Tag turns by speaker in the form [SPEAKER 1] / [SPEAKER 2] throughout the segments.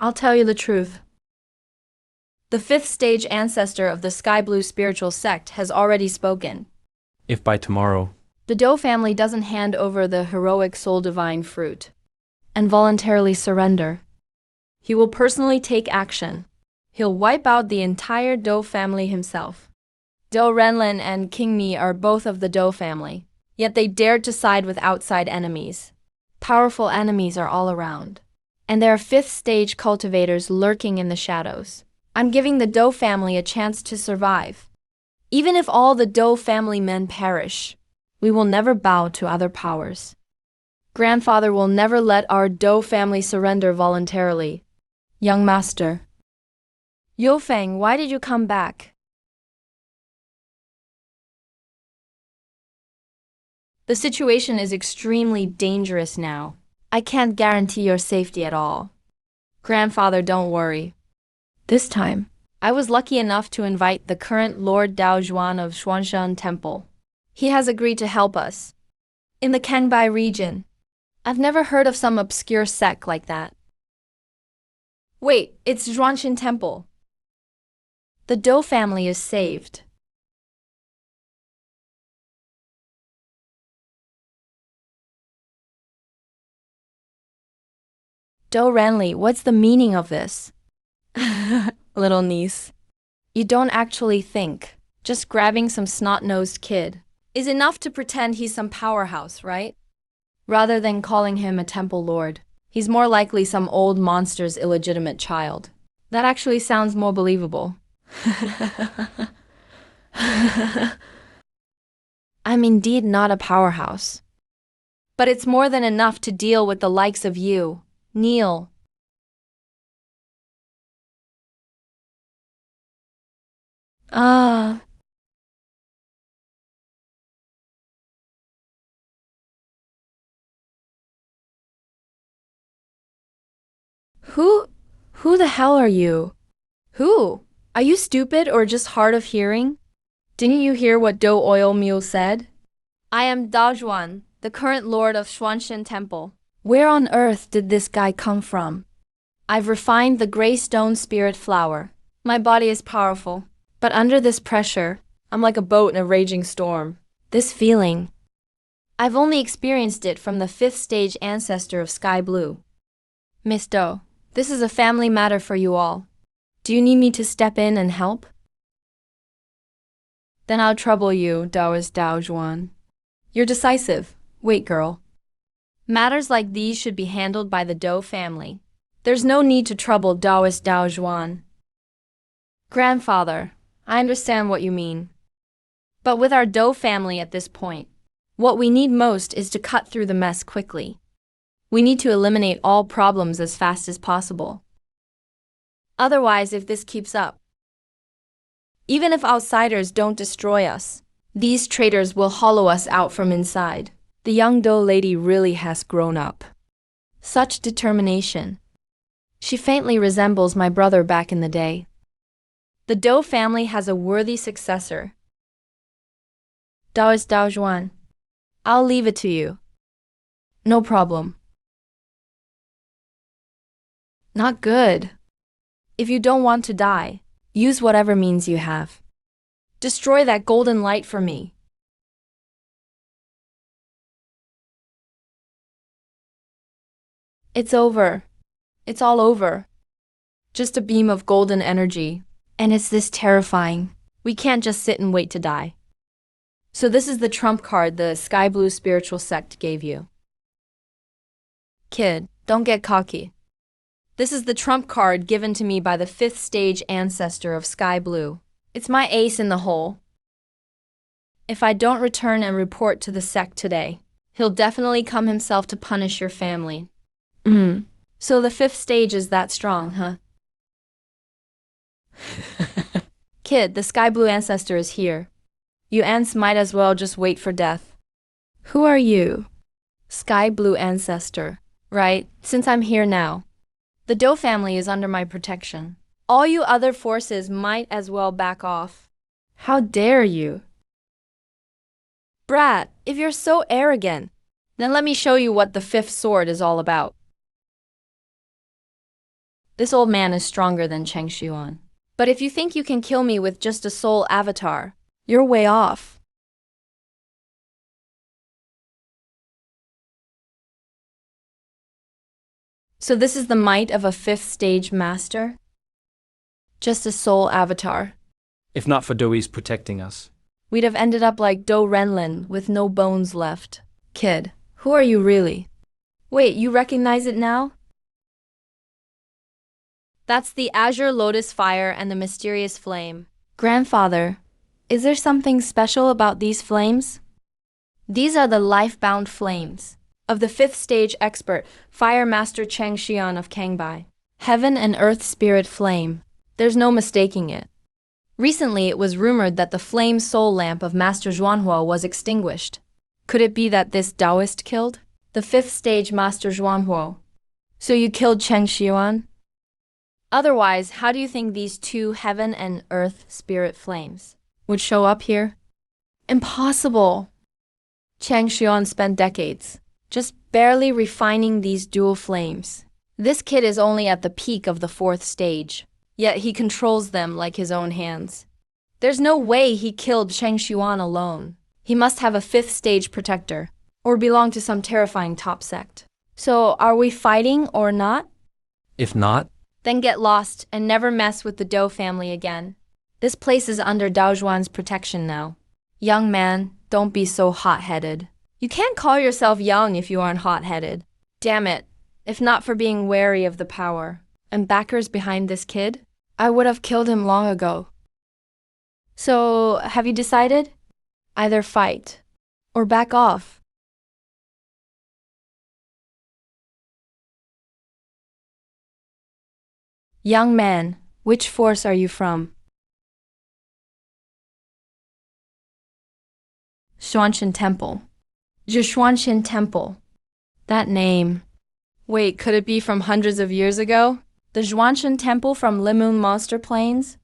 [SPEAKER 1] I'll tell you the truth. The fifth stage ancestor of the Sky Blue spiritual sect has already spoken.
[SPEAKER 2] If by tomorrow,
[SPEAKER 1] The Doe family doesn't hand over the heroic soul divine fruit and voluntarily surrender, he will personally take action. He'll wipe out the entire Doe family himself. Doe Renlin and King Mi are both of the Doe family, yet they dared to side with outside enemies. Powerful enemies are all around, and there are fifth stage cultivators lurking in the shadows. I'm giving the Doe family a chance to survive. Even if all the Doe family men perish, we will never bow to other powers. Grandfather will never let our Doe family surrender voluntarily. Young master. Yofeng, why did you come back? The situation is extremely dangerous now. I can't guarantee your safety at all. Grandfather, don't worry. This time, I was lucky enough to invite the current Lord Dao Zhuan of Xuanshan Temple. He has agreed to help us. In the Kangbai region. I've never heard of some obscure sect like that. Wait, it's Zhuanshan Temple. The Dou family is saved. Dou Renli, what's the meaning of this? Little niece. You don't actually think. Just grabbing some snot-nosed kid is enough to pretend he's some powerhouse, right? Rather than calling him a temple lord, he's more likely some old monster's illegitimate child. That actually sounds more believable. I'm indeed not a powerhouse. But it's more than enough to deal with the likes of you, Neil. Ah. Who the hell are you? Who? Are you stupid or just hard of hearing? Didn't you hear what Dou Oil Mule said? I am Daojuan, the current lord of Xuanshan Temple. Where on earth did this guy come from? I've refined the gray stone spirit flower. My body is powerful, but under this pressure, I'm like a boat in a raging storm. This feeling, I've only experienced it from the fifth stage ancestor of Sky Blue. Miss Dou, this is a family matter for you all. Do you need me to step in and help? Then I'll trouble you, Taoist Dao Zhuan. You're decisive. Wait, girl. Matters like these should be handled by the Dou family. There's no need to trouble Taoist Dao Zhuan. Grandfather, I understand what you mean. But with our Dou family at this point, what we need most is to cut through the mess quickly. We need to eliminate all problems as fast as possible. Otherwise, if this keeps up, even if outsiders don't destroy us, these traitors will hollow us out from inside. The young Dou lady really has grown up. Such determination. She faintly resembles my brother back in the day. The Dou family has a worthy successor. Taoist Dao Zhuan, I'll leave it to you. No problem. Not good. If you don't want to die, use whatever means you have. Destroy that golden light for me. It's over. It's all over. Just a beam of golden energy. And it's this terrifying. We can't just sit and wait to die. So this is the trump card the Sky Blue spiritual sect gave you. Kid, don't get cocky. This is the trump card given to me by the fifth stage ancestor of Sky Blue. It's my ace in the hole. If I don't return and report to the sect today, he'll definitely come himself to punish your family. So the fifth stage is that strong, huh? Kid, the Sky Blue ancestor is here. You ants might as well just wait for death. Who are you? Sky Blue ancestor. Right, since I'm here now. The Dou family is under my protection. All you other forces might as well back off. How dare you? Brat, if you're so arrogant, then let me show you what the fifth sword is all about. This old man is stronger than Cheng Xuan. But if you think you can kill me with just a soul avatar, you're way off. So this is the might of a fifth stage master? Just a soul avatar.
[SPEAKER 2] If not for Douyi's protecting us.
[SPEAKER 1] We'd have ended up like Do Renlin with no bones left. Kid, who are you really? Wait, you recognize it now? That's the azure lotus fire and the mysterious flame. Grandfather, is there something special about these flames? These are the life-bound flames of the fifth stage expert, Fire Master Cheng Xian of Kangbai. Heaven and earth spirit flame. There's no mistaking it. Recently, it was rumored that the flame soul lamp of Master Zhuanhuo was extinguished. Could it be that this Taoist killed the fifth stage Master Zhuanhuo? So you killed Cheng Xian? Otherwise, how do you think these two heaven and earth spirit flames would show up here? Impossible! Cheng Xian spent decades just barely refining these dual flames. This kid is only at the peak of the fourth stage, yet he controls them like his own hands. There's no way he killed Cheng Xian alone. He must have a fifth stage protector, or belong to some terrifying top sect. So, are we fighting or not?
[SPEAKER 2] If not,
[SPEAKER 1] then get lost and never mess with the Dou family again. This place is under Dao Zhuan's protection now. Young man, don't be so hot-headed. You can't call yourself young if you aren't hot-headed. Damn it, if not for being wary of the power and backers behind this kid, I would have killed him long ago. So, have you decided? Either fight or back off. Young man, which force are you from? Xuanchen Temple. Zhishuanshan Temple. That name. Wait, could it be from hundreds of years ago? The Zhuanshan Temple from Limun Monster Plains?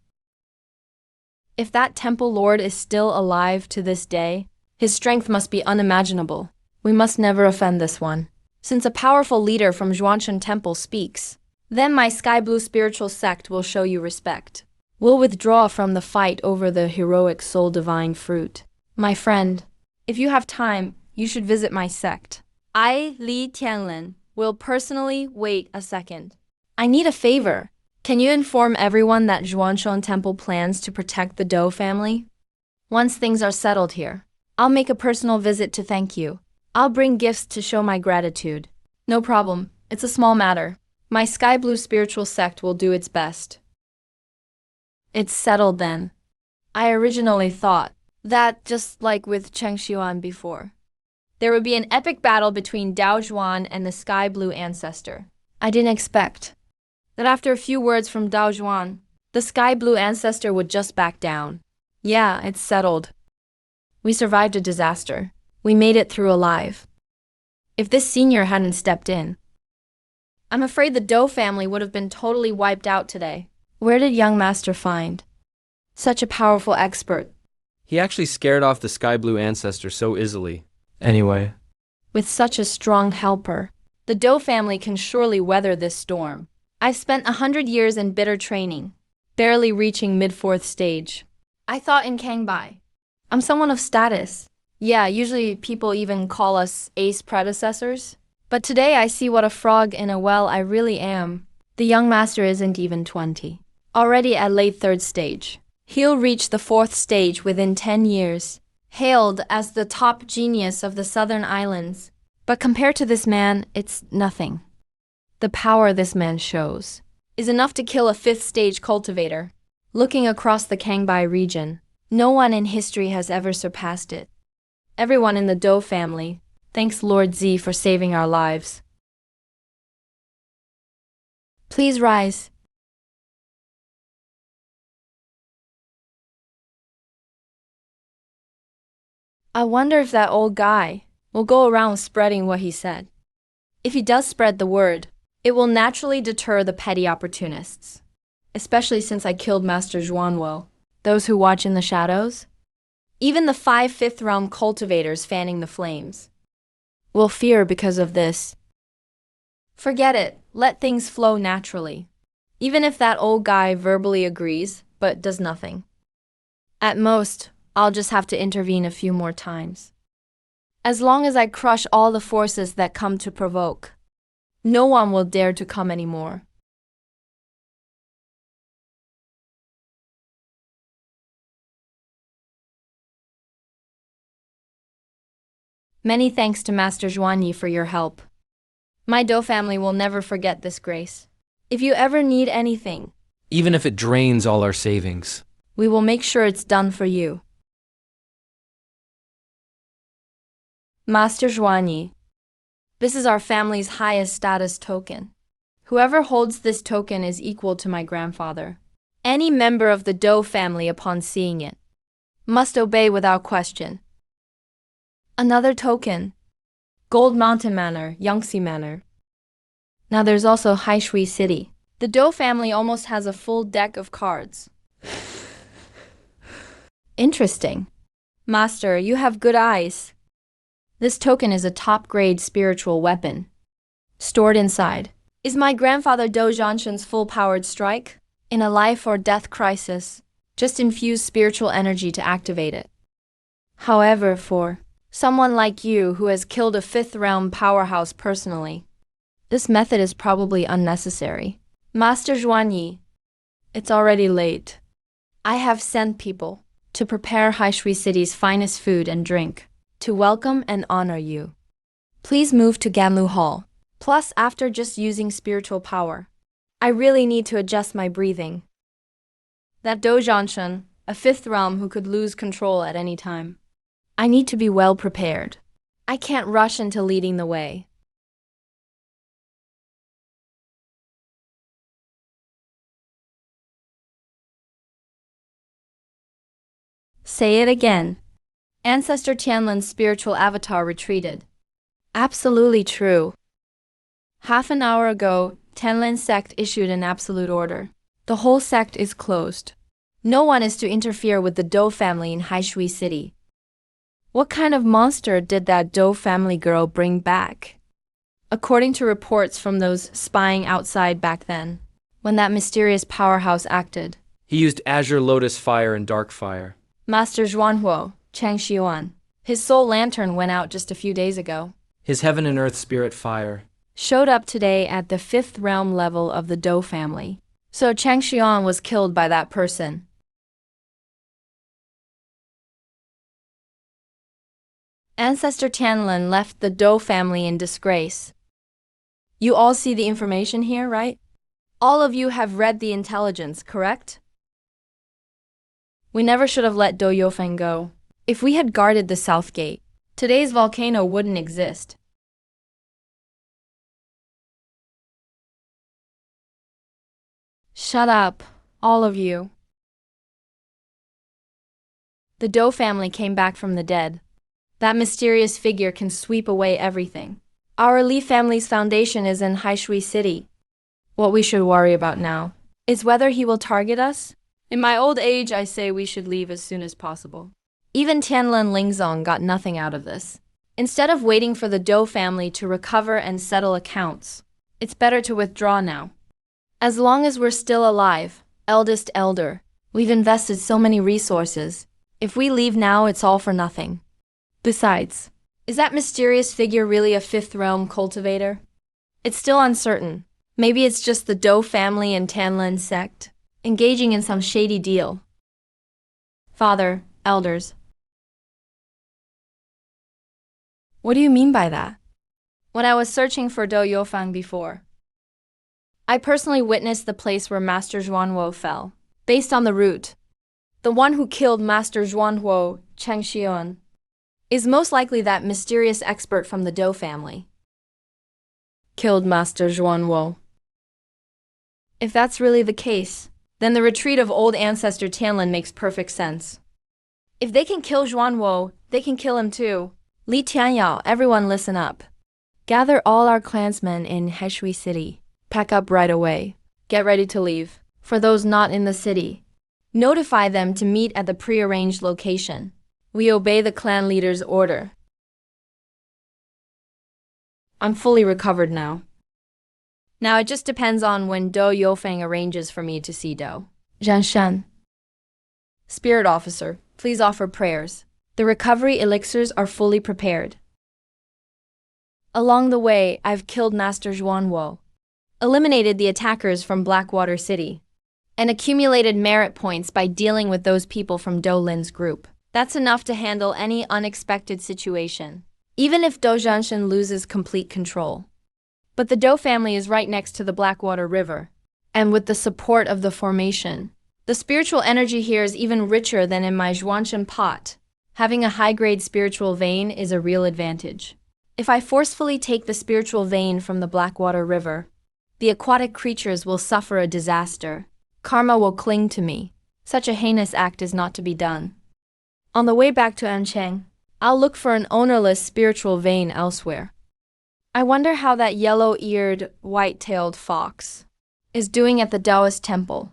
[SPEAKER 1] If that temple lord is still alive to this day, his strength must be unimaginable. We must never offend this one. Since a powerful leader from Zhuanshan Temple speaks, then my sky blue spiritual sect will show you respect. We'll withdraw from the fight over the heroic soul divine fruit. My friend, if you have time, you should visit my sect. I, Li Tianlin, will personally wait a second. I need a favor. Can you inform everyone that Zhuanshan Temple plans to protect the Dou family? Once things are settled here, I'll make a personal visit to thank you. I'll bring gifts to show my gratitude. No problem. It's a small matter. My sky blue spiritual sect will do its best. It's settled then. I originally thought that, just like with Cheng Xian before, there would be an epic battle between Dao Zhuan and the sky blue ancestor. I didn't expect that after a few words from Dao Zhuan, the sky blue ancestor would just back down. Yeah, it's settled. We survived a disaster. We made it through alive. If this senior hadn't stepped in, I'm afraid the Dou family would have been totally wiped out today. Where did young master find such a powerful expert?
[SPEAKER 2] he actually scared off the sky blue ancestor so easily. Anyway,
[SPEAKER 1] With such a strong helper, the Dou family can surely weather this storm. I've spent 100 years in bitter training, barely reaching mid-fourth stage. I thought in Kangbai, I'm someone of status. Yeah, usually people even call us ace predecessors. But today I see what a frog in a well I really am. The young master isn't even 20. Already at late third stage. He'll reach the fourth stage within 10 years. Hailed as the top genius of the southern islands. But compared to this man, it's nothing. The power this man shows is enough to kill a fifth stage cultivator. Looking across the Kangbai region, no one in history has ever surpassed it. Everyone in the Dou family thanks Lord Z for saving our lives. Please rise. I wonder if that old guy will go around spreading what he said. If he does spread the word, it will naturally deter the petty opportunists, especially since I killed Master Zhuanwo, those who watch in the shadows. Even the 5 fifth realm cultivators fanning the flames will fear because of this. Forget it, let things flow naturally. Even if that old guy verbally agrees, but does nothing. At most, I'll just have to intervene a few more times. As long as I crush all the forces that come to provoke, no one will dare to come anymore. Many thanks to Master Zhuanyi for your help. My Dou family will never forget this grace. If you ever need anything,
[SPEAKER 2] Even if it drains all our savings.
[SPEAKER 1] we will make sure it's done for you. Master Zhuanyi, this is our family's highest status token. Whoever holds this token is equal to my grandfather. Any member of the Dou family upon seeing it must obey without question. Another token. Gold Mountain Manor, Yangtze Manor. Now there's also Haishui City. The Dou family almost has a full deck of cards. Interesting. Master, you have good eyes. This token is a top-grade spiritual weapon. Stored inside is my grandfather Dou Zhanshen's full-powered strike. In a life or death crisis, just infuse spiritual energy to activate it. However, for someone like you who has killed a fifth-realm powerhouse personally, this method is probably unnecessary. Master Zhuanyi, it's already late. I have sent people to prepare Haishui City's finest food and drink to welcome and honor you. Please move to Ganlu Hall. Plus, after just using spiritual power, I really need to adjust my breathing. That Dou Zhanshen, a fifth realm who could lose control at any time. I need to be well prepared. I can't rush into leading the way. Say it again. Ancestor Tianlin's spiritual avatar retreated. Absolutely true. Half an hour ago, Tianlin sect issued an absolute order. The whole sect is closed. No one is to interfere with the Dou family in Haishui City. What kind of monster did that Dou family girl bring back? According to reports from those spying outside back then, when that mysterious powerhouse acted,
[SPEAKER 2] He used azure lotus fire and dark fire.
[SPEAKER 1] Master Zhuanhuo, Chang Xiuan, his soul lantern went out just a few days ago,
[SPEAKER 2] His heaven and earth spirit fire.
[SPEAKER 1] showed up today at the fifth realm level of the Dou family. So Chang Xiuan was killed by that person. Ancestor Tianlin left the Dou family in disgrace. You all see the information here, right? All of you have read the intelligence, correct? We never should have let Dou Yofeng go. If we had guarded the south gate, today's volcano wouldn't exist. Shut up, all of you. The Dou family came back from the dead. That mysterious figure can sweep away everything. Our Li family's foundation is in Haishui City. What we should worry about now is whether he will target us. In my old age, I say we should leave as soon as possible. Even Tianlin Lingzong got nothing out of this. Instead of waiting for the Dou family to recover and settle accounts, it's better to withdraw now. As long as we're still alive, eldest elder, we've invested so many resources. If we leave now, it's all for nothing. Besides, is that mysterious figure really a fifth realm cultivator? It's still uncertain. Maybe it's just the Dou family and Tianlin sect, engaging in some shady deal. Father, elders. What do you mean by that? When I was searching for Dou Yofang before, I personally witnessed the place where Master Zhuanhuo fell, based on the route. The one who killed Master Zhuanhuo, Cheng Xion, is most likely that mysterious expert from the Dou family. Killed Master Zhuanhuo. If that's really the case, then the retreat of old ancestor Tianlin makes perfect sense. If they can kill Zhuanhuo, they can kill him too. Li Tianyao, everyone listen up. Gather all our clansmen in Haishui City. Pack up right away. Get ready to leave. For those not in the city, notify them to meet at the prearranged location. We obey the clan leader's order. I'm fully recovered now. Now it just depends on when Do Yofeng arranges for me to see Do Zhanshan. Spirit officer, please offer prayers. The recovery elixirs are fully prepared. Along the way, I've killed Master Zhuanwo, eliminated the attackers from Blackwater City, and accumulated merit points by dealing with those people from Do Lin's group. That's enough to handle any unexpected situation, even if Do Zhanshan loses complete control. But the Do family is right next to the Blackwater River, and with the support of the formation, the spiritual energy here is even richer than in my Zhuanshan pot. Having a high-grade spiritual vein is a real advantage. If I forcefully take the spiritual vein from the Blackwater River, the aquatic creatures will suffer a disaster. Karma will cling to me. Such a heinous act is not to be done. On the way back to Ancheng, I'll look for an ownerless spiritual vein elsewhere. I wonder how that yellow-eared, white-tailed fox is doing at the Taoist temple,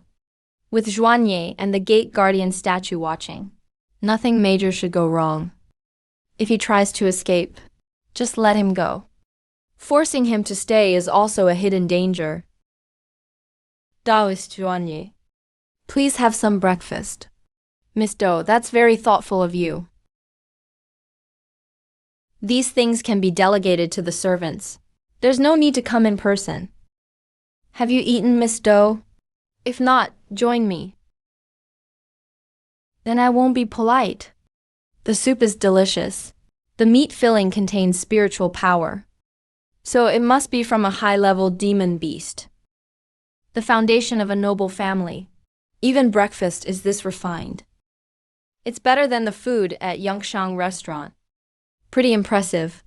[SPEAKER 1] with Zhuanye and the gate guardian statue watching. Nothing major should go wrong. If he tries to escape, just let him go. Forcing him to stay is also a hidden danger. Taoist Zhuanye, please have some breakfast. Miss Do, that's very thoughtful of you. These things can be delegated to the servants. There's no need to come in person. Have you eaten, Miss Do? If not, join me. Then I won't be polite. The soup is delicious. The meat filling contains spiritual power. So it must be from a high-level demon beast. The foundation of a noble family. Even breakfast is this refined. It's better than the food at Yangshang restaurant. Pretty impressive.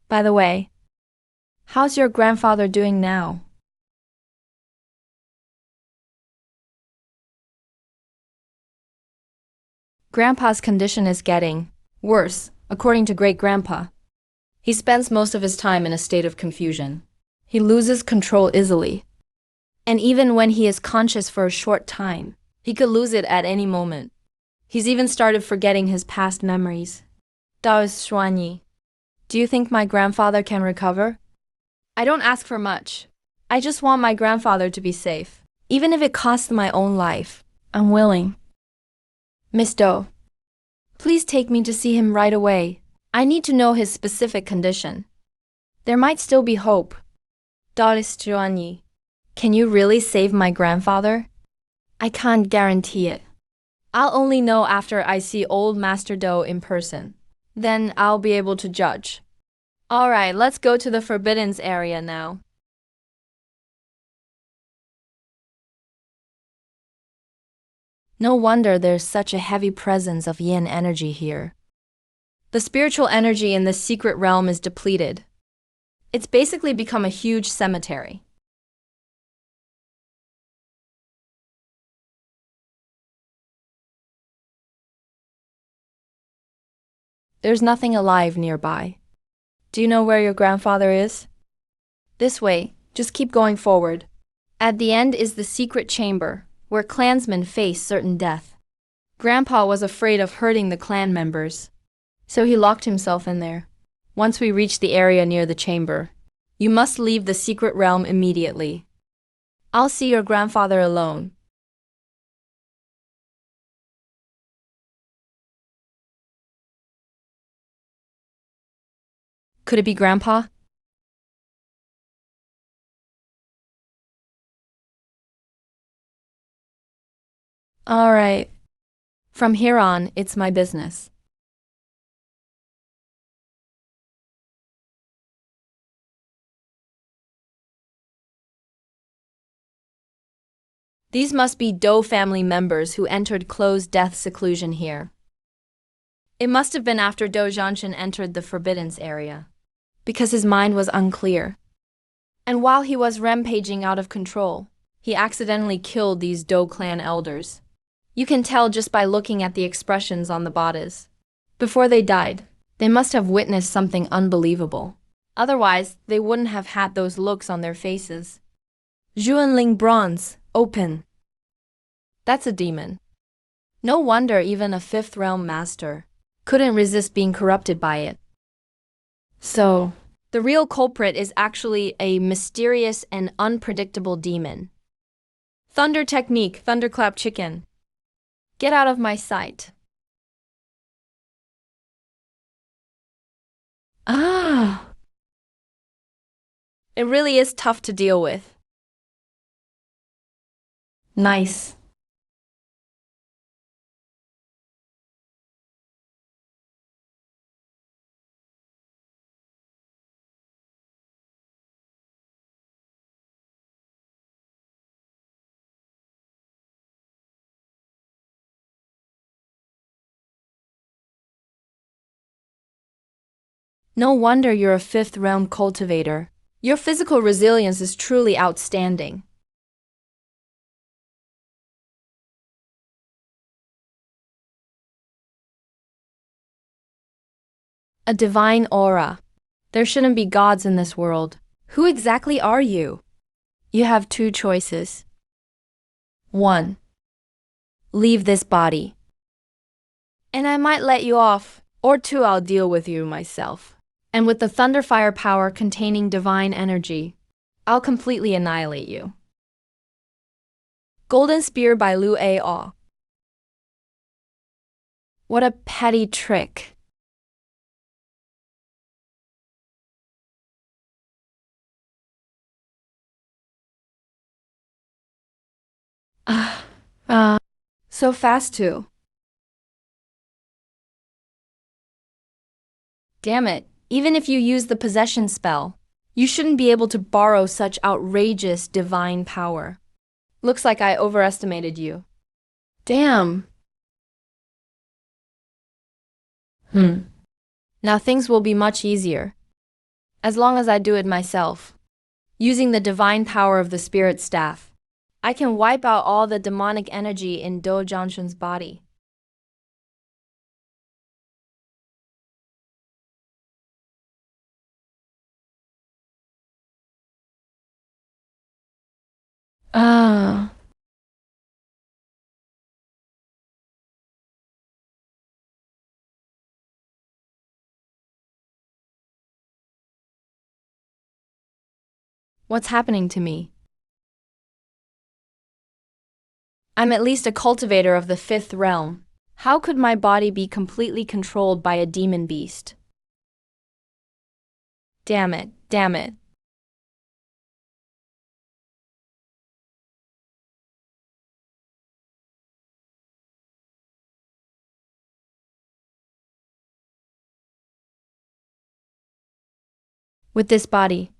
[SPEAKER 1] By the way, how's your grandfather doing now? Grandpa's condition is getting worse, according to great-grandpa. He spends most of his time in a state of confusion. He loses control easily. And even when he is conscious for a short time, he could lose it at any moment. He's even started forgetting his past memories. Taoist Xuanyi, do you think my grandfather can recover? I don't ask for much. I just want my grandfather to be safe. Even if it costs my own life, I'm willing. Miss Do, please take me to see him right away. I need to know his specific condition. There might still be hope. Taoist Xuanyi, can you really save my grandfather? I can't guarantee it. I'll only know after I see old Master Do in person. Then I'll be able to judge. Alright, let's go to the Forbiddens area now. No wonder there's such a heavy presence of yin energy here. The spiritual energy in this secret realm is depleted. It's basically become a huge cemetery. There's nothing alive nearby. Do you know where your grandfather is? This way, just keep going forward. At the end is the secret chamber, where clansmen face certain death. Grandpa was afraid of hurting the clan members, so he locked himself in there. Once we reach the area near the chamber, you must leave the secret realm immediately. I'll see your grandfather alone. Could it be Grandpa? All right. From here on, it's my business. These must be Do family members who entered closed death seclusion here. It must have been after Do Zhanshan entered the Forbiddens area, because his mind was unclear. And while he was rampaging out of control, he accidentally killed these Do clan elders. You can tell just by looking at the expressions on the bodies. Before they died, they must have witnessed something unbelievable. Otherwise, they wouldn't have had those looks on their faces. Zhuanling bronze, open. That's a demon. No wonder even a fifth realm master couldn't resist being corrupted by it. So, the real culprit is actually a mysterious and unpredictable demon. Thunder technique, thunderclap chicken. Get out of my sight. Ah! It really is tough to deal with. Nice. No wonder you're a fifth realm cultivator. Your physical resilience is truly outstanding. A divine aura. There shouldn't be gods in this world. Who exactly are you? You have two choices. 1. Leave this body. And I might let you off. Or 2, I'll deal with you myself. And with the thunderfire power containing divine energy, I'll completely annihilate you. Golden Spear by Lu A. What a petty trick. So fast too. Damn it, even if you use the possession spell, you shouldn't be able to borrow such outrageous divine power. Looks like I overestimated you. Damn. Now things will be much easier. As long as I do it myself. Using the divine power of the spirit staff, I can wipe out all the demonic energy in Do Jianshun's body. Ah. What's happening to me? I'm at least a cultivator of the fifth realm. How could my body be completely controlled by a demon beast? Damn it, damn it. With this body,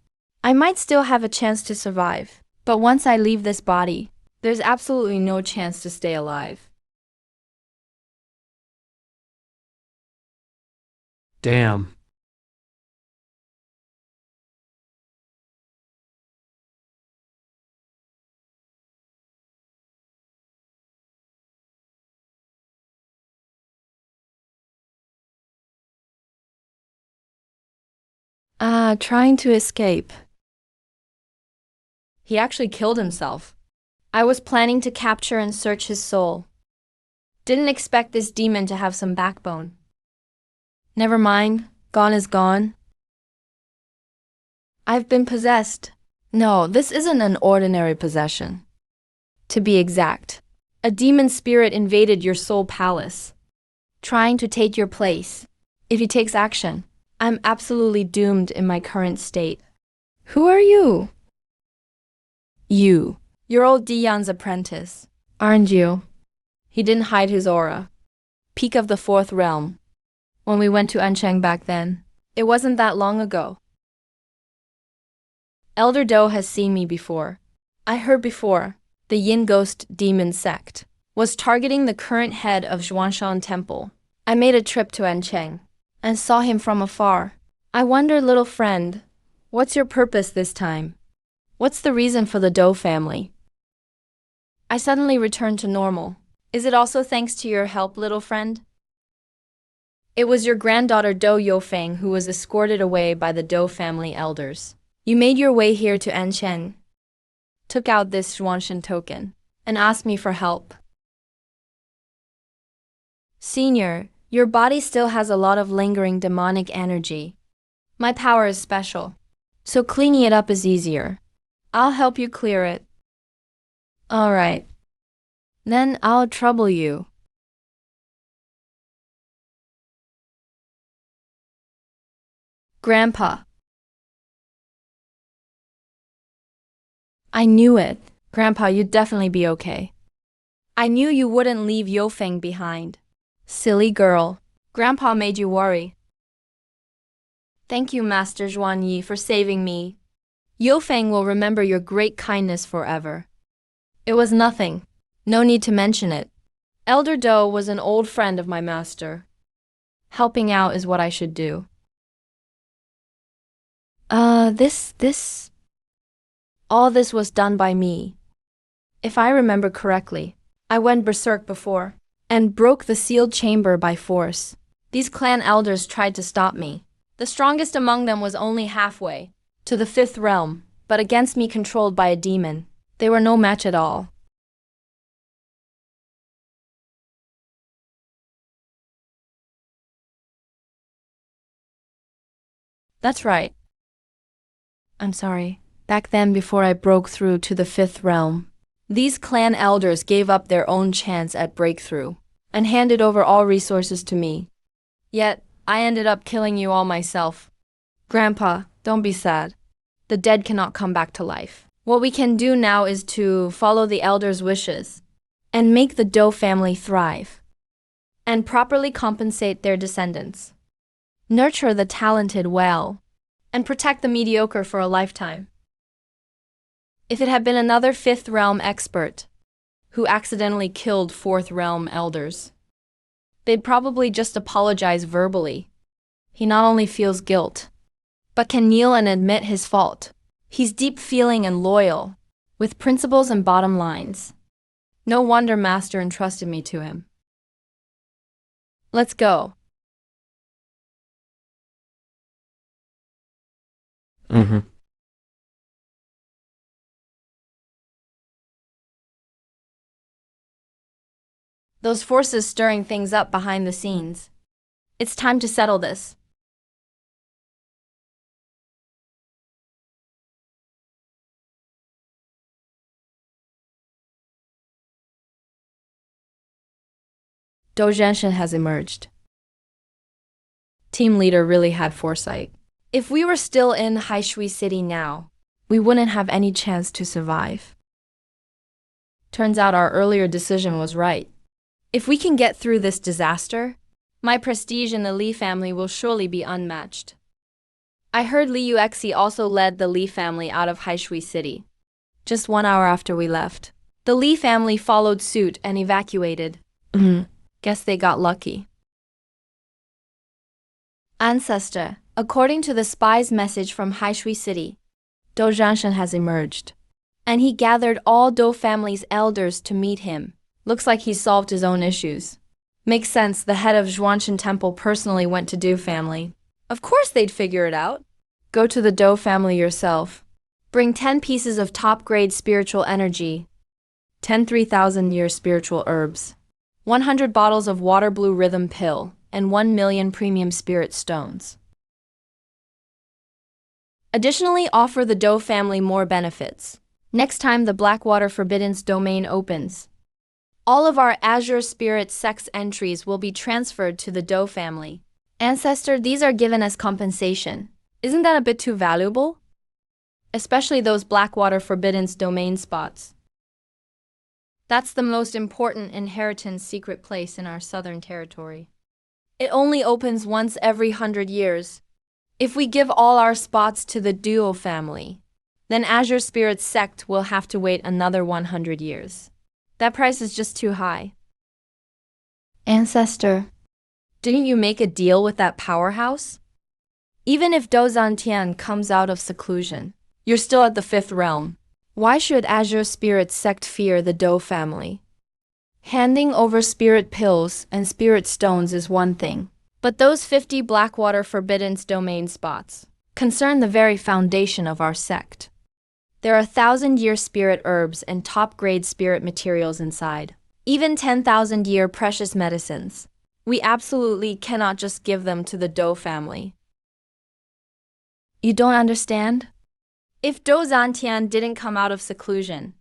[SPEAKER 1] I might still have a chance to survive. But once I leave this body, there's absolutely no chance to stay alive.
[SPEAKER 2] Damn.
[SPEAKER 1] Trying to escape. He actually killed himself. I was planning to capture and search his soul. Didn't expect this demon to have some backbone. Never mind, gone is gone. I've been possessed. No, this isn't an ordinary possession. To be exact, a demon spirit invaded your soul palace, trying to take your place. If he takes action, I'm absolutely doomed in my current state. Who are you? You. You're old Dian's apprentice, aren't you? He didn't hide his aura. Peak of the fourth realm. When we went to Ancheng back then, it wasn't that long ago. Elder Do has seen me before. I heard before, the Yin Ghost Demon Sect was targeting the current head of Zhuanshan Temple. I made a trip to Ancheng and saw him from afar. I wonder, little friend, what's your purpose this time? What's the reason for the Do family? I suddenly returned to normal. Is it also thanks to your help, little friend? It was your granddaughter Do Yofeng who was escorted away by the Do family elders. You made your way here to Anchen, took out this Zhuanshan token, and asked me for help. Senior, your body still has a lot of lingering demonic energy. My power is special, so cleaning it up is easier. I'll help you clear it. Alright. Then I'll trouble you. Grandpa. I knew it. Grandpa, you'd definitely be okay. I knew you wouldn't leave Yofeng behind. Silly girl. Grandpa made you worry. Thank you, Master Zhuan Yi, for saving me. Yofeng will remember your great kindness forever. It was nothing. No need to mention it. Elder Do was an old friend of my master. Helping out is what I should do. All this was done by me. If I remember correctly, I went berserk before and broke the sealed chamber by force. These clan elders tried to stop me. The strongest among them was only halfway to the 5th realm, but against me controlled by a demon, they were no match at all. That's right. I'm sorry. Back then, before I broke through to the 5th realm, these clan elders gave up their own chance at breakthrough and handed over all resources to me. Yet, I ended up killing you all myself. Grandpa, don't be sad. The dead cannot come back to life. What we can do now is to follow the elders' wishes and make the Do family thrive and properly compensate their descendants. Nurture the talented well and protect the mediocre for a lifetime. If it had been another 5th realm expert who accidentally killed 4th realm elders, they'd probably just apologize verbally. He not only feels guilt, but can kneel and admit his fault. He's deep-feeling and loyal, with principles and bottom lines. No wonder Master entrusted me to him. Let's go. Those forces stirring things up behind the scenes. It's time to settle this. Do Zhanshan has emerged. Team leader really had foresight. If we were still in Haishui City now, we wouldn't have any chance to survive. Turns out our earlier decision was right. If we can get through this disaster, my prestige in the Li family will surely be unmatched. I heard Li Yuexi also led the Li family out of Haishui City. Just 1 hour after we left, the Li family followed suit and evacuated. Guess they got lucky. Ancestor, according to the spy's message from Haishui City, Do Zhanshan has emerged, and he gathered all Do family's elders to meet him. Looks like he solved his own issues. Makes sense, the head of Zhuanshan Temple personally went to Do family. Of course they'd figure it out. Go to the Do family yourself. Bring 10 pieces of top-grade spiritual energy, 10 3,000-year spiritual herbs, 100 bottles of water blue rhythm pill, and 1 million premium spirit stones. Additionally, offer the Do family more benefits. Next time the Blackwater Forbidden's domain opens, all of our Azure Spirit Sex entries will be transferred to the Do family. Ancestor, these are given as compensation. Isn't that a bit too valuable? Especially those Blackwater Forbidden's domain spots. That's the most important inheritance secret place in our southern territory. It only opens once every 100 years. If we give all our spots to the Duo family, then Azure Spirit's sect will have to wait another 100 years. That price is just too high. Ancestor, didn't you make a deal with that powerhouse? Even if Do Zantian comes out of seclusion, you're still at the 5th realm. Why should Azure Spirit sect fear the Do family? Handing over spirit pills and spirit stones is one thing, but those 50 Blackwater Forbidden's domain spots concern the very foundation of our sect. There are 1,000-year spirit herbs and top-grade spirit materials inside, even 10,000-year precious medicines. We absolutely cannot just give them to the Do family. You don't understand? If Dou Zantian didn't come out of seclusion,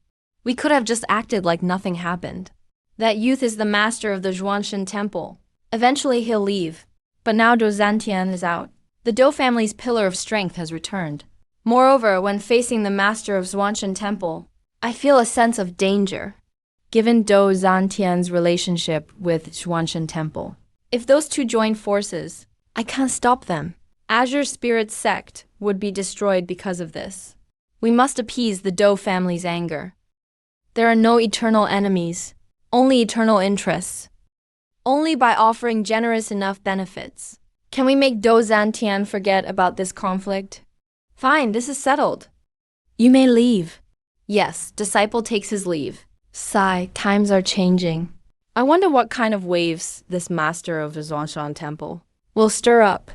[SPEAKER 1] we could have just acted like nothing happened. That youth is the master of the Zhuanshan temple. Eventually he'll leave. But now Dou Zantian is out. The Dou family's pillar of strength has returned. Moreover, when facing the master of Zhuanshan temple, I feel a sense of danger, given Dou Zantian's relationship with Zhuanshan temple. If those two join forces, I can't stop them. Azure Spirit sect would be destroyed because of this. We must appease the Dou family's anger. There are no eternal enemies, only eternal interests. Only by offering generous enough benefits can we make Dou Zantian forget about this conflict. Fine, this is settled. You may leave. Yes, disciple takes his leave. Sigh, times are changing. I wonder what kind of waves this master of the Zhuanshan temple will stir up.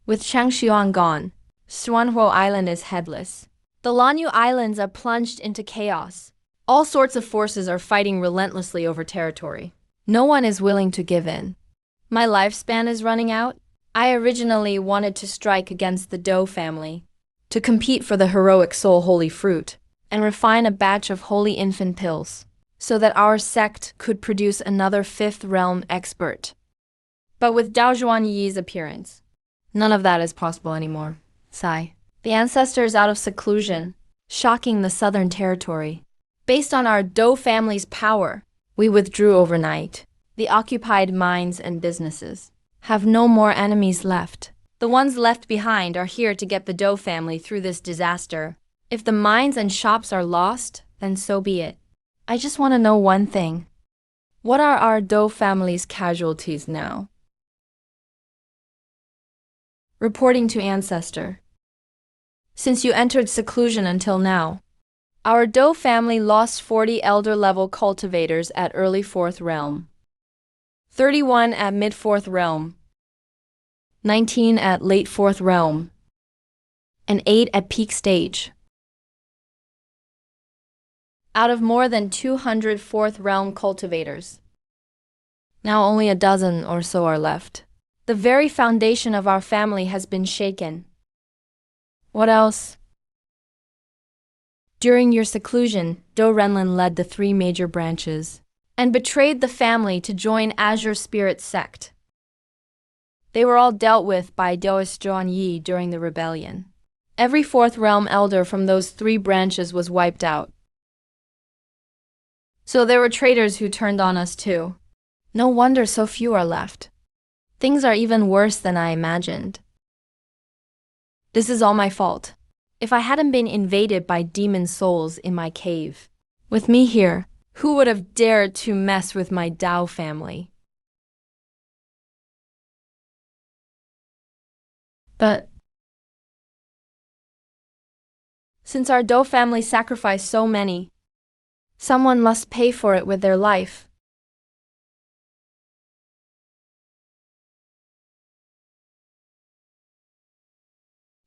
[SPEAKER 1] With Changshuan gone, Xuanhuo Island is headless. The Lanyu Islands are plunged into chaos. All sorts of forces are fighting relentlessly over territory. No one is willing to give in. My lifespan is running out. I originally wanted to strike against the Dou family, to compete for the heroic soul holy fruit, and refine a batch of holy infant pills, so that our sect could produce another fifth realm expert. But with Dao Zhuanyi's appearance, none of that is possible anymore. Sigh. The ancestors out of seclusion, shocking the southern territory. Based on our Dou family's power, we withdrew overnight. The occupied mines and businesses have no more enemies left. The ones left behind are here to get the Dou family through this disaster. If the mines and shops are lost, then so be it. I just want to know one thing. What are our Dou family's casualties now? Reporting to Ancestor. Since you entered seclusion until now, our Dou family lost 40 elder-level cultivators at early 4th realm, 31 at mid-4th realm, 19 at late 4th realm, and 8 at peak stage. Out of more than 200 4th realm cultivators, now only a dozen or so are left. The very foundation of our family has been shaken. What else? During your seclusion, Dou Renlin led the 3 major branches and betrayed the family to join Azure Spirit sect. They were all dealt with by Douist Zhuanyi during the rebellion. Every 4th realm elder from those 3 branches was wiped out. So there were traitors who turned on us too. No wonder so few are left. Things are even worse than I imagined. This is all my fault. If I hadn't been invaded by demon souls in my cave, with me here, who would have dared to mess with my Dao family? But since our Dou family sacrificed so many, someone must pay for it with their life.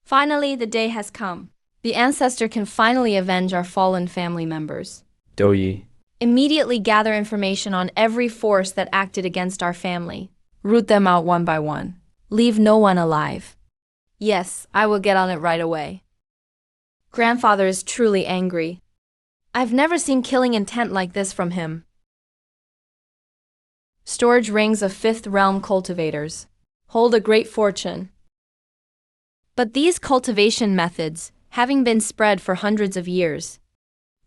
[SPEAKER 1] Finally, the day has come. The ancestor can finally avenge our fallen family members.
[SPEAKER 2] Douyi.
[SPEAKER 1] Immediately gather information on every force that acted against our family. Root them out one by one. Leave no one alive. Yes, I will get on it right away. Grandfather is truly angry. I've never seen killing intent like this from him. Storage rings of 5th realm cultivators hold a great fortune. But these cultivation methods, having been spread for hundreds of years,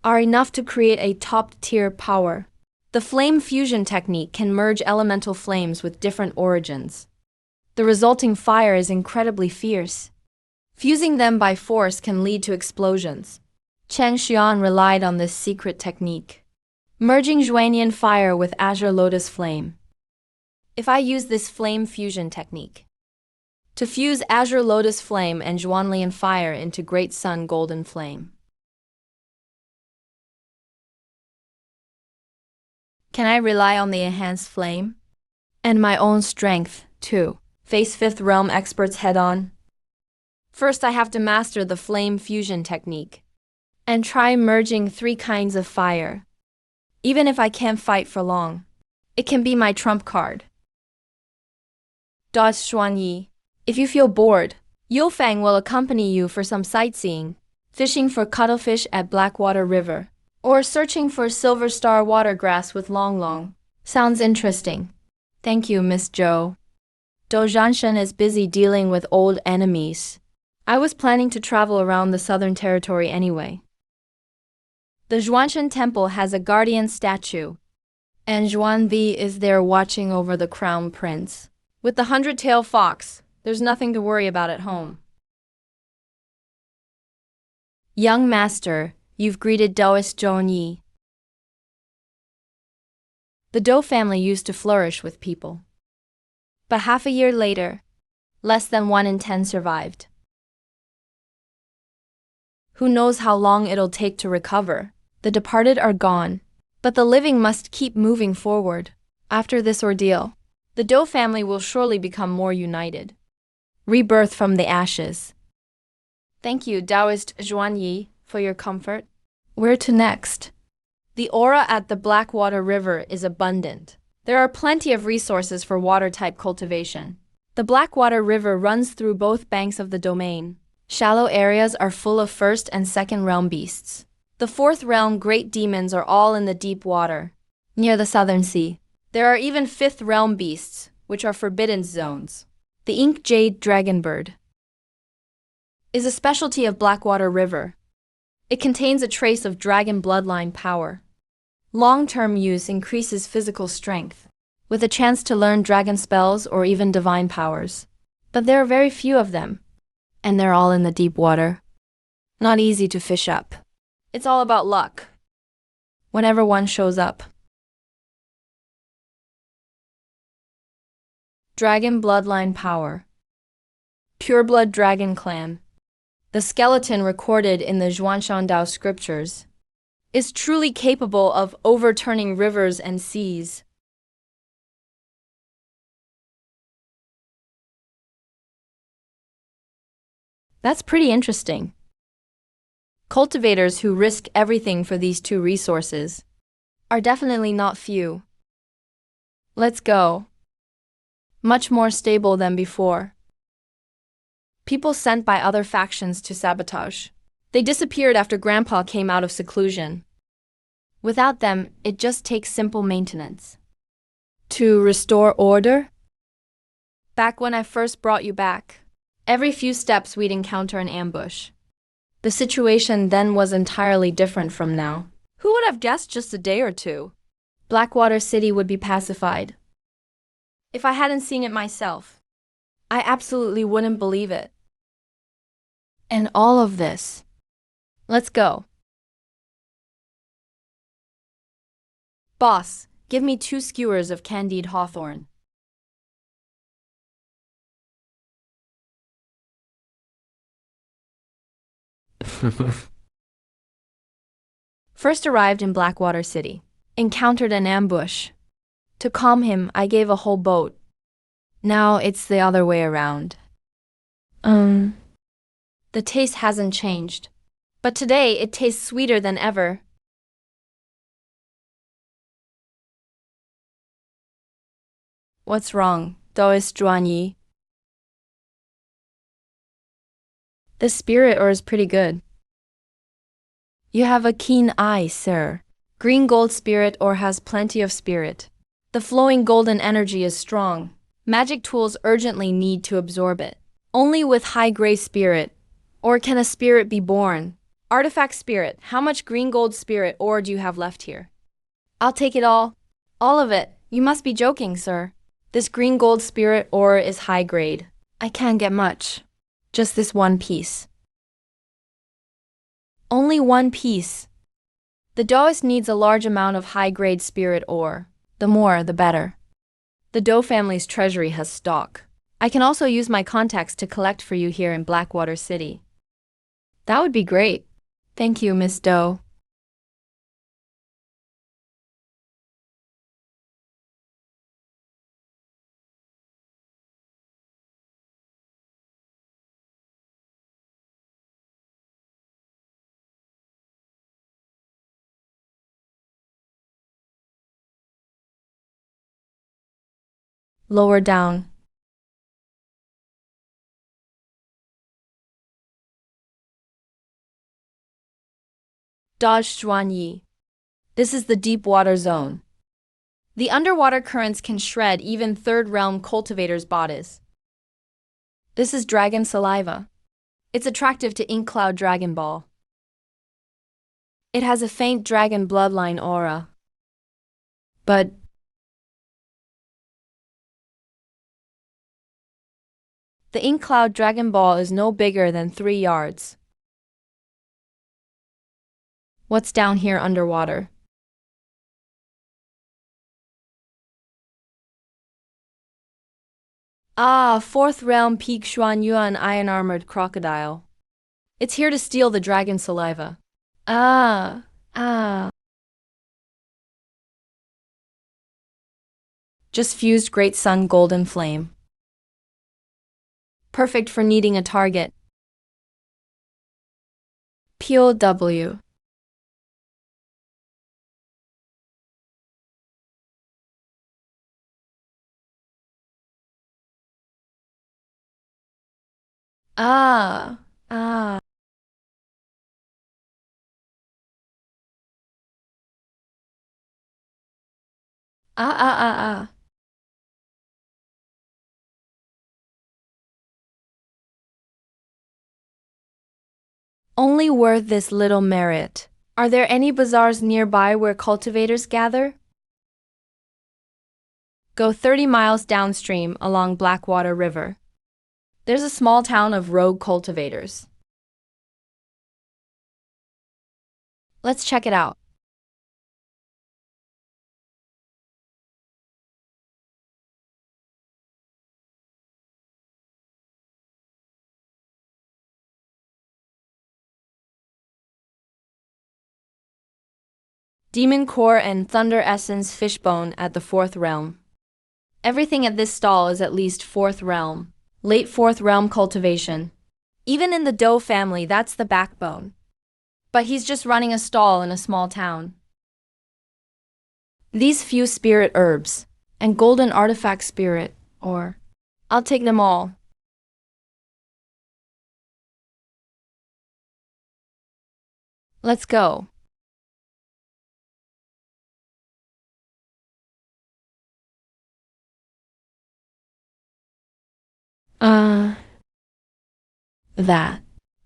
[SPEAKER 1] are enough to create a top-tier power. The flame fusion technique can merge elemental flames with different origins. The resulting fire is incredibly fierce. Fusing them by force can lead to explosions. Cheng Xuan relied on this secret technique, merging Zhuanian fire with Azure Lotus flame. If I use this flame fusion technique to fuse Azure Lotus flame and Zhuanlian fire into Great Sun golden flame, can I rely on the enhanced flame? And my own strength, too. Face 5th realm experts head-on. First, I have to master the flame fusion technique and try merging 3 kinds of fire. Even if I can't fight for long, it can be my trump card. Dodge Xuanyi. If you feel bored, Yofang will accompany you for some sightseeing, fishing for cuttlefish at Blackwater River, or searching for silver star watergrass with Long Long. Sounds interesting. Thank you, Miss Zhou. Dou Zhanshen is busy dealing with old enemies. I was planning to travel around the southern territory anyway. The Zhuanshan Temple has a guardian statue, and Zhuanbi is there watching over the crown prince. With the 100-tailed fox, there's nothing to worry about at home. Young master, you've greeted Daoist Zhong Yi. The Dou family used to flourish with people. But half a year later, less than 1 in 10 survived. Who knows how long it'll take to recover? The departed are gone, but the living must keep moving forward. After this ordeal, the Dou family will surely become more united. Rebirth from the ashes. Thank you, Taoist Zhuan Yi, for your comfort. Where to next? The aura at the Blackwater River is abundant. There are plenty of resources for water-type cultivation. The Blackwater River runs through both banks of the domain. Shallow areas are full of first and second realm beasts. The fourth realm great demons are all in the deep water, near the southern sea. There are even fifth realm beasts, which are forbidden zones. The ink jade dragonbird is a specialty of Blackwater River. It contains a trace of dragon bloodline power. Long-term use increases physical strength, with a chance to learn dragon spells or even divine powers. But there are very few of them, and they're all in the deep water. Not easy to fish up. It's all about luck. Whenever one shows up. Dragon bloodline power. Pureblood dragon clan. The skeleton recorded in the Zhuanshandao scriptures is truly capable of overturning rivers and seas. That's pretty interesting. Cultivators who risk everything for these two resources are definitely not few. Let's go. Much more stable than before. People sent by other factions to sabotage. They disappeared after Grandpa came out of seclusion. Without them, it just takes simple maintenance. To restore order? Back when I first brought you back, every few steps we'd encounter an ambush. The situation then was entirely different from now. Who would have guessed just a day or two? Blackwater City would be pacified. If I hadn't seen it myself, I absolutely wouldn't believe it. And all of this. Let's go. Boss, give me 2 skewers of candied hawthorn. First arrived in Blackwater City. Encountered an ambush. To calm him, I gave a whole boat. Now it's the other way around. The taste hasn't changed. But today it tastes sweeter than ever. What's wrong, Taoist Zhuan Yi? The spirit ore is pretty good. You have a keen eye, sir. Green gold spirit ore has plenty of spirit. The flowing golden energy is strong. Magic tools urgently need to absorb it. Only with high-grade spirit. Or can a spirit be born? Artifact spirit, how much green gold spirit ore do you have left here? I'll take it all. All of it. You must be joking, sir. This green gold spirit ore is high grade. I can't get much. Just this one piece. Only one piece. The Daoist needs a large amount of high-grade spirit ore. The more, the better. The Dou family's treasury has stock. I can also use my contacts to collect for you here in Blackwater City. That would be great. Thank you, Miss Dou. Lower down. Dodge Xuan Yi. This is the deep water zone. The underwater currents can shred even third realm cultivators' bodies. This is dragon saliva. It's attractive to Ink Cloud Dragon Ball. It has a faint dragon bloodline aura. But the Ink Cloud Dragon Ball is no bigger than 3 yards. What's down here underwater? Ah, 4th realm Peak Xuan Yuan Iron Armored Crocodile. It's here to steal the dragon saliva. Ah. Just fused Great Sun Golden Flame. Perfect for needing a target. POW. Ah. Only worth this little merit. Are there any bazaars nearby where cultivators gather? Go 30 miles downstream along Blackwater River. There's a small town of rogue cultivators. Let's check it out. Demon Core and Thunder Essence Fishbone at the 4th realm. Everything at this stall is at least 4th realm. Late 4th realm cultivation. Even in the Doe family, that's the backbone. But he's just running a stall in a small town. These few spirit herbs and golden artifact spirit, or I'll take them all. Let's go.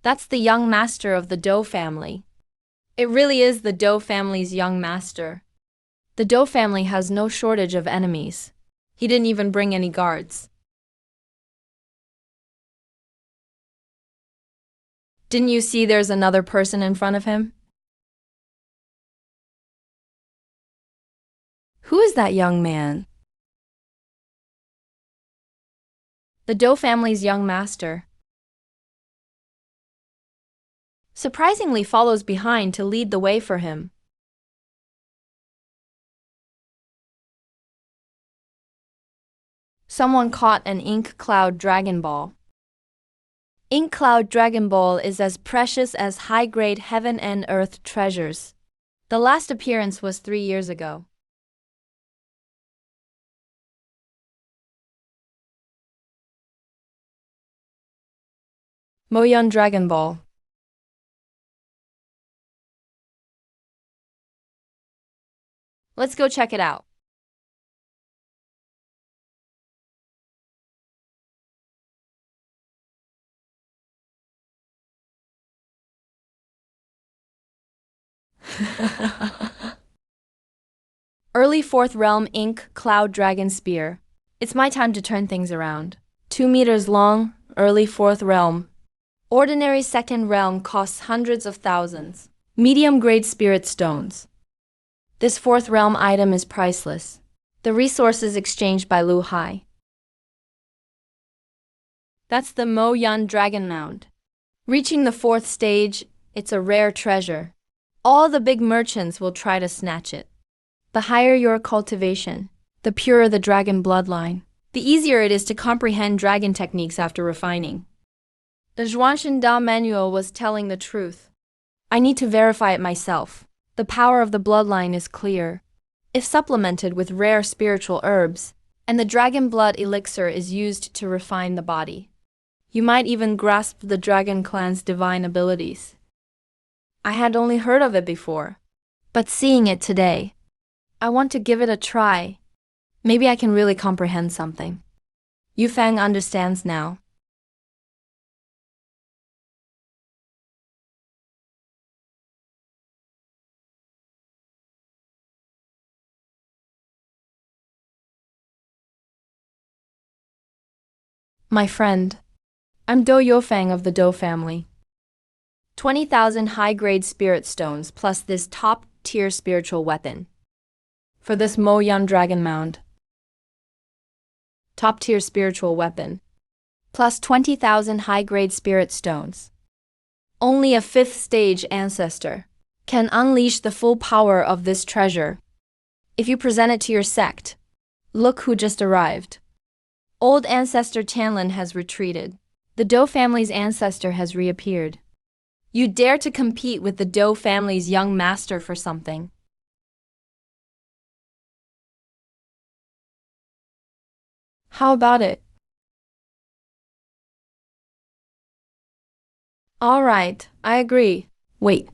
[SPEAKER 1] That's the young master of the Doe family. It really is the Doe family's young master. The Doe family has no shortage of enemies. He didn't even bring any guards. Didn't you see there's another person in front of him? Who is that young man? The Doe family's young master. Surprisingly follows behind to lead the way for him. Someone caught an Ink Cloud Dragon Ball. Ink Cloud Dragon Ball is as precious as high-grade heaven and earth treasures. The last appearance was 3 years ago. Moyun Dragon Ball. Let's go check it out. Early 4th realm Ink Cloud Dragon Spear. It's my time to turn things around. 2 meters long, early 4th realm. Ordinary 2nd realm costs hundreds of thousands. Medium grade spirit stones. This 4th realm item is priceless. The resources exchanged by Lu Hai. That's the Mo Yan Dragon Mound. Reaching the 4th stage, it's a rare treasure. All the big merchants will try to snatch it. The higher your cultivation, the purer the dragon bloodline, the easier it is to comprehend dragon techniques after refining. The Zhuanshan Da manual was telling the truth. I need to verify it myself. The power of the bloodline is clear. If supplemented with rare spiritual herbs, and the dragon blood elixir is used to refine the body, you might even grasp the dragon clan's divine abilities. I had only heard of it before. But seeing it today, I want to give it a try. Maybe I can really comprehend something. Yu Fang understands now. My friend, I'm Do Yofang of the Do family. 20,000 high-grade spirit stones plus this top-tier spiritual weapon. For this Mo Yan Dragon Mound. Top-tier spiritual weapon. Plus 20,000 high-grade spirit stones. Only a 5th stage ancestor can unleash the full power of this treasure. If you present it to your sect, look who just arrived. Old ancestor Tianlin has retreated. The Do family's ancestor has reappeared. You dare to compete with the Do family's young master for something. How about it? All right, I agree. Wait.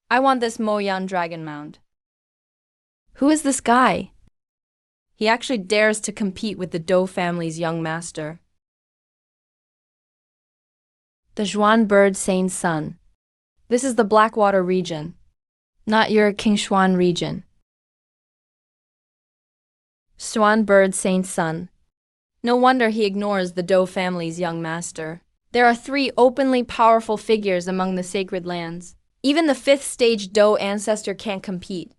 [SPEAKER 1] I want this Mo Yan Dragon Mound. Who is this guy? He actually dares to compete with the Do family's young master. The Zhuan bird Saint's son. This is the Blackwater region, not your Qingshuan region. Zhuan bird Saint's son. No wonder he ignores the Do family's young master. There are 3 openly powerful figures among the sacred lands. Even the 5th stage Do ancestor can't compete.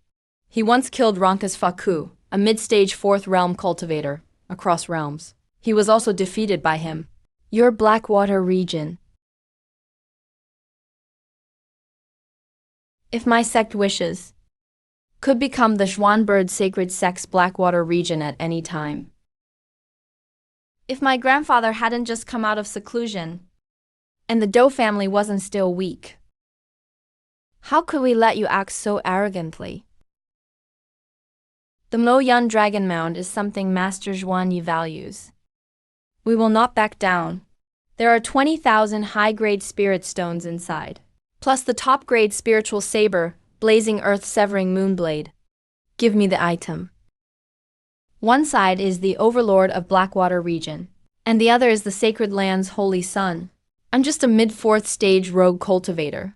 [SPEAKER 1] He once killed Ronkas Faku, a mid-stage 4th realm cultivator, across realms. He was also defeated by him. Your Blackwater region. If my sect wishes, could become the Zhuanbird sacred sect's Blackwater region at any time. If my grandfather hadn't just come out of seclusion, and the Do family wasn't still weak, how could we let you act so arrogantly? The Mo Yan Dragon Mound is something Master Zhuan Yi values. We will not back down. There are 20,000 high-grade spirit stones inside, plus the top-grade spiritual saber, blazing earth-severing moonblade. Give me the item. One side is the overlord of Blackwater region, and the other is the sacred land's holy sun. I'm just a mid-4th stage rogue cultivator.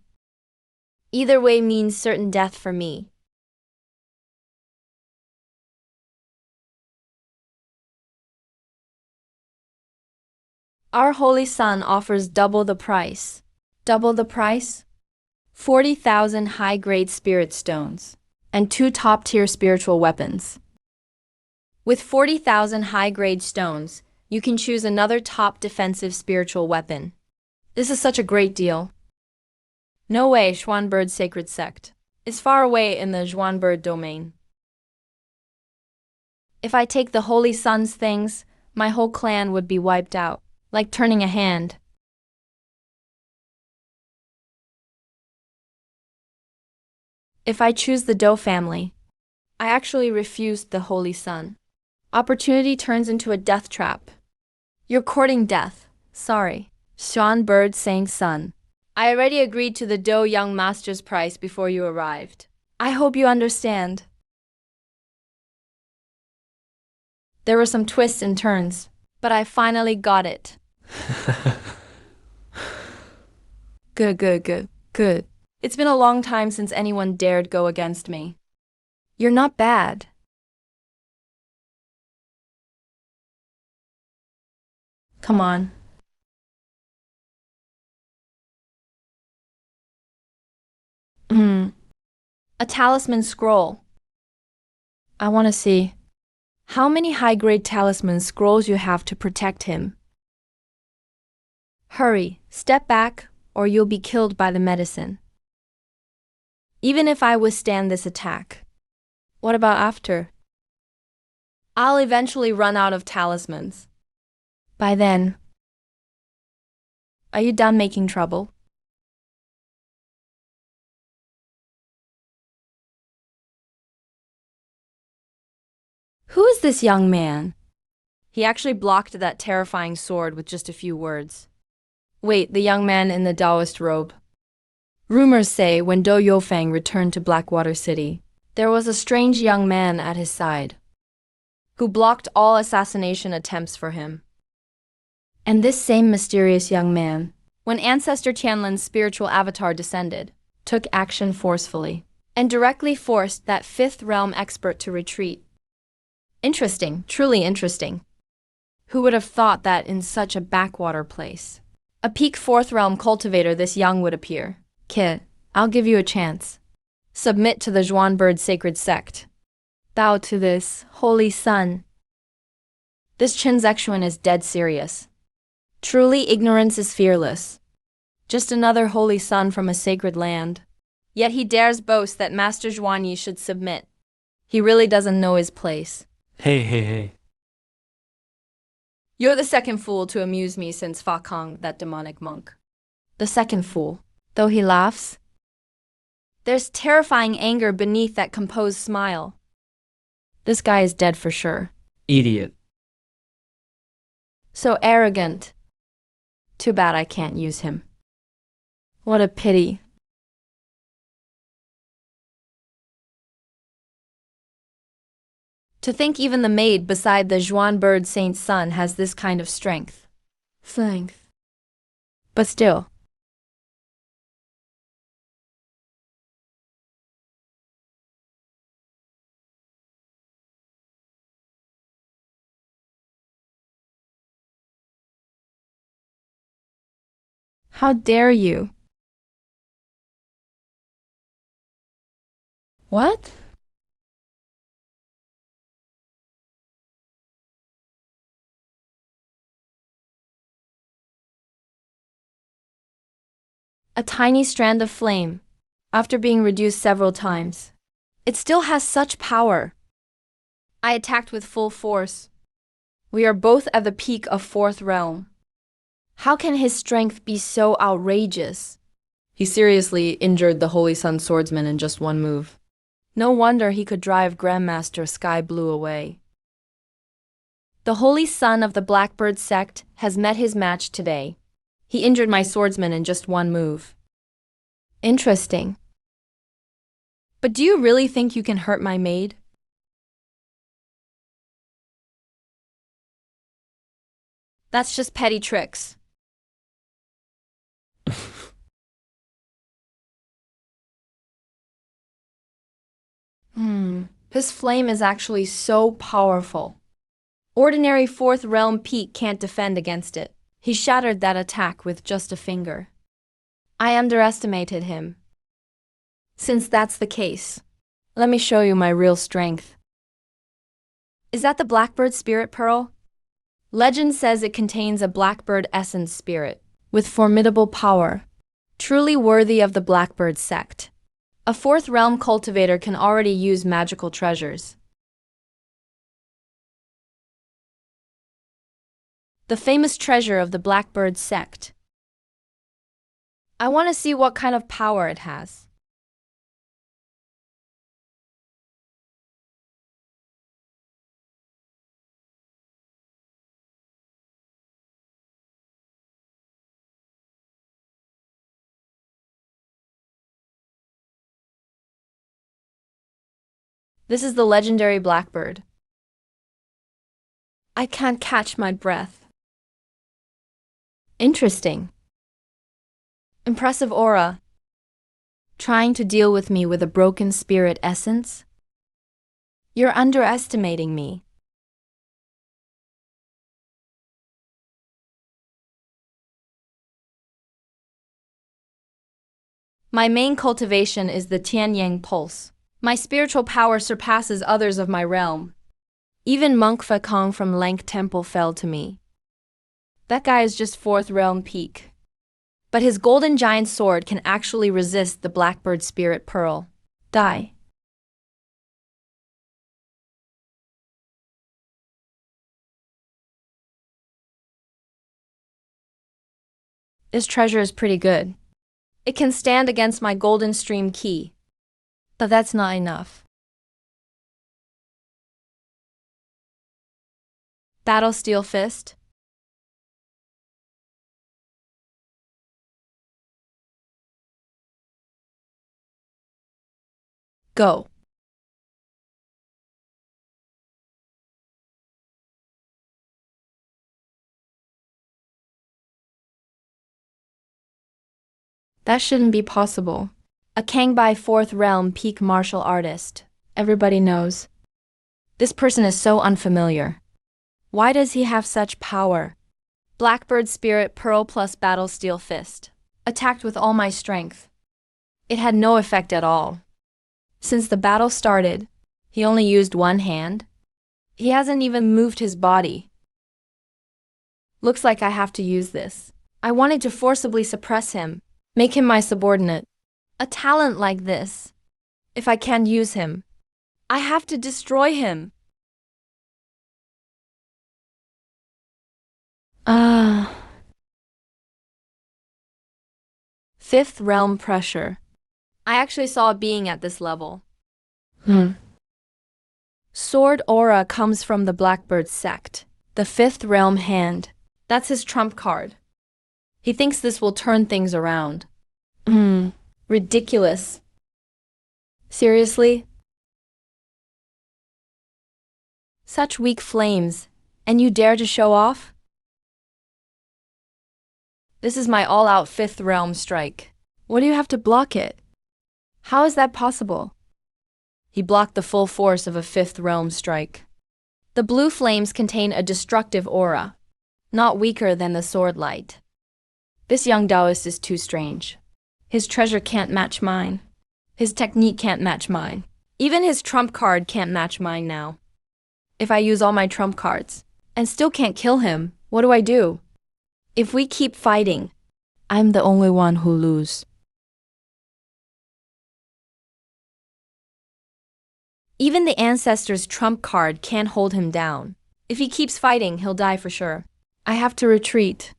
[SPEAKER 1] Either way means certain death for me. Our holy sun offers double the price. Double the price? 40,000 high-grade spirit stones, and 2 top-tier spiritual weapons. With 40,000 high-grade stones, you can choose another top defensive spiritual weapon. This is such a great deal. No way, Zhuanbird Sacred Sect is far away in the Zhuanbird domain. If I take the Holy Sun's things, my whole clan would be wiped out, like turning a hand. If I choose the Do family, I actually refused the Holy Sun. Opportunity turns into a death trap. You're courting death. Sorry. Zhuanbird Saint's son. I already agreed to the Do young master's price before you arrived. I hope you understand. There were some twists and turns, but I finally got it. Good. It's been a long time since anyone dared go against me. You're not bad. Come on. A talisman scroll. I want to see how many high-grade talisman scrolls you have to protect him. Hurry, step back, or you'll be killed by the medicine. Even if I withstand this attack, what about after? I'll eventually run out of talismans. By then, are you done making trouble? Who is this young man? He actually blocked that terrifying sword with just a few words. Wait, the young man in the Taoist robe. Rumors say when Do Yofang returned to Blackwater City, there was a strange young man at his side who blocked all assassination attempts for him. And this same mysterious young man, when Ancestor Tianlin's spiritual avatar descended, took action forcefully and directly forced that fifth realm expert to retreat. Interesting, truly interesting. Who would have thought that in such a backwater place, a peak fourth realm cultivator this young would appear? Kid, I'll give you a chance. Submit to the Zhuanbird sacred sect. Bow to this holy sun. This Chen Zexuan is dead serious. Truly, ignorance is fearless. Just another holy son from a sacred land. Yet he dares boast that Master Zhuanyi should submit. He really doesn't know his place.
[SPEAKER 2] Hey.
[SPEAKER 1] You're the second fool to amuse me since Fa Kong, that demonic monk. The second fool, though he laughs. There's terrifying anger beneath that composed smile. This guy is dead for sure.
[SPEAKER 2] Idiot.
[SPEAKER 1] So arrogant. Too bad I can't use him. What a pity. To think even the maid beside the Zhuanbird saint's son has this kind of strength. But still. How dare you? What? A tiny strand of flame, after being reduced several times. It still has such power. I attacked with full force. We are both at the peak of fourth realm. How can his strength be so outrageous? He seriously injured the Holy Sun swordsman in just one move. No wonder he could drive Grandmaster Sky Blue away. The Holy Sun of the Blackbird sect has met his match today. He injured my swordsman in just one move. Interesting. But do you really think you can hurt my maid? That's just petty tricks. His flame is actually so powerful. Ordinary fourth realm peak can't defend against it. He shattered that attack with just a finger. I underestimated him. Since that's the case, let me show you my real strength. Is that the Blackbird Spirit Pearl? Legend says it contains a Blackbird essence spirit with formidable power, truly worthy of the Blackbird sect. A fourth realm cultivator can already use magical treasures. The famous treasure of the Blackbird sect. I want to see what kind of power it has. This is the legendary Blackbird. I can't catch my breath. Interesting. Impressive aura. Trying to deal with me with a broken spirit essence? You're underestimating me. My main cultivation is the Tianyang Pulse. My spiritual power surpasses others of my realm. Even Monk Fakong from Lank Temple fell to me. That guy is just fourth realm peak. But his golden giant sword can actually resist the Blackbird Spirit Pearl. Die. This treasure is pretty good. It can stand against my golden stream key. But that's not enough. Battle Steel Fist. Go. That shouldn't be possible. A Kangbai 4th realm peak martial artist. Everybody knows. This person is so unfamiliar. Why does he have such power? Blackbird Spirit Pearl plus Battle Steel Fist. Attacked with all my strength. It had no effect at all. Since the battle started, he only used one hand. He hasn't even moved his body. Looks like I have to use this. I wanted to forcibly suppress him, make him my subordinate. A talent like this. If I can't use him, I have to destroy him. Fifth realm pressure. I actually saw a being at this level. Sword aura comes from the Blackbird sect. The 5th realm hand. That's his trump card. He thinks this will turn things around. Ridiculous. Seriously? Such weak flames, and you dare to show off? This is my all-out 5th realm strike. What do you have to block it? How is that possible? He blocked the full force of a 5th realm strike. The blue flames contain a destructive aura, not weaker than the sword light. This young Taoist is too strange. His treasure can't match mine. His technique can't match mine. Even his trump card can't match mine now. If I use all my trump cards and still can't kill him, what do I do? If we keep fighting, I'm the only one who loses. Even the ancestor's trump card can't hold him down. If he keeps fighting, he'll die for sure. I have to retreat.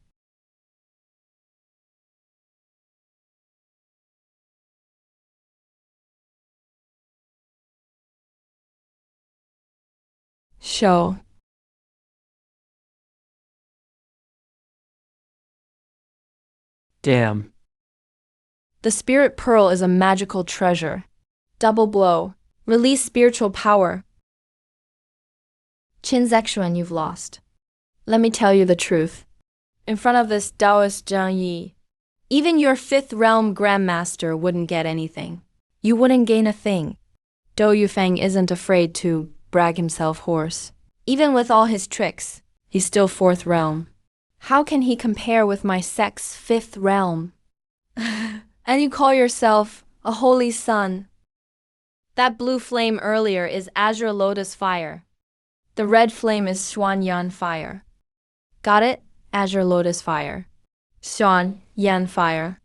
[SPEAKER 1] Show.
[SPEAKER 2] Damn.
[SPEAKER 1] The Spirit Pearl is a magical treasure. Double blow. Release spiritual power. Qin Zexuan, you've lost. Let me tell you the truth. In front of this Taoist Zhang Yi, even your 5th realm grandmaster wouldn't get anything. You wouldn't gain a thing. Dou Yufeng isn't afraid to brag himself hoarse. Even with all his tricks, he's still 4th realm. How can he compare with my sect's 5th realm? And you call yourself a holy son. That blue flame earlier is Azure Lotus Fire. The red flame is Xuan Yan Fire. Got it? Azure Lotus Fire. Xuan Yan Fire.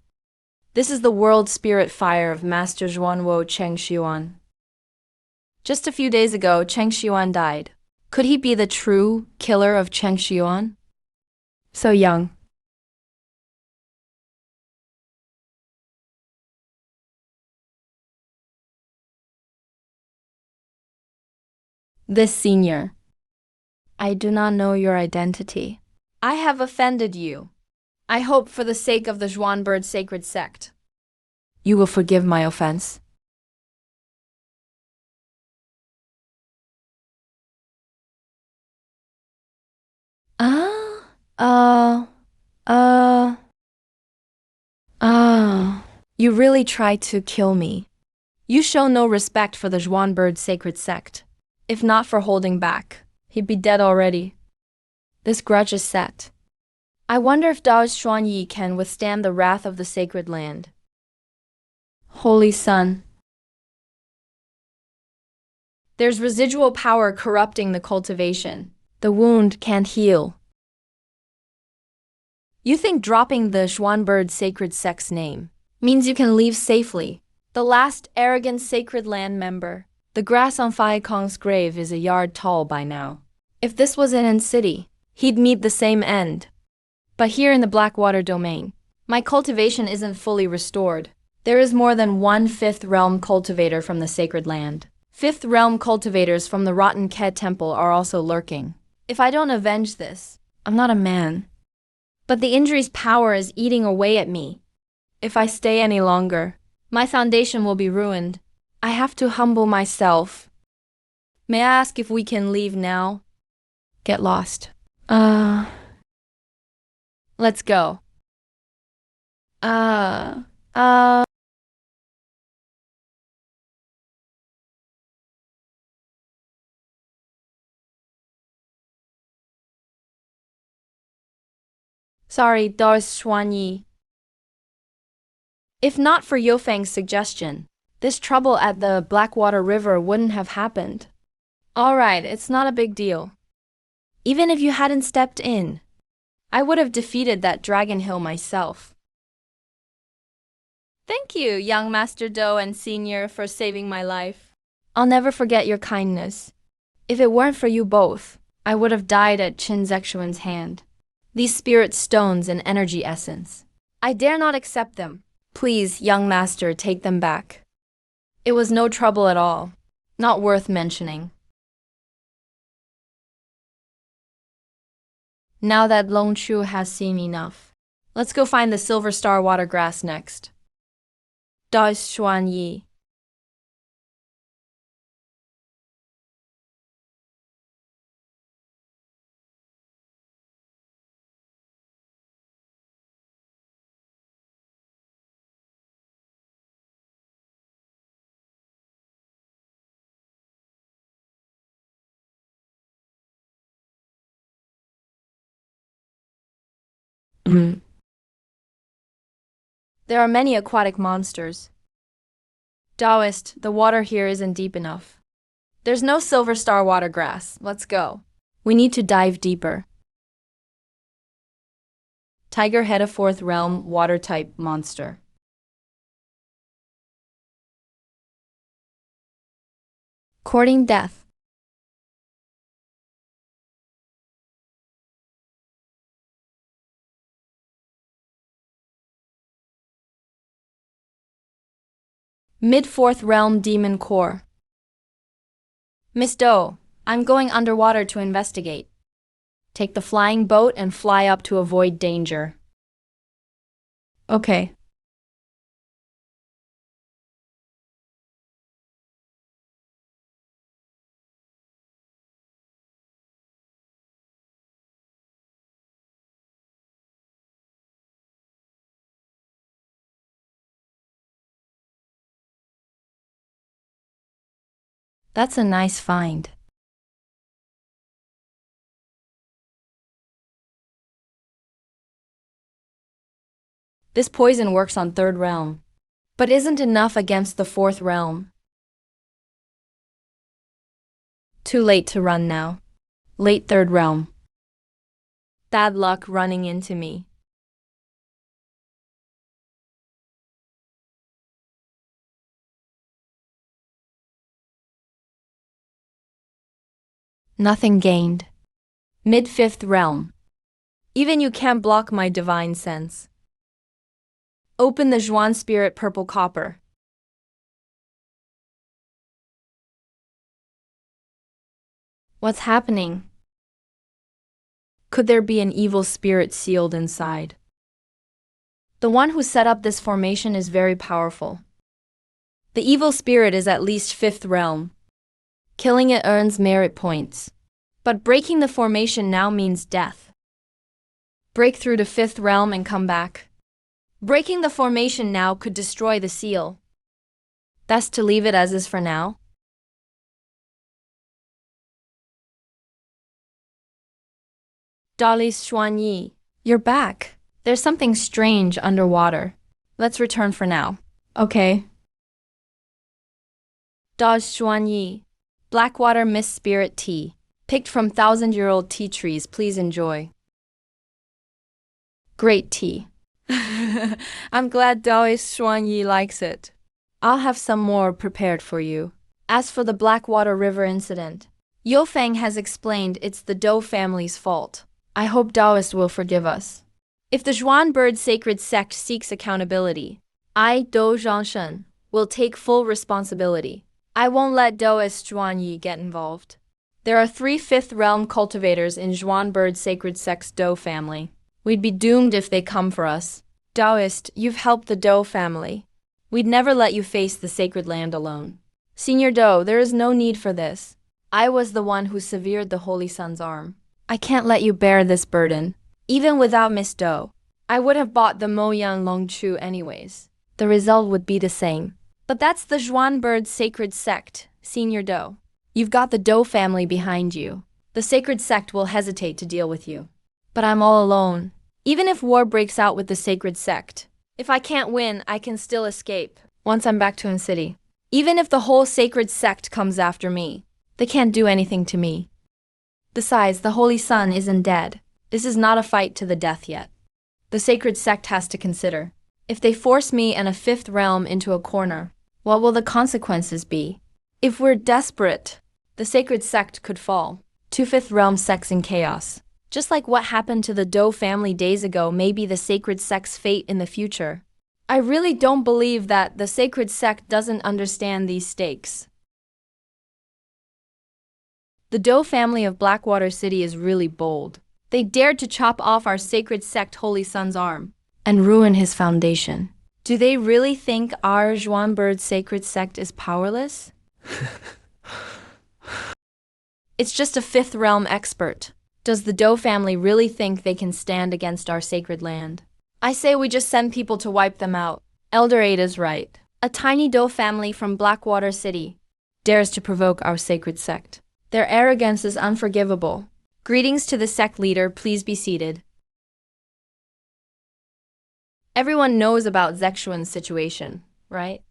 [SPEAKER 1] This is the world spirit fire of Master Zhuanwo Cheng Xiuan. Just a few days ago, Cheng Xiuan died. Could he be the true killer of Cheng Xiuan? So young. This senior. I do not know your identity. I have offended you. I hope for the sake of the Zhuanbird sacred sect, you will forgive my offense. You really tried to kill me. You show no respect for the Zhuanbird sacred sect. If not for holding back, he'd be dead already. This grudge is set. I wonder if Taoist Xuan Yi can withstand the wrath of the sacred land. Holy Son. There's residual power corrupting the cultivation. The wound can't heal. You think dropping the Zhuanbird sacred sect's name means you can leave safely? The last arrogant sacred land member. The grass on Fai Kong's grave is a yard tall by now. If this was in An City, he'd meet the same end. But here in the Blackwater domain, My cultivation isn't fully restored. There is more than one fifth realm cultivator from the sacred land. Fifth realm cultivators from the rotten Ke temple are also lurking. If I don't avenge this, I'm not a man. But the injury's power is eating away at me. If I stay any longer, my foundation will be ruined. I have to humble myself. May I ask if we can leave now? Get lost. Let's go. Uh, uh. Sorry, Doris Xuanyi. If not for Yofeng's suggestion, this trouble at the Blackwater River wouldn't have happened. Alright, it's not a big deal. Even if you hadn't stepped in, I would have defeated that Dragon Hill myself. Thank you, young Master Do and Senior, for saving my life. I'll never forget your kindness. If it weren't for you both, I would have died at Qin Zexuan's hand. These spirit stones and energy essence, I dare not accept them. Please, young master, take them back. It was no trouble at all. Not worth mentioning. Now that Long Chu has seen enough, let's go find the Silver Star Watergrass next. Da Xuan Yi. There are many aquatic monsters. Taoist, the water here isn't deep enough. There's no Silver Star Watergrass. Let's go. We need to dive deeper. Tiger head, a fourth realm water type monster. Courting death. Mid-fourth realm demon core. Miss Do, I'm going underwater to investigate. Take the flying boat and fly up to avoid danger. Okay. That's a nice find. This poison works on third realm, but isn't enough against the fourth realm. Too late to run now. Late third realm. Bad luck running into me. Nothing gained. Mid-fifth realm. Even you can't block my divine sense. Open the Zhuan Spirit Purple Copper. What's happening? Could there be an evil spirit sealed inside? The one who set up this formation is very powerful. The evil spirit is at least fifth realm. Killing it earns merit points. But breaking the formation now means death. Break through to fifth realm and come back. Breaking the formation now could destroy the seal. Best to leave it as is for now. Dolly Xuanyi, you're back. There's something strange underwater. Let's return for now. Okay. Da Xuanyi, Blackwater Mist Spirit Tea. Picked from 1,000-year-old tea trees, please enjoy. Great tea. I'm glad Taoist Xuanyi likes it. I'll have some more prepared for you. As for the Blackwater River incident, Yofeng has explained it's the Dou family's fault. I hope Taoist will forgive us. If the Zhuan bird sacred sect seeks accountability, I, Do Zhangshen, will take full responsibility. I won't let Daoist Zhuan Yi get involved. There are 3 fifth realm cultivators in Zhuan bird sacred sect's Do family. We'd be doomed if they come for us. Daoist, you've helped the Do family. We'd never let you face the sacred land alone. Senior Do, there is no need for this. I was the one who severed the Holy Sun's arm. I can't let you bear this burden. Even without Miss Do, I would have bought the Moyan Longchu anyways. The result would be the same. But that's the Zhuan bird sacred sect, Senior Do. You've got the Do family behind you. The sacred sect will hesitate to deal with you. But I'm all alone. Even if war breaks out with the sacred sect, if I can't win, I can still escape once I'm back to In City. Even if the whole sacred sect comes after me, they can't do anything to me. Besides, the Holy Sun isn't dead. This is not a fight to the death yet. The sacred sect has to consider. If they force me and a 5th realm into a corner, what will the consequences be? If we're desperate, the sacred sect could fall. 2 5th realm sects in chaos. Just like what happened to the Do family days ago may be the sacred sect's fate in the future. I really don't believe that the sacred sect doesn't understand these stakes. The Do family of Blackwater City is really bold. They dared to chop off our sacred sect Holy Sun's arm and ruin his foundation. Do they really think our Zhuan bird sacred sect is powerless? It's just a 5th realm expert. Does the Do family really think they can stand against our sacred land? I say we just send people to wipe them out. Elder Ada's right. A tiny Do family from Blackwater City dares to provoke our sacred sect. Their arrogance is unforgivable. Greetings to the sect leader, please be seated. Everyone knows about Zexuan's situation, right?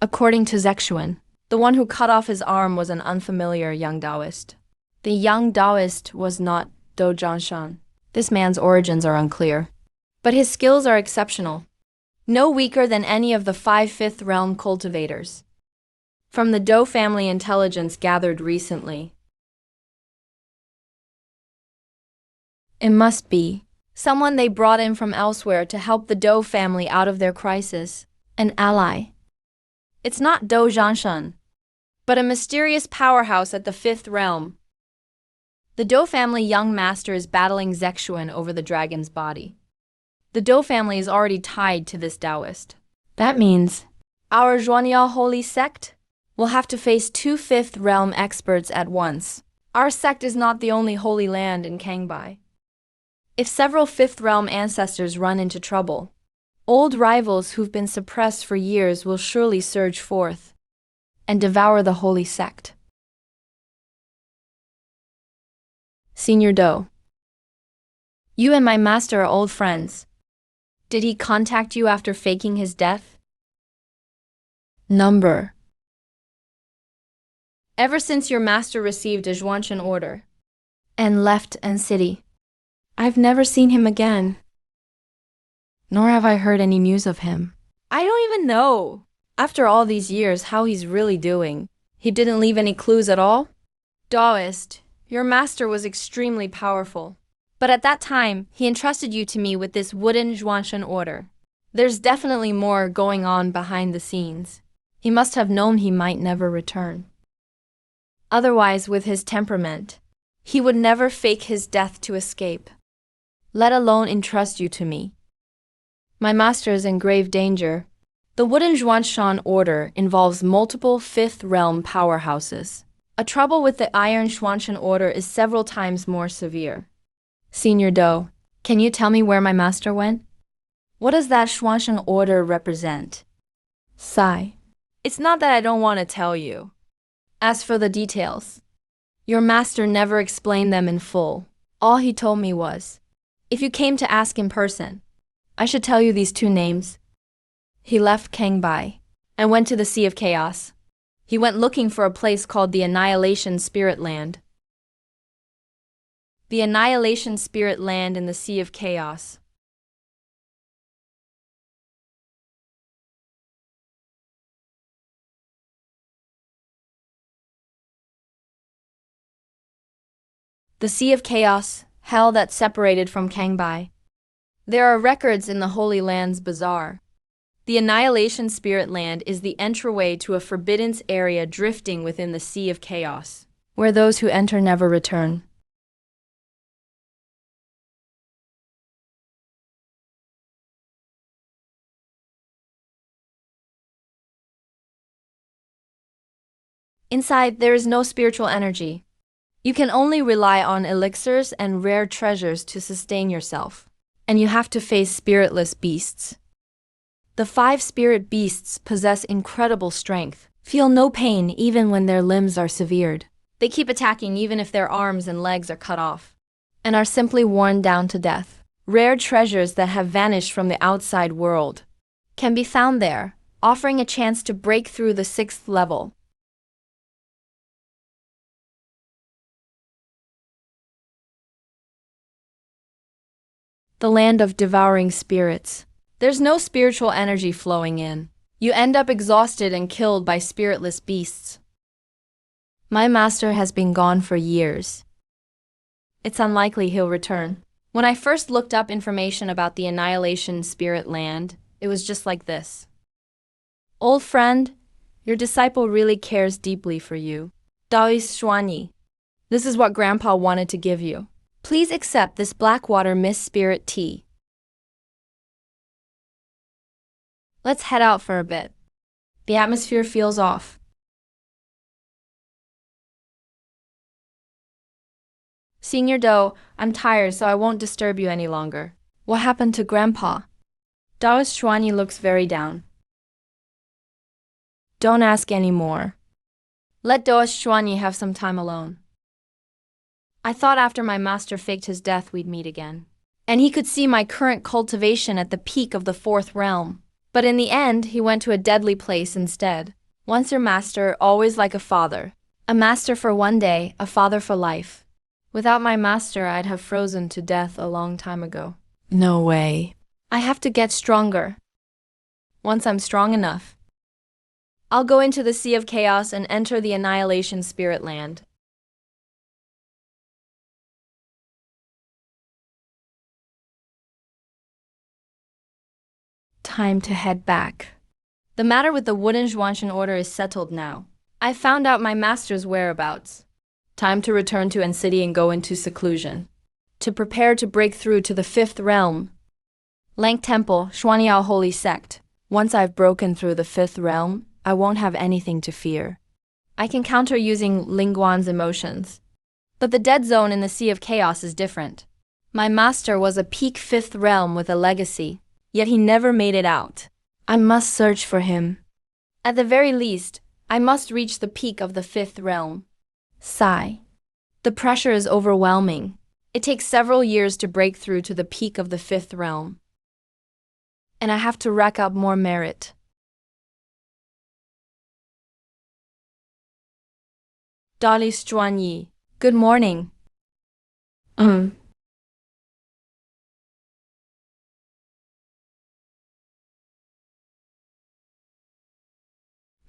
[SPEAKER 1] According to Zexuan, the one who cut off his arm was an unfamiliar young Taoist. The young Taoist was not Do Zhangshan. This man's origins are unclear, but his skills are exceptional. No weaker than any of the 5 5th realm cultivators. From the Do family intelligence gathered recently, it must be someone they brought in from elsewhere to help the Do family out of their crisis, an ally. It's not Do Zhangshan, but a mysterious powerhouse at the 5th realm. The Do family young master is battling Zexuan over the dragon's body. The Do family is already tied to this Taoist. That means our Zhuanyao holy sect will have to face 2 5th realm experts at once. Our sect is not the only holy land in Kangbai. If several 5th realm ancestors run into trouble, old rivals who've been suppressed for years will surely surge forth and devour the holy sect. Senior Do, you and my master are old friends. Did he contact you after faking his death? Number. Ever since your master received a Zhuanshan order and left N City, I've never seen him again. Nor have I heard any news of him. I don't even know, after all these years, how he's really doing. He didn't leave any clues at all? Taoist, your master was extremely powerful. But at that time, he entrusted you to me with this wooden Zhuanshan order. There's definitely more going on behind the scenes. He must have known he might never return. Otherwise, with his temperament, he would never fake his death to escape, let alone entrust you to me. My master is in grave danger. The wooden Zhuanshan order involves multiple 5th realm powerhouses. A trouble with the iron Zhuanshan order is several times more severe. Senior Do, can you tell me where my master went? What does that Zhuanshan order represent? Sigh. It's not that I don't want to tell you. As for the details, your master never explained them in full. All he told me was, if you came to ask in person, I should tell you these 2 names. He left Kangbai and went to the Sea of Chaos. He went looking for a place called the Annihilation Spirit Land. The Annihilation Spirit Land in the Sea of Chaos. The Sea of Chaos, hell that separated from Kangbai. There are records in the Holy Land's bazaar. The Annihilation Spirit Land is the entryway to a forbidden area drifting within the Sea of Chaos, where those who enter never return. Inside, there is no spiritual energy. You can only rely on elixirs and rare treasures to sustain yourself. And you have to face spiritless beasts. The 5 spirit beasts possess incredible strength, feel no pain even when their limbs are severed. They keep attacking even if their arms and legs are cut off, and are simply worn down to death. Rare treasures that have vanished from the outside world can be found there, offering a chance to break through the 6th level. The land of devouring spirits. There's no spiritual energy flowing in. You end up exhausted and killed by spiritless beasts. My master has been gone for years. It's unlikely he'll return. When I first looked up information about the Annihilation Spirit Land, it was just like this. Old friend, your disciple really cares deeply for you. Daoist Xuanyi. This is what Grandpa wanted to give you. Please accept this Blackwater Mist Spirit Tea. Let's head out for a bit. The atmosphere feels off. Senior Doe, I'm tired, so I won't disturb you any longer. What happened to Grandpa? Daoist Xuanyi looks very down. Don't ask any more. Let Daoist Xuanyi have some time alone. I thought after my master faked his death we'd meet again, and he could see my current cultivation at the peak of the 4th realm. But in the end, he went to a deadly place instead. Once your master, always like a father. A master for one day, a father for life. Without my master, I'd have frozen to death a long time ago. No way. I have to get stronger. Once I'm strong enough, I'll go into the Sea of Chaos and enter the Annihilation Spirit Land. Time to head back. The matter with the wooden Zhuanshan order is settled now. I found out my master's whereabouts. Time to return to N-City and go into seclusion. To prepare to break through to the 5th realm. Lang Temple, Xuanyao Holy Sect. Once I've broken through the 5th realm, I won't have anything to fear. I can counter using Lingguan's emotions. But the dead zone in the Sea of Chaos is different. My master was a peak 5th realm with a legacy. Yet he never made it out. I must search for him. At the very least, I must reach the peak of the 5th realm. Sigh. The pressure is overwhelming. It takes several years to break through to the peak of the 5th realm. And I have to rack up more merit. Daoist Xuanyi. Good morning.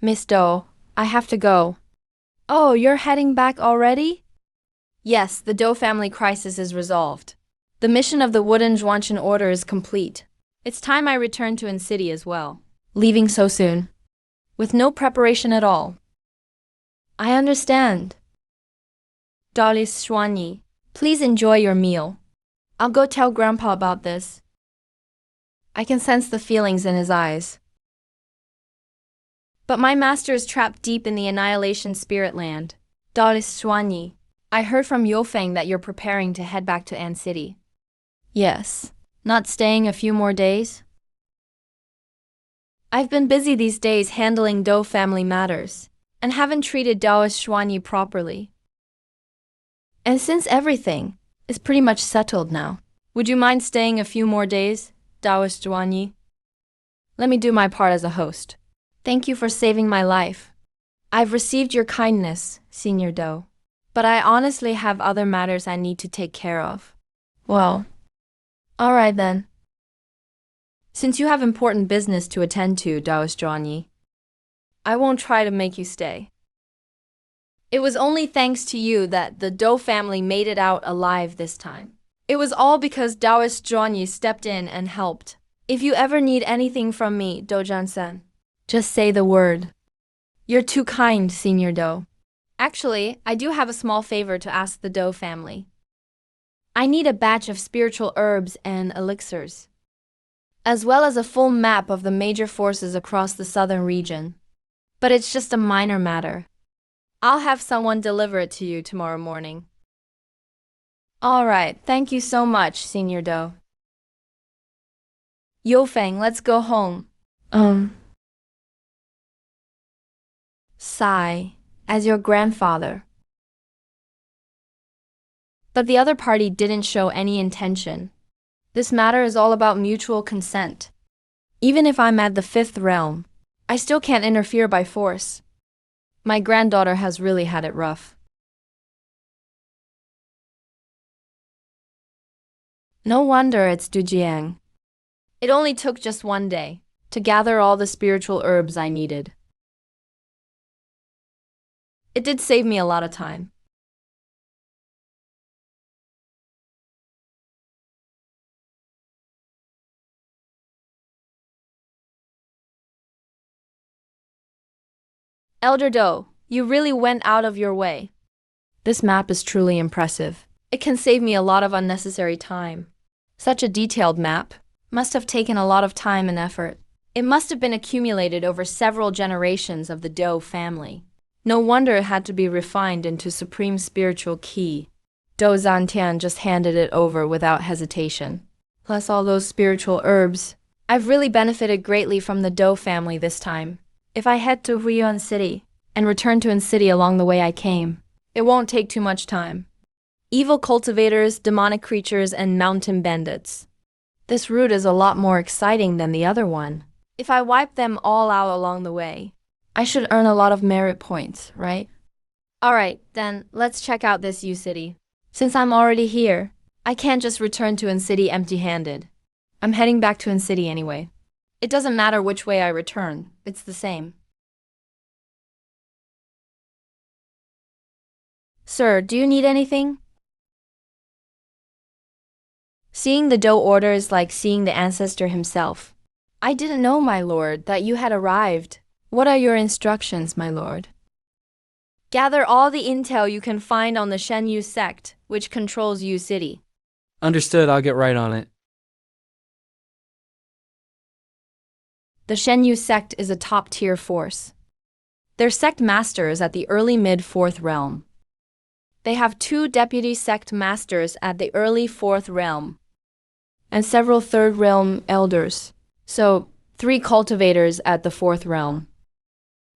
[SPEAKER 1] Miss Doe, I have to go. Oh, you're heading back already? Yes, the Doe family crisis is resolved. The mission of the Wooden Zhuanshan Order is complete. It's time I return to N-City as well. Leaving so soon. With no preparation at all. I understand. Daoist Xuanyi, please enjoy your meal. I'll go tell Grandpa about this. I can sense the feelings in his eyes. But my master is trapped deep in the Annihilation Spirit Land. Daoist Xuanyi, I heard from Yofeng that you're preparing to head back to N-City. Yes. Not staying a few more days? I've been busy these days handling Doe family matters, and haven't treated Daoist Xuanyi properly. And since everything is pretty much settled now, would you mind staying a few more days, Daoist Xuanyi? Let me do my part as a host. Thank you for saving my life. I've received your kindness, Senior Doe, but I honestly have other matters I need to take care of. Well, all right then. Since you have important business to attend to, Daoist Xuanyi, I won't try to make you stay. It was only thanks to you that the Doe family made it out alive this time. It was all because Taoist Zhuanyi stepped in and helped. If you ever need anything from me, Dojan-sen, just say the word. You're too kind, Senior Do. Actually, I do have a small favor to ask the Do family. I need a batch of spiritual herbs and elixirs, as well as a full map of the major forces across the southern region. But it's just a minor matter. I'll have someone deliver it to you tomorrow morning. All right, thank you so much, Senior Do. Yofeng, let's go home. Sigh, as your grandfather. But the other party didn't show any intention. This matter is all about mutual consent. Even if I'm at the fifth realm, I still can't interfere by force. My granddaughter has really had it rough. No wonder it's Dujiang. It only took just one day to gather all the spiritual herbs I needed. It did save me a lot of time. Elder Do, you really went out of your way. This map is truly impressive. It can save me a lot of unnecessary time. Such a detailed map must have taken a lot of time and effort. It must have been accumulated over several generations of the Do family. No wonder it had to be refined into supreme spiritual key. Do Zantian just handed it over without hesitation. Plus all those spiritual herbs. I've really benefited greatly from the Do family this time. If I head to Huiyuan City and return to An City along the way I came, it won't take too much time. Evil cultivators, demonic creatures, and mountain bandits. This route is a lot more exciting than the other one. If I wipe them all out along the way, I should earn a lot of merit points, right? Alright, then let's check out this U City. Since I'm already here, I can't just return to An City empty-handed. I'm heading back to An City anyway. It doesn't matter which way I return, it's the same. Sir, do you need anything? Seeing the Do order is like seeing the ancestor himself. I didn't know, my lord, that you had arrived. What are your instructions, my lord? Gather all the intel you can find on the Shenyu sect, which controls U City.
[SPEAKER 2] Understood, I'll get right on it.
[SPEAKER 1] The Shenyu sect is a top-tier force. Their sect master is at the early mid-4th realm. They have 2 deputy sect masters at the early 4th realm, and several 3rd realm elders, so 3 cultivators at the 4th realm.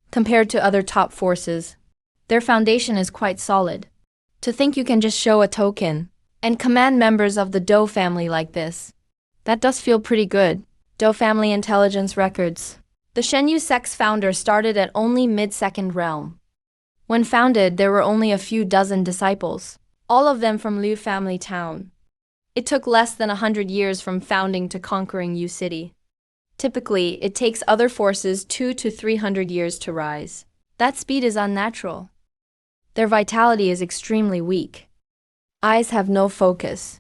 [SPEAKER 1] Compared to other top forces, their foundation is quite solid. To think you can just show a token and command members of the Do family like this, that does feel pretty good. Do family intelligence records. The Shenyu sect's founder started at only mid-2nd realm. When founded, there were only a few dozen disciples, all of them from Liu family town. It took less than 100 years from founding to conquering U City. Typically, it takes other forces 200 to 300 years to rise. That speed is unnatural. Their vitality is extremely weak. Eyes have no focus.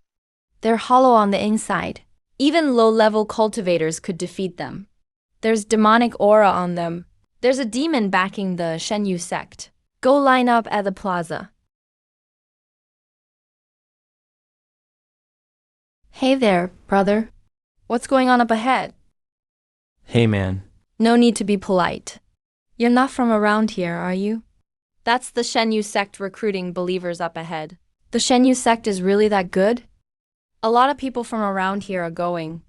[SPEAKER 1] They're hollow on the inside. Even low-level cultivators could defeat them. There's demonic aura on them. There's a demon backing the Shenyu sect. Go line up at the plaza. Hey there, brother. What's going on up ahead?
[SPEAKER 2] Hey man.
[SPEAKER 1] No need to be polite. You're not from around here, are you? That's the Shenyu sect recruiting believers up ahead. The Shenyu sect is really that good? A lot of people from around here are going.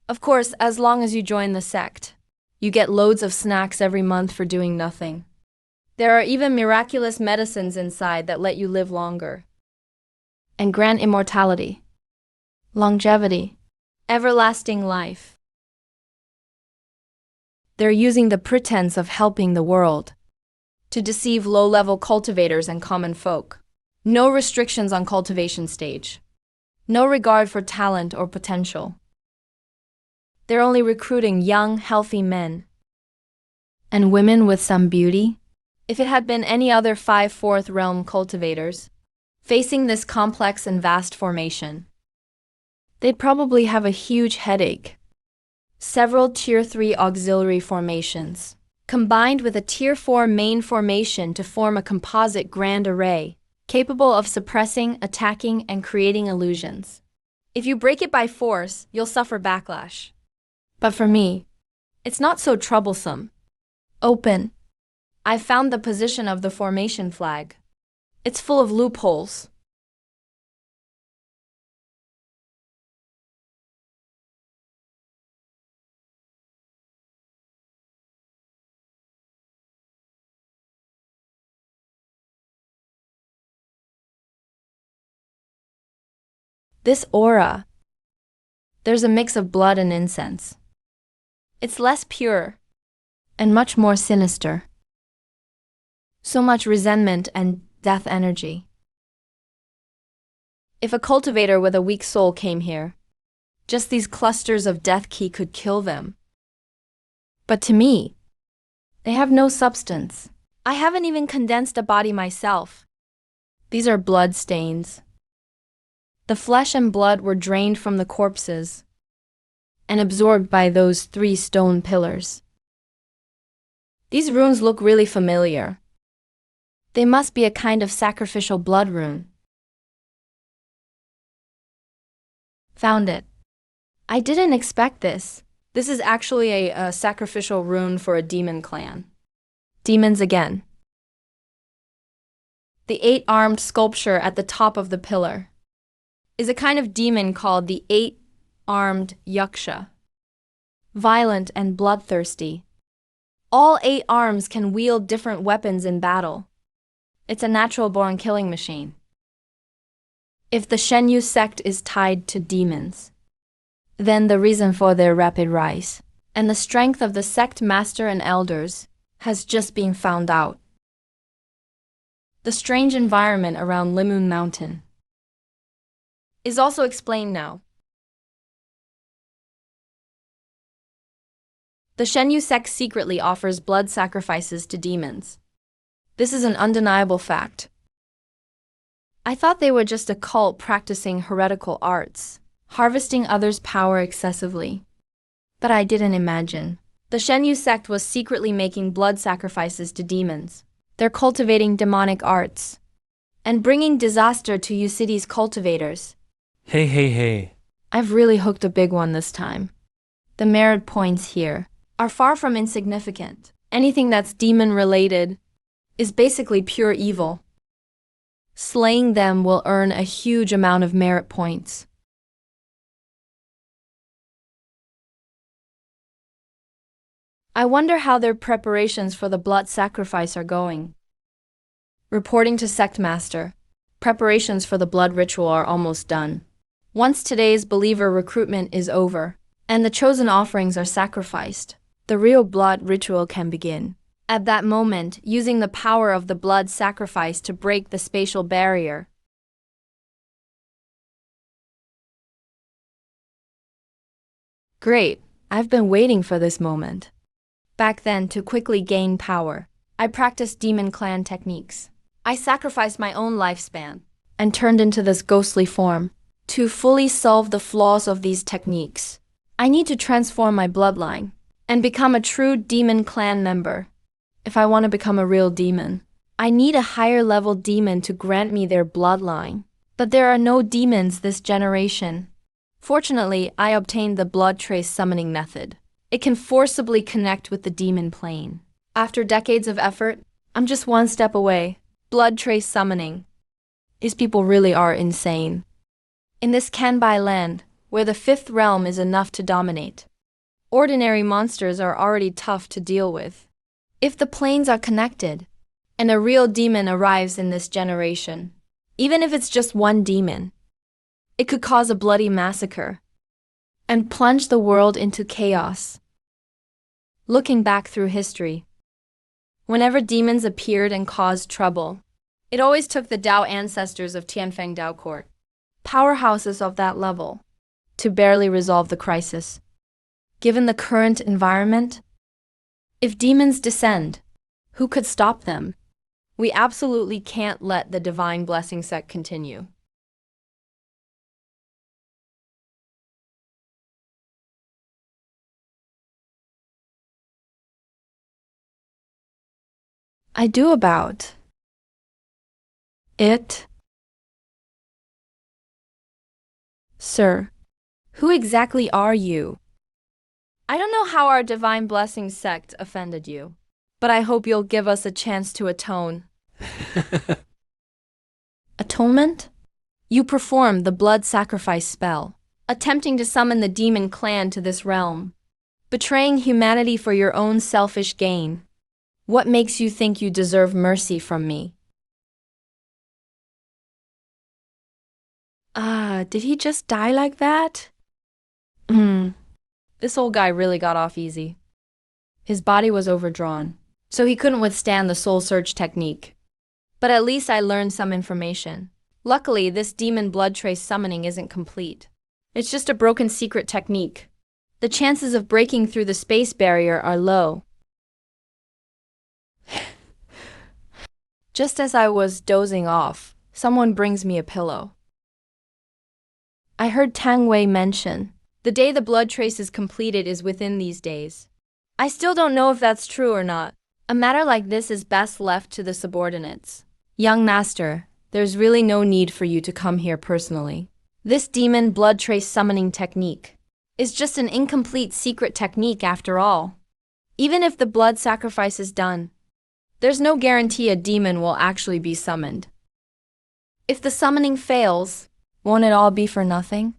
[SPEAKER 1] Of course, as long as you join the sect, you get loads of snacks every month for doing nothing. There are even miraculous medicines inside that let you live longer and grant immortality, longevity, everlasting life. They're using the pretense of helping the world to deceive low-level cultivators and common folk. No restrictions on cultivation stage. No regard for talent or potential. They're only recruiting young, healthy men. And women with some beauty? If it had been any other 4th realm cultivators, facing this complex and vast formation. They'd probably have a huge headache. Several Tier 3 auxiliary formations, combined with a Tier 4 main formation to form a composite grand array, capable of suppressing, attacking, and creating illusions. If you break it by force, you'll suffer backlash. But for me, it's not so troublesome. Open. I found the position of the formation flag. It's full of loopholes. This aura. There's a mix of blood and incense. It's less pure and much more sinister. So much resentment and death energy. If a cultivator with a weak soul came here, just these clusters of death key could kill them. But to me, they have no substance. I haven't even condensed a body myself. These are blood stains. The flesh and blood were drained from the corpses and absorbed by those 3 stone pillars. These runes look really familiar. They must be a kind of sacrificial blood rune. Found it. I didn't expect this. This is actually a sacrificial rune for a demon clan. Demons again. The 8-armed sculpture at the top of the pillar is a kind of demon called the 8-armed Yaksha. Violent and bloodthirsty. All 8 arms can wield different weapons in battle. It's a natural-born killing machine. If the Shenyu sect is tied to demons, then the reason for their rapid rise and the strength of the sect master and elders has just been found out. The strange environment around Limun Mountain is also explained now. The Shenyu sect secretly offers blood sacrifices to demons. This is an undeniable fact. I thought they were just a cult practicing heretical arts, harvesting others' power excessively. But I didn't imagine. The Shenyu sect was secretly making blood sacrifices to demons. They're cultivating demonic arts and bringing disaster to U City's cultivators.
[SPEAKER 2] Hey.
[SPEAKER 1] I've really hooked a big one this time. The merit points here are far from insignificant. Anything that's demon-related is basically pure evil. Slaying them will earn a huge amount of merit points. I wonder how their preparations for the blood sacrifice are going. Reporting to Sect Master, preparations for the blood ritual are almost done. Once today's believer recruitment is over, and the chosen offerings are sacrificed, the real blood ritual can begin. At that moment, using the power of the blood sacrifice to break the spatial barrier. Great, I've been waiting for this moment. Back then, to quickly gain power, I practiced demon clan techniques. I sacrificed my own lifespan and turned into this ghostly form. To fully solve the flaws of these techniques, I need to transform my bloodline and become a true demon clan member. If I want to become a real demon, I need a higher level demon to grant me their bloodline. But there are no demons this generation. Fortunately, I obtained the blood trace summoning method. It can forcibly connect with the demon plane. After decades of effort, I'm just one step away. Blood trace summoning. These people really are insane. In this Kanbai land, where the 5th realm is enough to dominate, ordinary monsters are already tough to deal with. If the planes are connected, and a real demon arrives in this generation, even if it's just one demon, it could cause a bloody massacre and plunge the world into chaos. Looking back through history, whenever demons appeared and caused trouble, it always took the Dao ancestors of Tianfeng Dao Court, powerhouses of that level, to barely resolve the crisis. Given the current environment, if demons descend, who could stop them? We absolutely can't let the divine blessing sect continue. I do about it. Sir, who exactly are you? I don't know how our divine blessing sect offended you, but I hope you'll give us a chance to atone. Atonement? You perform the blood sacrifice spell, attempting to summon the demon clan to this realm, betraying humanity for your own selfish gain. What makes you think you deserve mercy from me? Did he just die like that? This old guy really got off easy. His body was overdrawn, so he couldn't withstand the soul surge technique. But at least I learned some information. Luckily, this demon blood trace summoning isn't complete. It's just a broken secret technique. The chances of breaking through the space barrier are low. Just as I was dozing off, someone brings me a pillow. I heard Tang Wei mention, the day the blood trace is completed is within these days. I still don't know if that's true or not. A matter like this is best left to the subordinates. Young master, there's really no need for you to come here personally. This demon blood trace summoning technique is just an incomplete secret technique after all. Even if the blood sacrifice is done, there's no guarantee a demon will actually be summoned. If the summoning fails, won't it all be for nothing?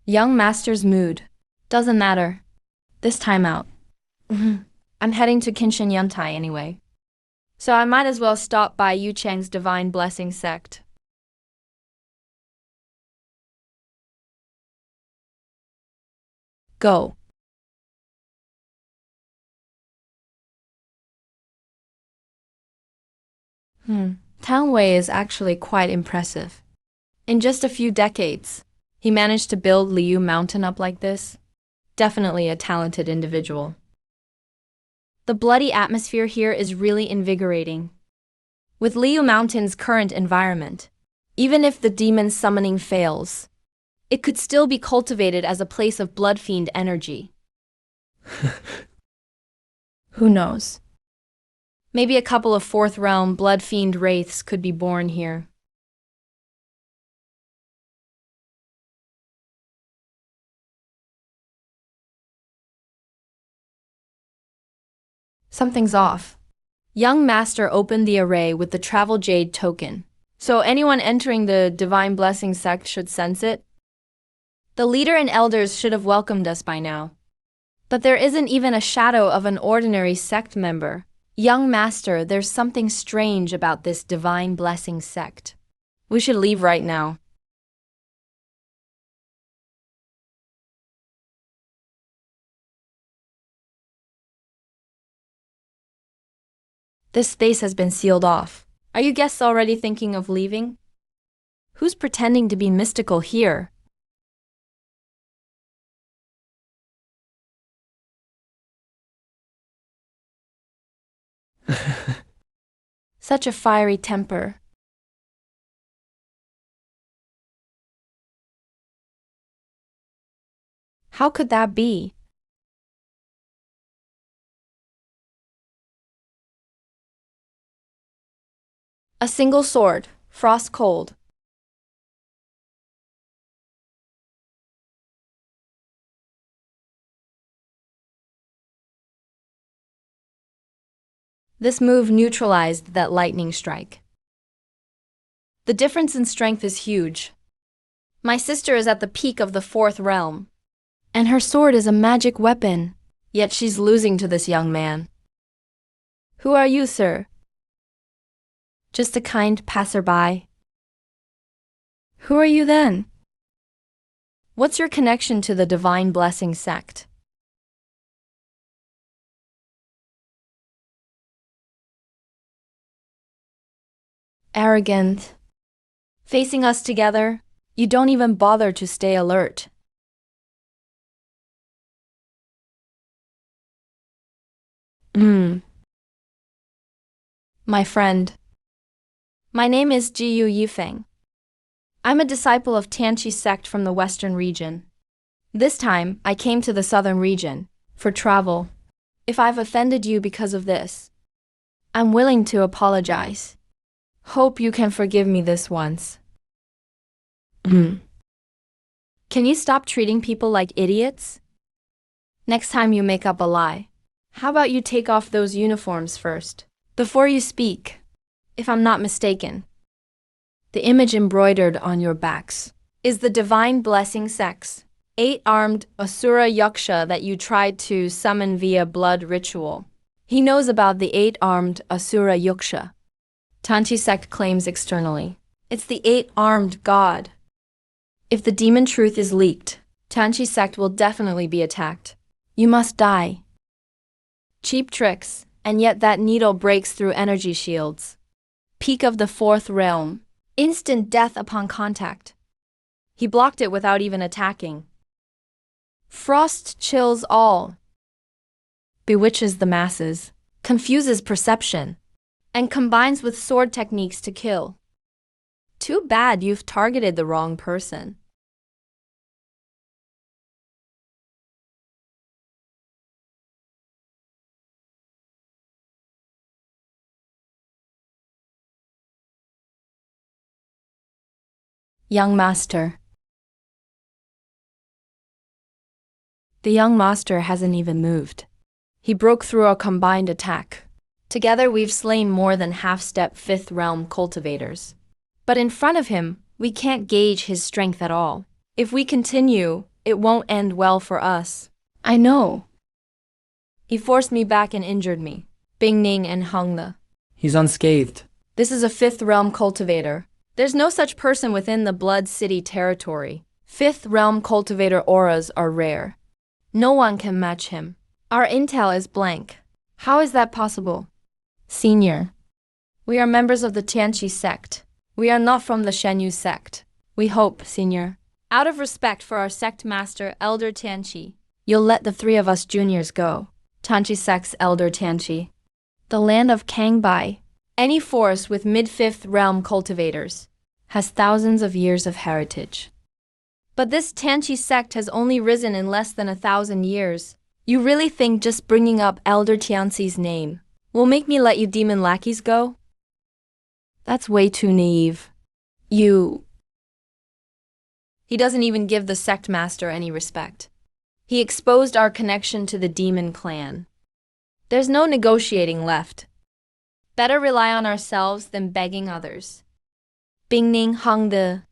[SPEAKER 1] Young master's mood. Doesn't matter. This time out. I'm heading to Kinshin Yuntai anyway, so I might as well stop by Yu Chang's Divine Blessing sect. Go. Tang Wei is actually quite impressive. In just a few decades, he managed to build Liu Mountain up like this. Definitely a talented individual. The bloody atmosphere here is really invigorating. With Liu Mountain's current environment, even if the demon summoning fails, it could still be cultivated as a place of blood fiend energy. Who knows? Maybe a couple of fourth realm blood fiend wraiths could be born here. Something's off. Young Master opened the array with the Travel Jade token, so anyone entering the Divine Blessing sect should sense it. The leader and elders should have welcomed us by now. But there isn't even a shadow of an ordinary sect member. Young Master, there's something strange about this Divine Blessing sect. We should leave right now. This space has been sealed off. Are you guests already thinking of leaving? Who's pretending to be mystical here? Such a fiery temper. How could that be? A single sword, frost cold. This move neutralized that lightning strike. The difference in strength is huge. My sister is at the peak of the fourth realm, and her sword is a magic weapon, yet she's losing to this young man. Who are you, sir? Just a kind passerby. Who are you then? What's your connection to the Divine Blessing sect? Arrogant. Facing us together, you don't even bother to stay alert. My friend, My name is Jiyu Yifeng. I'm a disciple of Tianqi sect from the western region. This time, I came to the southern region for travel. If I've offended you because of this, I'm willing to apologize. Hope you can forgive me this once. Can you stop treating people like idiots? Next time you make up a lie, how about you take off those uniforms first, before you speak? If I'm not mistaken, the image embroidered on your backs is the divine blessing sex, 8-armed Asura Yaksha that you tried to summon via blood ritual. He knows about the 8-armed Asura Yaksha. Tianqi sect claims externally. It's the 8-armed god. If the demon truth is leaked, Tianqi sect will definitely be attacked. You must die. Cheap tricks, and yet that needle breaks through energy shields. Peak of the fourth realm. Instant death upon contact. He blocked it without even attacking. Frost chills all. Bewitches the masses, confuses perception, and combines with sword techniques to kill. Too bad you've targeted the wrong person. Young Master. The young master hasn't even moved. He broke through a combined attack. Together we've slain more than half-step 5th realm cultivators. But in front of him, we can't gauge his strength at all. If we continue, it won't end well for us. I know. He forced me back and injured me. Bingning and Hangde.
[SPEAKER 2] He's unscathed.
[SPEAKER 1] This is a 5th realm cultivator. There's no such person within the Blood City territory. 5th realm cultivator auras are rare. No one can match him. Our intel is blank. How is that possible? Senior. We are members of the Tianqi sect. We are not from the Shenyu sect. We hope, Senior, out of respect for our sect master, Elder Tianqi, you'll let the 3 of us juniors go. Tianqi sect's Elder Tianqi. The land of Kangbai. Any forest with mid-5th realm cultivators has thousands of years of heritage. But this Tianqi sect has only risen in less than 1,000 years. You really think just bringing up Elder Tianqi's name will make me let you demon lackeys go? That's way too naive. He doesn't even give the sect master any respect. He exposed our connection to the demon clan. There's no negotiating left. Better rely on ourselves than begging others. Bingning Hangde.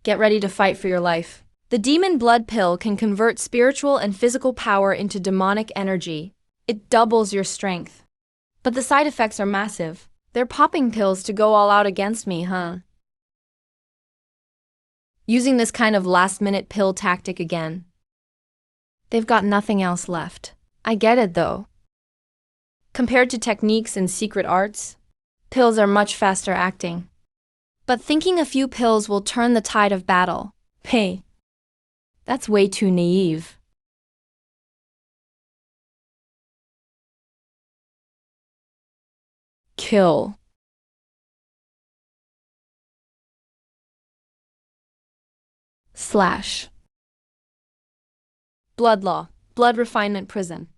[SPEAKER 1] Get ready to fight for your life. The demon blood pill can convert spiritual and physical power into demonic energy. It doubles your strength. But the side effects are massive. They're popping pills to go all out against me, huh? Using this kind of last-minute pill tactic again. They've got nothing else left. I get it, though. Compared to techniques and secret arts, pills are much faster acting. But thinking a few pills will turn the tide of battle, hey, that's way too naive. Kill. Slash. Blood law, blood refinement prison.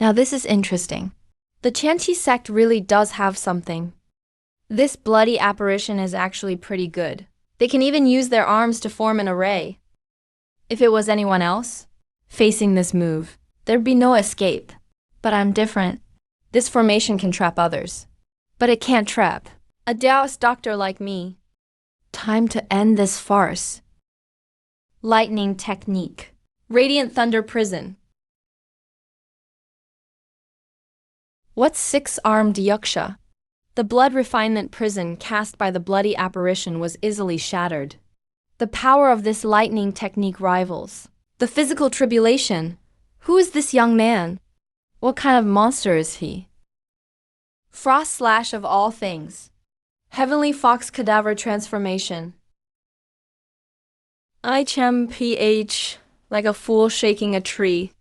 [SPEAKER 1] Now this is interesting. The Tianqi sect really does have something. This bloody apparition is actually pretty good. They can even use their arms to form an array. If it was anyone else facing this move, there'd be no escape. But I'm different. This formation can trap others. But it can't trap a Taoist doctor like me. Time to end this farce. Lightning technique. Radiant thunder prison. What's 6-armed Yaksha? The blood refinement prison cast by the bloody apparition was easily shattered. The power of this lightning technique rivals the physical tribulation. Who is this young man? What kind of monster is he? Frost slash of all things. Heavenly fox cadaver transformation. I chem pH like a fool shaking a tree.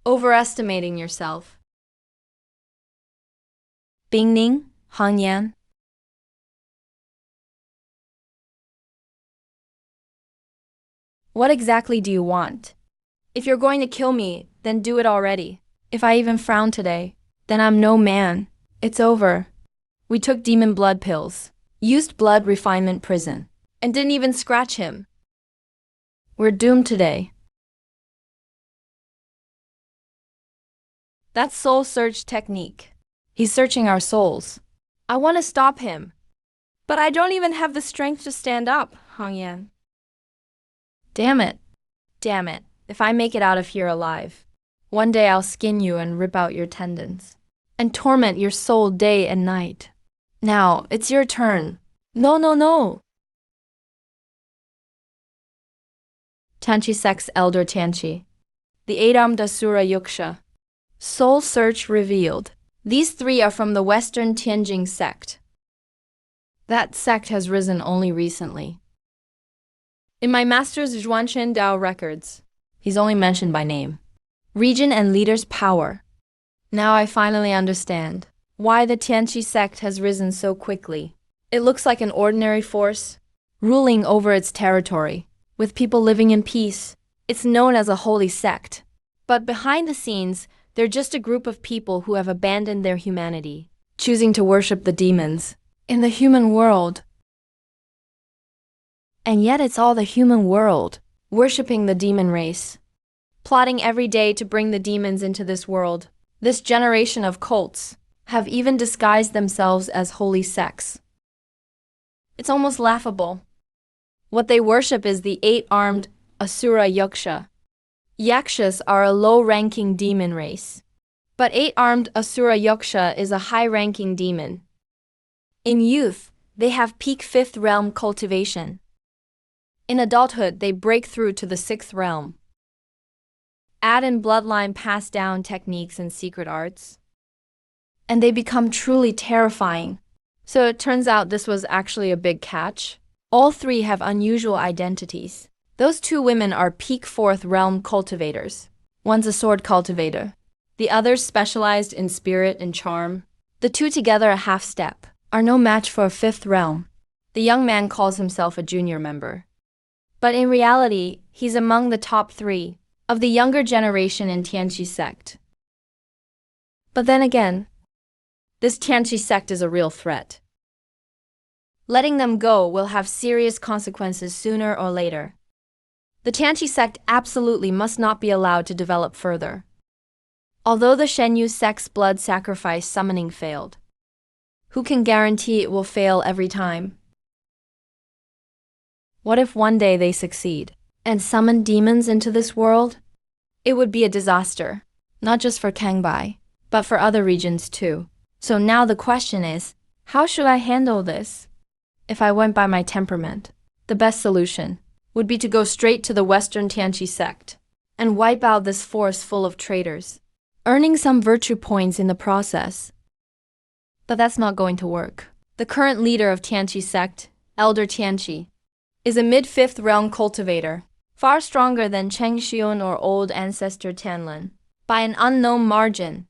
[SPEAKER 1] Overestimating yourself. Bingning, Hangyan. What exactly do you want? If you're going to kill me, then do it already. If I even frown today, then I'm no man. It's over. We took demon blood pills, used blood refinement prison, and didn't even scratch him. We're doomed today. That's soul search technique. He's searching our souls. I want to stop him. But I don't even have the strength to stand up, Hong Yan. Damn it. Damn it. If I make it out of here alive, one day I'll skin you and rip out your tendons, and torment your soul day and night. Now, it's your turn. No, no, no. Tianqi Sect's Elder Tianqi. The eight-armed Asura Yuksha. Soul Search revealed. These three are from the Western Tianjing sect. That sect has risen only recently. In my master's Zhuanchen Dao records, he's only mentioned by name. Region and leader's power. Now I finally understand why the Tianqi sect has risen so quickly. It looks like an ordinary force, ruling over its territory, with people living in peace. It's known as a holy sect. But behind the scenes, they're just a group of people who have abandoned their humanity, choosing to worship the demons in the human world. And yet it's all the human world, worshipping the demon race, plotting every day to bring the demons into this world. This generation of cults have even disguised themselves as holy sects. It's almost laughable. What they worship is the eight-armed Asura Yaksha. Yakshas are a low-ranking demon race. But eight-armed Asura Yaksha is a high-ranking demon. In youth, they have peak fifth realm cultivation. In adulthood, they break through to the sixth realm. Add in bloodline passed down techniques and secret arts, and they become truly terrifying. So it turns out this was actually a big catch. All three have unusual identities. Those two women are peak fourth realm cultivators. One's a sword cultivator. The other's specialized in spirit and charm. The two together a half step are no match for a fifth realm. The young man calls himself a junior member. But in reality, he's among the top three of the younger generation in Tianqi sect. But then again, this Tianqi sect is a real threat. Letting them go will have serious consequences sooner or later. The Tianqi sect absolutely must not be allowed to develop further. Although the Shenyu sect's blood sacrifice summoning failed, who can guarantee it will fail every time? What if one day they succeed and summon demons into this world? It would be a disaster, not just for Kangbai, but for other regions too. So now the question is, how should I handle this? If I went by my temperament, the best solution would be to go straight to the Western Tianqi sect and wipe out this force full of traitors, earning some virtue points in the process. But that's not going to work. The current leader of Tianqi sect, Elder Tianqi, is a mid-fifth realm cultivator, far stronger than Cheng Xion or old ancestor Tianlin, by an unknown margin.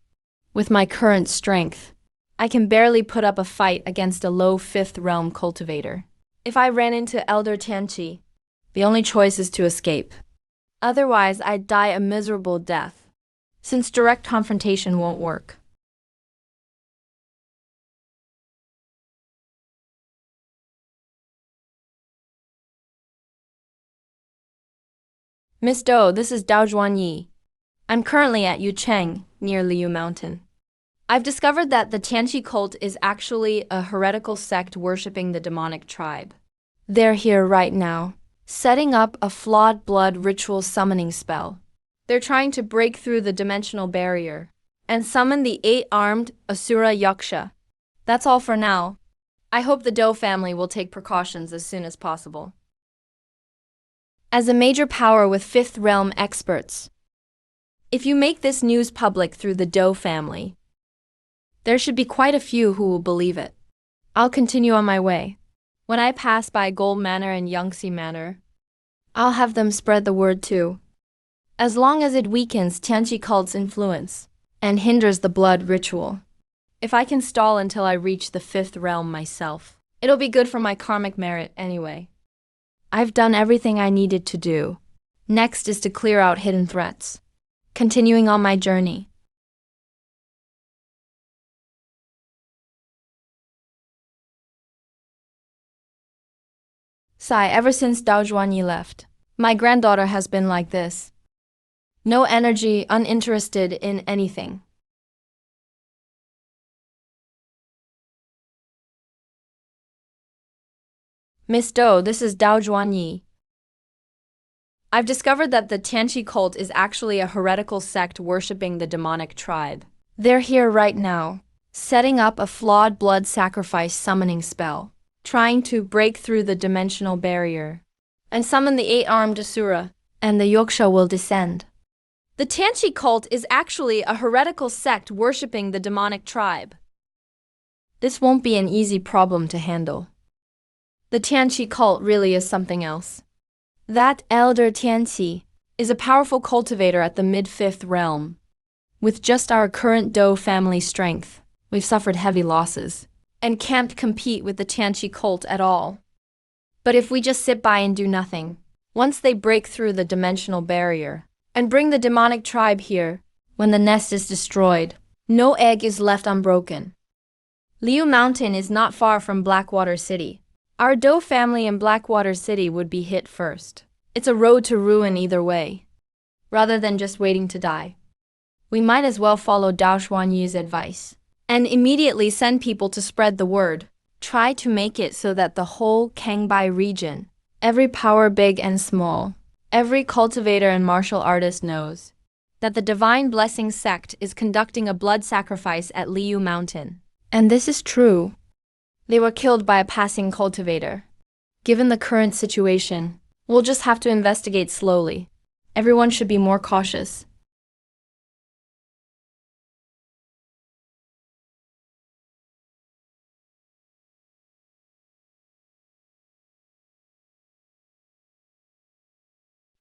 [SPEAKER 1] With my current strength, I can barely put up a fight against a low fifth realm cultivator. If I ran into Elder Tianqi, the only choice is to escape. Otherwise, I'd die a miserable death, since direct confrontation won't work. Miss Dou, this is Dao Zhuanyi. I'm currently at Yucheng, near Liu Mountain. I've discovered that the Tianqi cult is actually a heretical sect worshipping the demonic tribe. They're here right now, setting up a flawed blood ritual summoning spell. They're trying to break through the dimensional barrier and summon the eight-armed Asura Yaksha. That's all for now. I hope the Dou family will take precautions as soon as possible. As a major power with fifth realm experts, if you make this news public through the Dou family, there should be quite a few who will believe it. I'll continue on my way. When I pass by Gold Manor and Yangtze Manor, I'll have them spread the word too. As long as it weakens Tianqi cult's influence and hinders the blood ritual. If I can stall until I reach the fifth realm myself, it'll be good for my karmic merit anyway. I've done everything I needed to do. Next is to clear out hidden threats. Continuing on my journey. Sai, ever since Dao Zhuanyi left, my granddaughter has been like this. No energy, uninterested in anything. Miss Dou, this is Dao Zhuanyi. I've discovered that the Tianqi cult is actually a heretical sect worshipping the demonic tribe. They're here right now, setting up a flawed blood sacrifice summoning spell, trying to break through the dimensional barrier and summon the eight-armed Asura, and the Yoksha will descend. The Tianqi cult is actually a heretical sect worshipping the demonic tribe. This won't be an easy problem to handle. The Tianqi cult really is something else. That elder Tianqi is a powerful cultivator at the mid-fifth realm. With just our current Dou family strength, we've suffered heavy losses and can't compete with the Tianqi cult at all. But if we just sit by and do nothing, once they break through the dimensional barrier and bring the demonic tribe here, when the nest is destroyed, no egg is left unbroken. Liu Mountain is not far from Blackwater City. Our Dou family in Blackwater City would be hit first. It's a road to ruin either way. Rather than just waiting to die, we might as well follow Dao Xuanyi's advice and immediately send people to spread the word. Try to make it so that the whole Kangbai region, every power big and small, every cultivator and martial artist knows that the Divine Blessing sect is conducting a blood sacrifice at Liu Mountain. And this is true. They were killed by a passing cultivator. Given the current situation, we'll just have to investigate slowly. Everyone should be more cautious.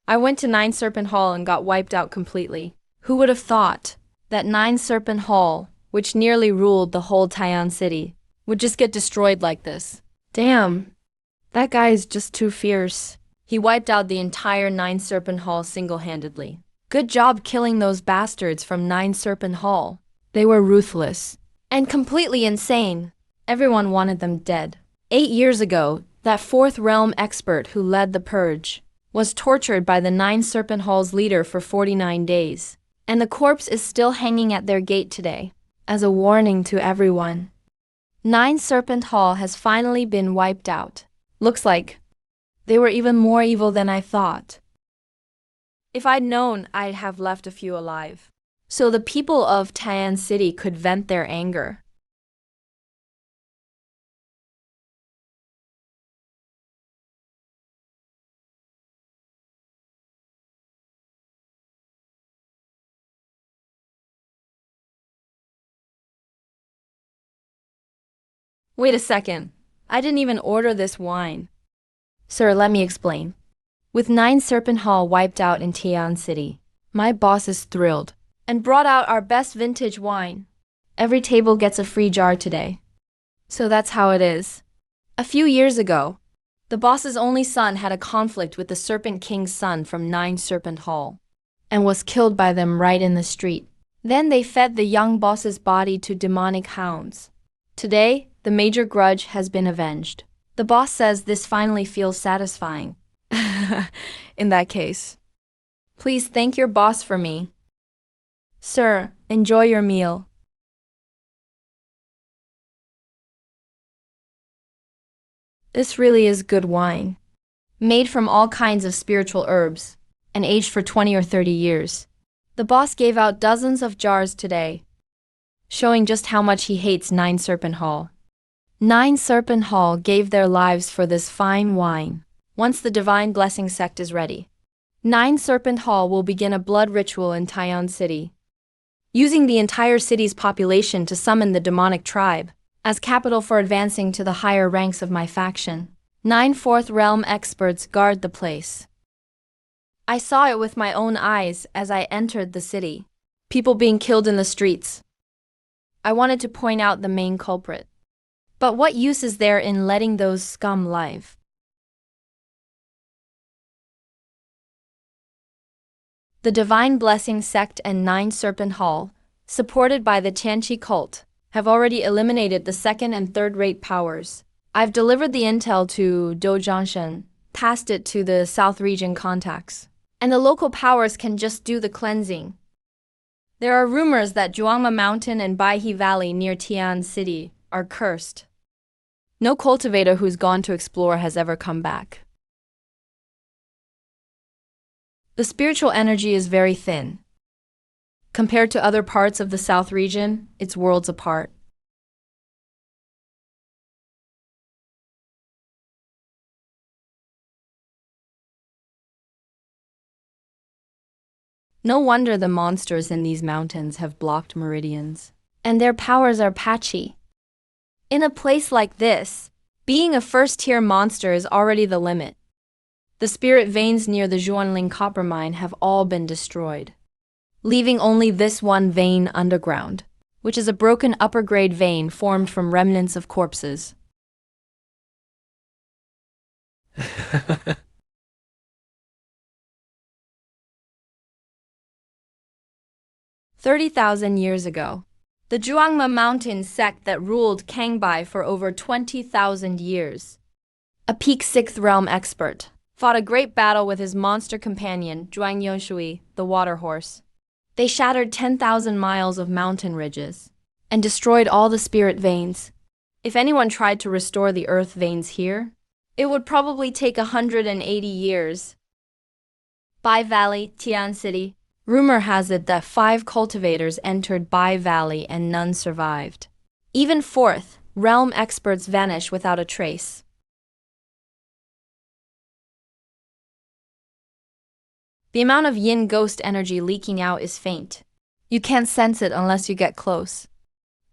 [SPEAKER 1] I went to Nine Serpent Hall and got wiped out completely. Who would have thought that Nine Serpent Hall, which nearly ruled the whole Taiyan city, would just get destroyed like this? Damn, that guy is just too fierce. He wiped out the entire Nine Serpent Hall single-handedly. Good job killing those bastards from Nine Serpent Hall. They were ruthless and completely insane. Everyone wanted them dead. 8 years ago, that Fourth Realm expert who led the purge was tortured by the Nine Serpent Hall's leader for 49 days, and the corpse is still hanging at their gate today, as a warning to everyone. Nine Serpent Hall has finally been wiped out. Looks like they were even more evil than I thought. If I'd known, I'd have left a few alive, so the people of Taiyan City could vent their anger. Wait a second. I didn't even order this wine. Sir, let me explain. With Nine Serpent Hall wiped out in Taiyan City, my boss is thrilled and brought out our best vintage wine. Every table gets a free jar today. So that's how it is. A few years ago, the boss's only son had a conflict with the Serpent King's son from Nine Serpent Hall and was killed by them right in the street. Then they fed the young boss's body to demonic hounds. Today, the major grudge has been avenged. The boss says this finally feels satisfying. In that case, please thank your boss for me. Sir, enjoy your meal. This really is good wine. Made from all kinds of spiritual herbs and aged for 20 or 30 years. The boss gave out dozens of jars today, showing just how much he hates Nine Serpent Hall. Nine Serpent Hall gave their lives for this fine wine. Once the Divine Blessing sect is ready, Nine Serpent Hall will begin a blood ritual in Taiyan City, using the entire city's population to summon the demonic tribe as capital for advancing to the higher ranks of my faction. 9 Fourth Realm experts guard the place. I saw it with my own eyes as I entered the city. People being killed in the streets. I wanted to point out the main culprit. But what use is there in letting those scum live? The Divine Blessing sect and Nine Serpent Hall, supported by the Tianqi cult, have already eliminated the second and third-rate powers. I've delivered the intel to Dou passed it to the South region contacts, and the local powers can just do the cleansing. There are rumors that Zhuangma Mountain and Baihe Valley near Tian City are cursed. No cultivator who's gone to explore has ever come back. The spiritual energy is very thin. Compared to other parts of the South region, it's worlds apart. No wonder the monsters in these mountains have blocked meridians. And their powers are patchy. In a place like this, being a first-tier monster is already the limit. The spirit veins near the Zhuanling copper mine have all been destroyed, leaving only this one vein underground, which is a broken upper-grade vein formed from remnants of corpses. 30,000 years ago, the Zhuangma Mountain sect that ruled Kangbai for over 20,000 years, a peak 6th realm expert, fought a great battle with his monster companion, Zhuang Yonshui, the water horse. They shattered 10,000 miles of mountain ridges and destroyed all the spirit veins. If anyone tried to restore the earth veins here, it would probably take 180 years. Bai Valley, Tian City. Rumor has it that 5 cultivators entered Bai Valley and none survived. Even 4th realm experts vanish without a trace. The amount of yin ghost energy leaking out is faint. You can't sense it unless you get close.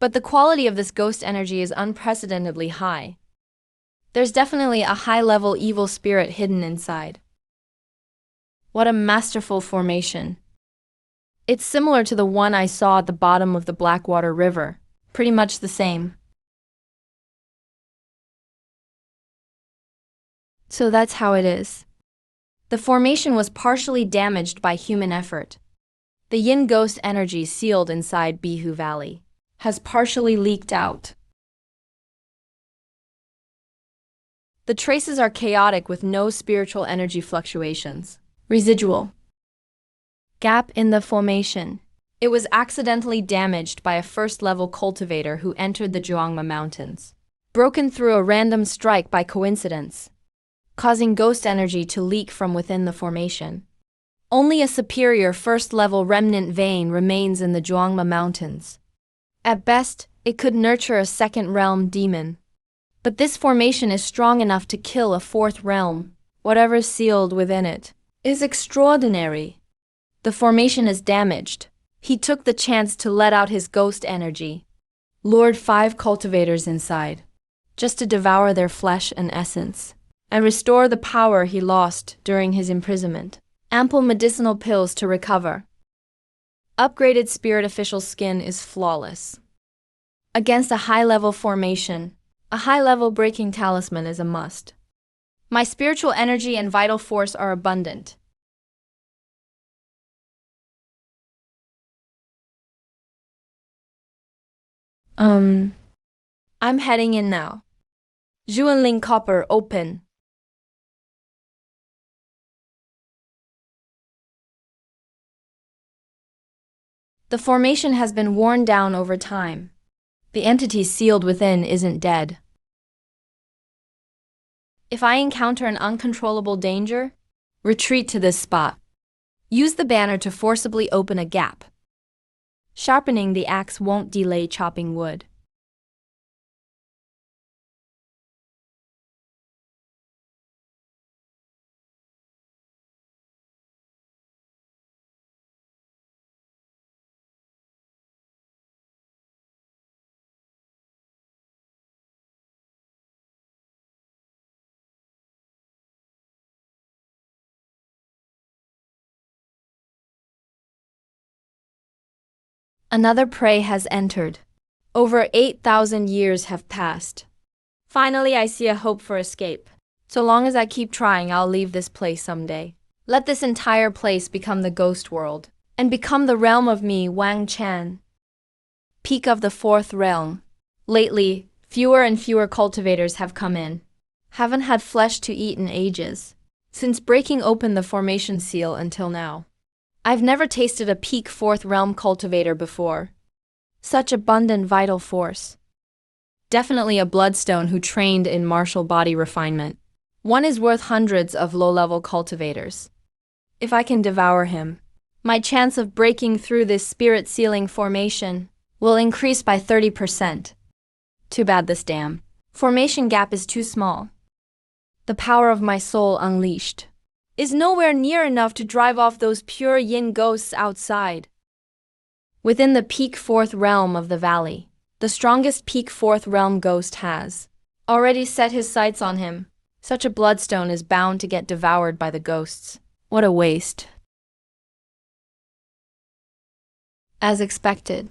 [SPEAKER 1] But the quality of this ghost energy is unprecedentedly high. There's definitely a high-level evil spirit hidden inside. What a masterful formation. It's similar to the one I saw at the bottom of the Blackwater River, pretty much the same. So that's how it is. The formation was partially damaged by human effort. The yin ghost energy sealed inside Bihu Valley has partially leaked out. The traces are chaotic with no spiritual energy fluctuations. Residual gap in the formation. It was accidentally damaged by a first-level cultivator who entered the Zhuangma Mountains, broken through a random strike by coincidence, causing ghost energy to leak from within the formation. Only a superior first-level remnant vein remains in the Zhuangma Mountains. At best, it could nurture a second-realm demon. But this formation is strong enough to kill a 4th realm. Whatever's sealed within it is extraordinary. The formation is damaged. He took the chance to let out his ghost energy, lured 5 cultivators inside, just to devour their flesh and essence, and restore the power he lost during his imprisonment. Ample medicinal pills to recover. Upgraded spirit official skin is flawless. Against a high-level formation, a high-level breaking talisman is a must. My spiritual energy and vital force are abundant. I'm heading in now. Zhuanling Copper open. The formation has been worn down over time. The entity sealed within isn't dead. If I encounter an uncontrollable danger, retreat to this spot. Use the banner to forcibly open a gap. Sharpening the axe won't delay chopping wood. Another prey has entered. Over 8,000 years have passed. Finally, I see a hope for escape. So long as I keep trying, I'll leave this place someday. Let this entire place become the ghost world, and become the realm of me, Wang Chan. Peak of the fourth realm. Lately, fewer and fewer cultivators have come in. Haven't had flesh to eat in ages, since breaking open the formation seal until now. I've never tasted a peak fourth realm cultivator before. Such abundant vital force. Definitely a bloodstone who trained in martial body refinement. One is worth hundreds of low-level cultivators. If I can devour him, my chance of breaking through this spirit sealing formation will increase by 30%. Too bad this damn formation gap is too small. The power of my soul unleashed is nowhere near enough to drive off those pure yin ghosts outside. Within the peak fourth realm of the valley, the strongest peak fourth realm ghost has already set his sights on him. Such a bloodstone is bound to get devoured by the ghosts. What a waste. As expected,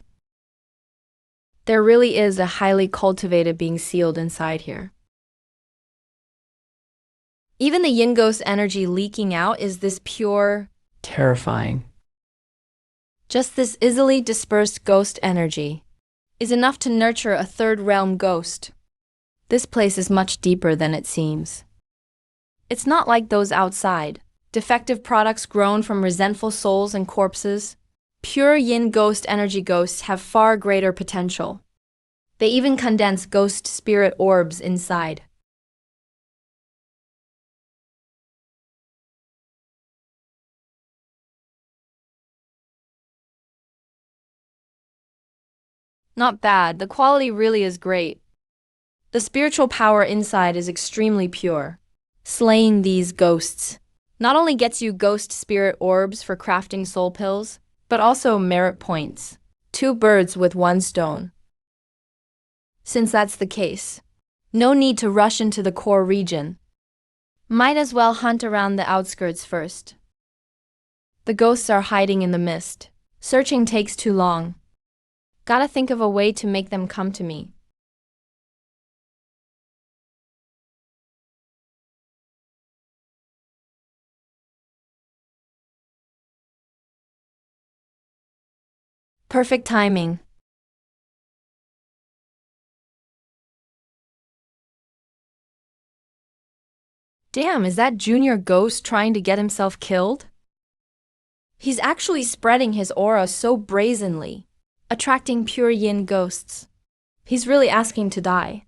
[SPEAKER 1] there really is a highly cultivated being sealed inside here. Even the yin ghost energy leaking out is this pure, terrifying. Just this easily dispersed ghost energy is enough to nurture a third realm ghost. This place is much deeper than it seems. It's not like those outside, defective products grown from resentful souls and corpses. Pure yin ghost energy ghosts have far greater potential. They even condense ghost spirit orbs inside. Not bad, the quality really is great. The spiritual power inside is extremely pure. Slaying these ghosts not only gets you ghost spirit orbs for crafting soul pills, but also merit points. 2 birds with 1 stone. Since that's the case, no need to rush into the core region. Might as well hunt around the outskirts first. The ghosts are hiding in the mist. Searching takes too long. Gotta think of a way to make them come to me. Perfect timing. Damn, is that Junior Ghost trying to get himself killed? He's actually spreading his aura so brazenly, attracting pure yin ghosts. He's really asking to die.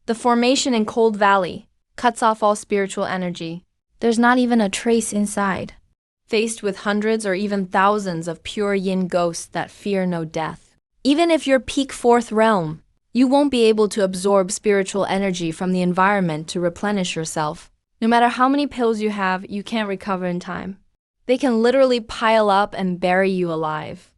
[SPEAKER 1] The formation in Cold Valley cuts off all spiritual energy. There's not even a trace inside. Faced with hundreds or even thousands of pure yin ghosts that fear no death. Even if you're peak fourth realm, you won't be able to absorb spiritual energy from the environment to replenish yourself. No matter how many pills you have, you can't recover in time. They can literally pile up and bury you alive.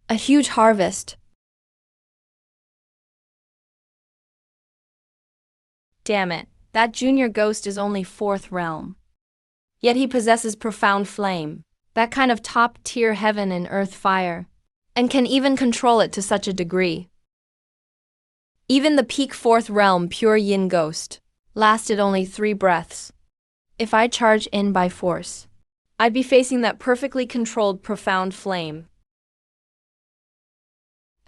[SPEAKER 1] A huge harvest. Damn it, that junior ghost is only fourth realm. Yet he possesses profound flame, that kind of top-tier heaven and earth fire, and can even control it to such a degree. Even the peak fourth realm pure yin ghost lasted only 3 breaths. If I charge in by force, I'd be facing that perfectly controlled profound flame.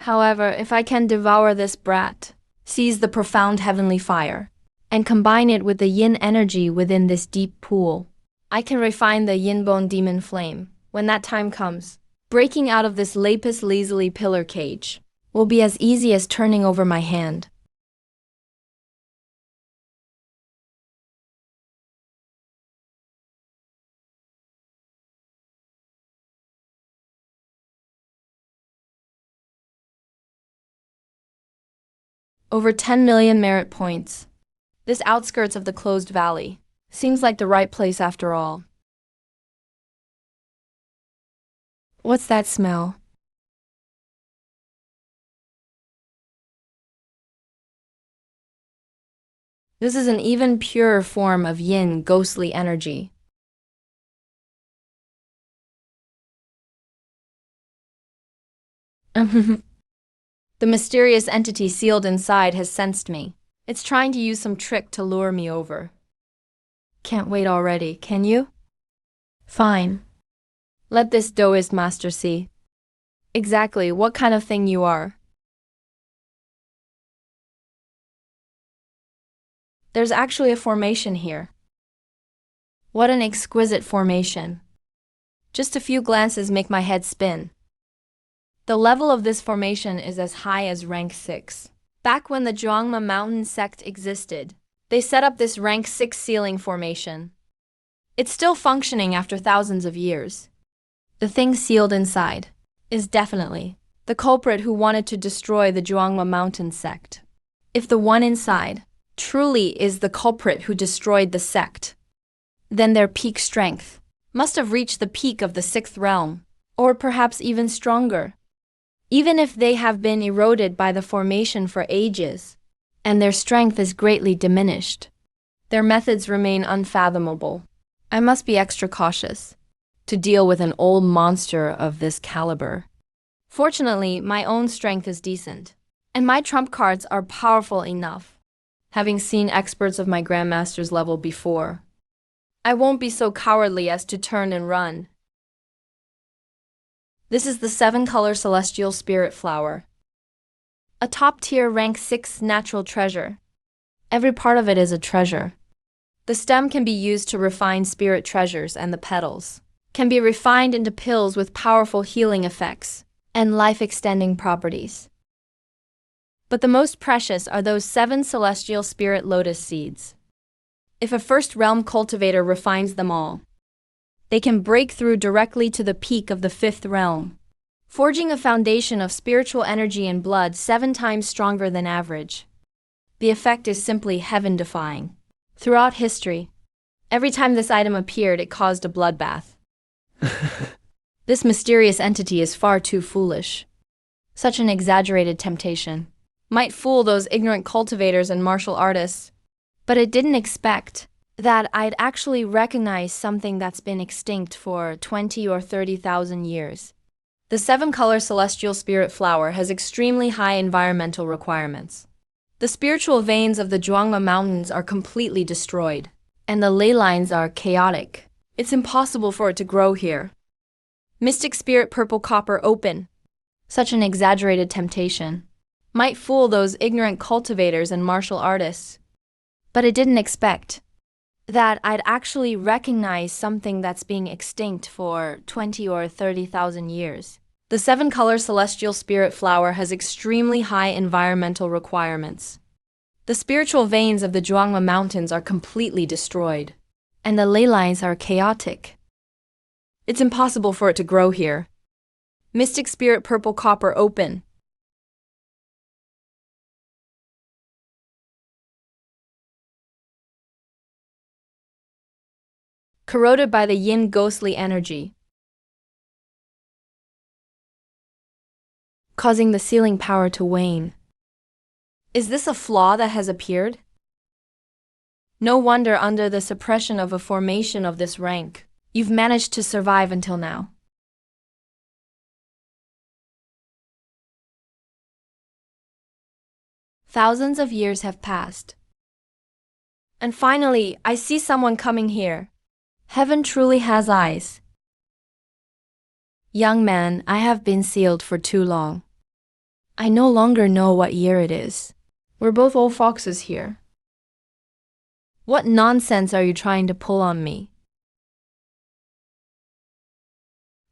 [SPEAKER 1] However, if I can devour this brat, seize the profound heavenly fire, and combine it with the yin energy within this deep pool, I can refine the yin-bone demon flame. When that time comes, breaking out of this lapis lazuli pillar cage will be as easy as turning over my hand. Over 10 million merit points. This outskirts of the closed valley seems like the right place after all. What's that smell? This is an even purer form of yin ghostly energy. The mysterious entity sealed inside has sensed me. It's trying to use some trick to lure me over. Can't wait already, can you? Fine. Let this Taoist master see exactly what kind of thing you are. There's actually a formation here. What an exquisite formation. Just a few glances make my head spin. The level of this formation is as high as rank 6. Back when the Zhuangma mountain sect existed, they set up this rank 6 ceiling formation. It's still functioning after thousands of years. The thing sealed inside is definitely the culprit who wanted to destroy the Zhuangma mountain sect. If the one inside truly is the culprit who destroyed the sect, then their peak strength must have reached the peak of the 6th realm, or perhaps even stronger. Even if they have been eroded by the formation for ages, and their strength is greatly diminished, their methods remain unfathomable. I must be extra cautious to deal with an old monster of this caliber. Fortunately, my own strength is decent, and my trump cards are powerful enough. Having seen experts of my grandmaster's level before, I won't be so cowardly as to turn and run. This is the 7-color celestial spirit flower, a top-tier rank 6 natural treasure. Every part of it is a treasure. The stem can be used to refine spirit treasures, and the petals can be refined into pills with powerful healing effects and life-extending properties. But the most precious are those 7 celestial spirit lotus seeds. If a first realm cultivator refines them all, they can break through directly to the peak of the 5th realm, forging a foundation of spiritual energy and blood 7 times stronger than average. The effect is simply heaven-defying. Throughout history, every time this item appeared, it caused a bloodbath. This mysterious entity is far too foolish. Such an exaggerated temptation might fool those ignorant cultivators and martial artists, but it didn't expect that I'd actually recognize something that's been extinct for 20 or 30,000 years. The 7-color celestial spirit flower has extremely high environmental requirements. The spiritual veins of the Zhuangma mountains are completely destroyed, and the ley lines are chaotic. It's impossible for it to grow here. Mystic spirit purple copper open. Such an exaggerated temptation might fool those ignorant cultivators and martial artists, but it didn't expect that I'd actually recognize something that's being extinct for 20 or 30,000 years. The 7-color celestial spirit flower has extremely high environmental requirements. The spiritual veins of the Zhuangma mountains are completely destroyed, and the ley lines are chaotic. It's impossible for it to grow here. Mystic spirit purple copper open. Corroded by the yin ghostly energy, causing the sealing power to wane. Is this a flaw that has appeared? No wonder under the suppression of a formation of this rank, you've managed to survive until now. Thousands of years have passed. And finally, I see someone coming here. Heaven truly has eyes. Young man, I have been sealed for too long. I no longer know what year it is. We're both old foxes here. What nonsense are you trying to pull on me?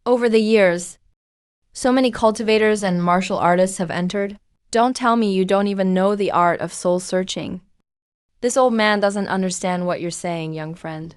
[SPEAKER 1] Over the years, so many cultivators and martial artists have entered. Don't tell me you don't even know the art of soul searching. This old man doesn't understand what you're saying, young friend.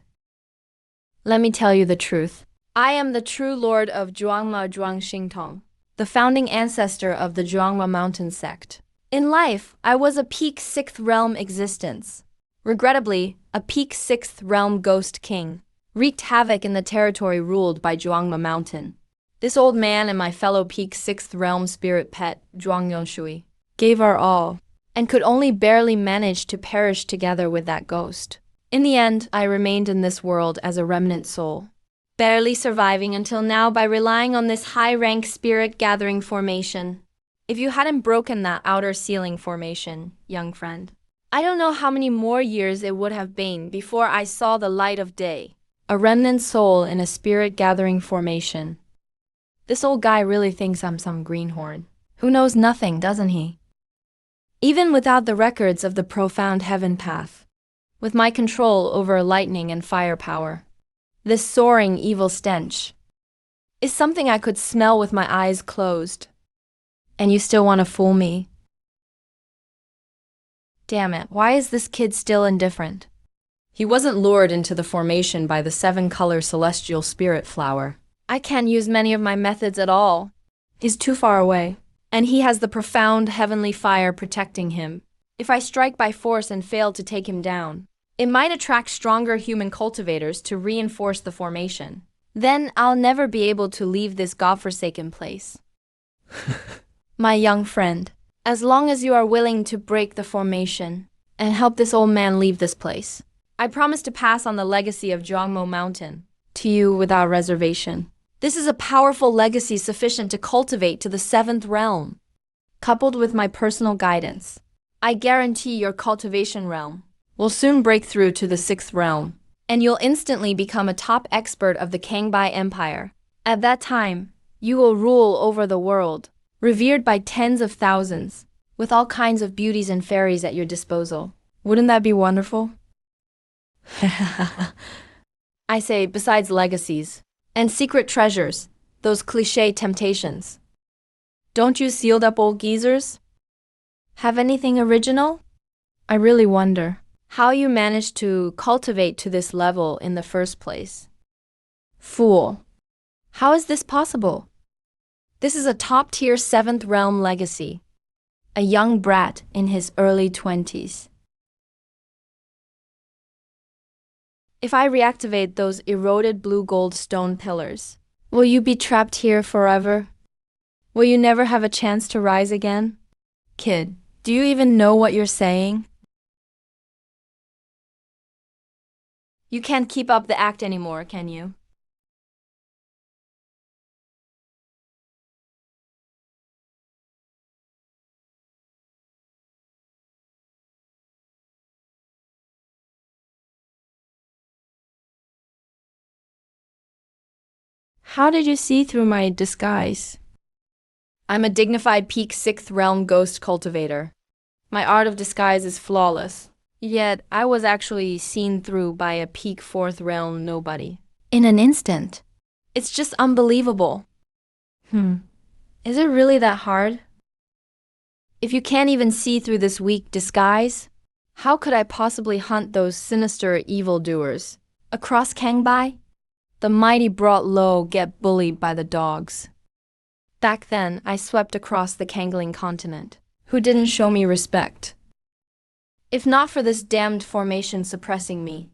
[SPEAKER 1] Let me tell you the truth. I am the true lord of Zhuangma Zhuangxingtong, the founding ancestor of the Zhuangma mountain sect. In life, I was a peak 6th realm existence. Regrettably, a peak 6th realm ghost king. Wreaked havoc in the territory ruled by Zhuangma Mountain. This old man and my fellow peak 6th realm spirit pet, Zhuang Yonshui, gave our all, and could only barely manage to perish together with that ghost. In the end, I remained in this world as a remnant soul, barely surviving until now by relying on this high-rank spirit gathering formation. If you hadn't broken that outer ceiling formation, young friend, I don't know how many more years it would have been before I saw the light of day. A remnant soul in a spirit gathering formation. This old guy really thinks I'm some greenhorn who knows nothing, doesn't he? Even without the records of the profound heaven path, with my control over lightning and fire power, this soaring evil stench is something I could smell with my eyes closed. And you still want to fool me? Damn it, why is this kid still indifferent? He wasn't lured into the formation by the 7-color celestial spirit flower. I can't use many of my methods at all. He's too far away, and he has the profound heavenly fire protecting him. If I strike by force and fail to take him down, it might attract stronger human cultivators to reinforce the formation. Then I'll never be able to leave this godforsaken place. My young friend, as long as you are willing to break the formation and help this old man leave this place, I promise to pass on the legacy of Zhuangmo Mountain to you without reservation. This is a powerful legacy sufficient to cultivate to the 7th realm. Coupled with my personal guidance, I guarantee your cultivation realm will soon break through to the 6th realm, and you'll instantly become a top expert of the Kangbai Empire. At that time, you will rule over the world, revered by tens of thousands, with all kinds of beauties and fairies at your disposal. Wouldn't that be wonderful? I say, besides legacies and secret treasures, those cliché temptations. Don't you sealed up old geezers have anything original? I really wonder how you managed to cultivate to this level in the first place. Fool. How is this possible? This is a top-tier 7th realm legacy. A young brat in his early 20s. If I reactivate those eroded blue-gold stone pillars, will you be trapped here forever? Will you never have a chance to rise again? Kid, do you even know what you're saying? You can't keep up the act anymore, can you? How did you see through my disguise? I'm a dignified peak 6th realm ghost cultivator. My art of disguise is flawless. Yet, I was actually seen through by a peak 4th realm nobody. In an instant. It's just unbelievable. Is it really that hard? If you can't even see through this weak disguise, how could I possibly hunt those sinister evildoers across Kangbai? The mighty brought low get bullied by the dogs. Back then, I swept across the Kangling continent, who didn't show me respect. If not for this damned formation suppressing me,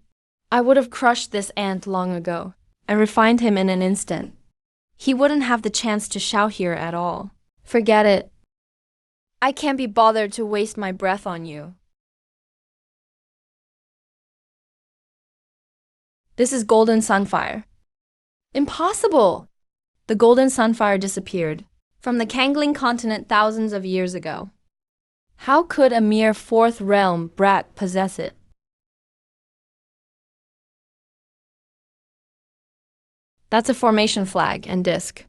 [SPEAKER 1] I would have crushed this ant long ago and refined him in an instant. He wouldn't have the chance to shout here at all. Forget it. I can't be bothered to waste my breath on you. This is Golden Sunfire. Impossible! The Golden Sunfire disappeared from the Kangling continent thousands of years ago. How could a mere 4th realm brat possess it? That's a formation flag and disc.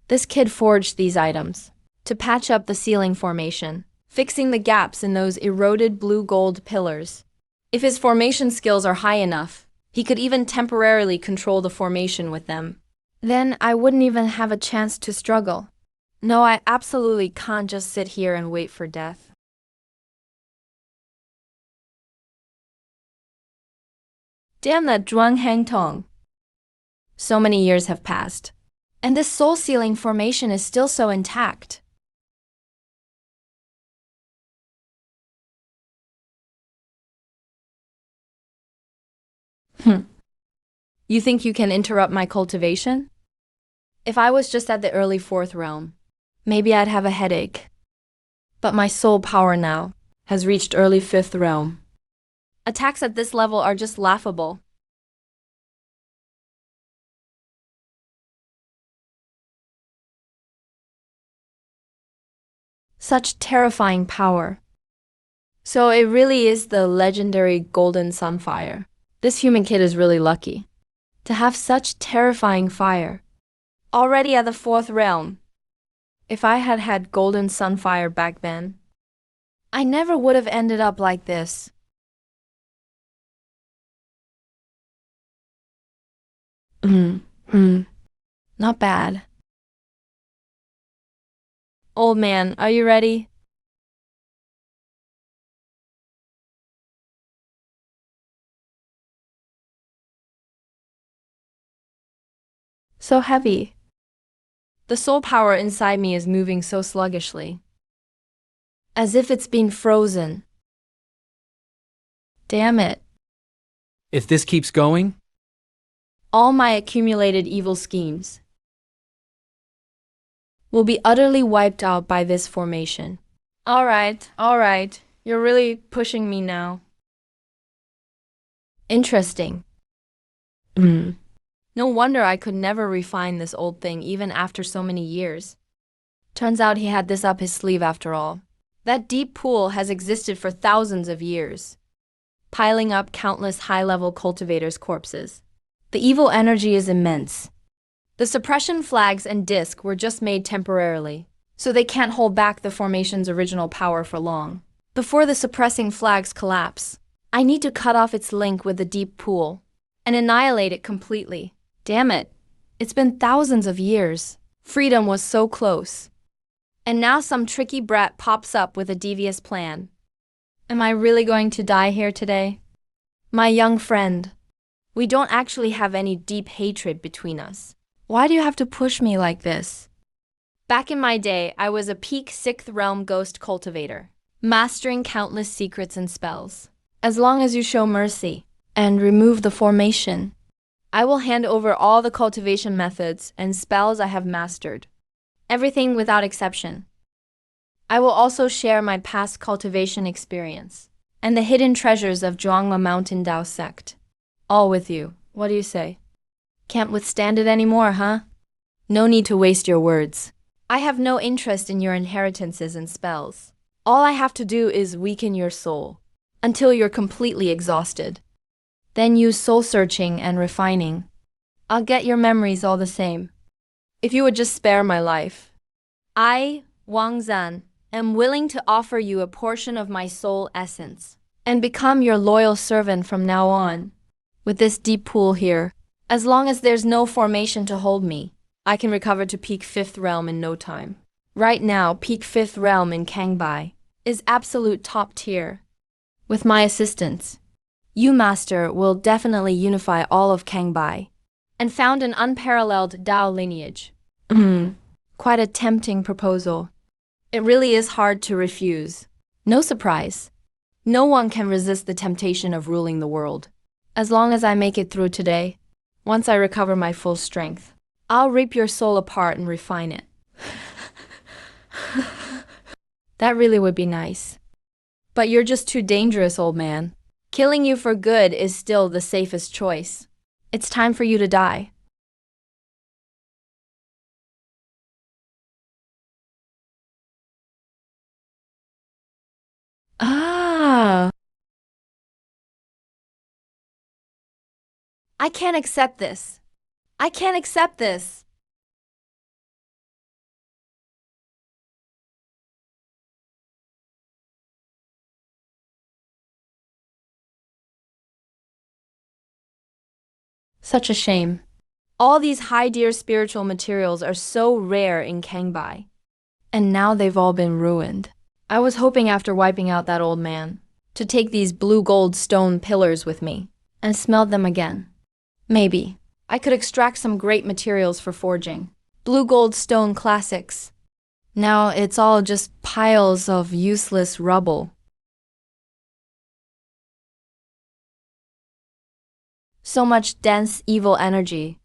[SPEAKER 1] This kid forged these items to patch up the ceiling formation, fixing the gaps in those eroded blue-gold pillars. If his formation skills are high enough, he could even temporarily control the formation with them. Then I wouldn't even have a chance to struggle. No, I absolutely can't just sit here and wait for death. Damn that Zhuang Hangtong. So many years have passed, and this soul-sealing formation is still so intact. You think you can interrupt my cultivation? If I was just at the early fourth realm, maybe I'd have a headache. But my soul power now has reached early fifth realm. Attacks at this level are just laughable. Such terrifying power. So it really is the legendary golden sunfire. This human kid is really lucky to have such terrifying fire. Already at the fourth realm. If I had had golden sunfire back then, I never would have ended up like this. Not bad. Old man, are you ready? So heavy. The soul power inside me is moving so sluggishly. As if it's been frozen. Damn it.
[SPEAKER 2] If this keeps going,
[SPEAKER 1] All my accumulated evil schemes will be utterly wiped out by this formation. All right. You're really pushing me now. Interesting. No wonder I could never refine this old thing even after so many years. Turns out he had this up his sleeve after all. That deep pool has existed for thousands of years, piling up countless high-level cultivators' corpses. The evil energy is immense. The suppression flags and disc were just made temporarily, so they can't hold back the formation's original power for long. Before the suppressing flags collapse, I need to cut off its link with the deep pool and annihilate it completely. Damn it. It's been thousands of years. Freedom was so close. And now some tricky brat pops up with a devious plan. Am I really going to die here today? My young friend, we don't actually have any deep hatred between us. Why do you have to push me like this? Back in my day, I was a peak 6th realm ghost cultivator, mastering countless secrets and spells. As long as you show mercy and remove the formation, I will hand over all the cultivation methods and spells I have mastered. Everything without exception. I will also share my past cultivation experience and the hidden treasures of Zhuangma Mountain Dao sect. All with you. What do you say? Can't withstand it anymore, huh? No need to waste your words. I have no interest in your inheritances and spells. All I have to do is weaken your soul until you're completely exhausted. Then use soul searching and refining. I'll get your memories all the same. If you would just spare my life. I, Wang Zan, am willing to offer you a portion of my soul essence and become your loyal servant from now on. With this deep pool here, as long as there's no formation to hold me, I can recover to peak 5th realm in no time. Right now, peak 5th realm in Kangbai is absolute top tier. With my assistance, you, Master, will definitely unify all of Kangbai and found an unparalleled Dao lineage. Quite a tempting proposal. It really is hard to refuse. No surprise. No one can resist the temptation of ruling the world. As long as I make it through today, once I recover my full strength, I'll rip your soul apart and refine it. That really would be nice. But you're just too dangerous, old man. Killing you for good is still the safest choice. It's time for you to die. Ah! I can't accept this. I can't accept this. Such a shame. All these high-tier spiritual materials are so rare in Kangbai. And now they've all been ruined. I was hoping after wiping out that old man to take these blue-gold stone pillars with me and smelt them again. Maybe I could extract some great materials for forging. Blue-gold stone classics. Now it's all just piles of useless rubble. So much dense, evil energy.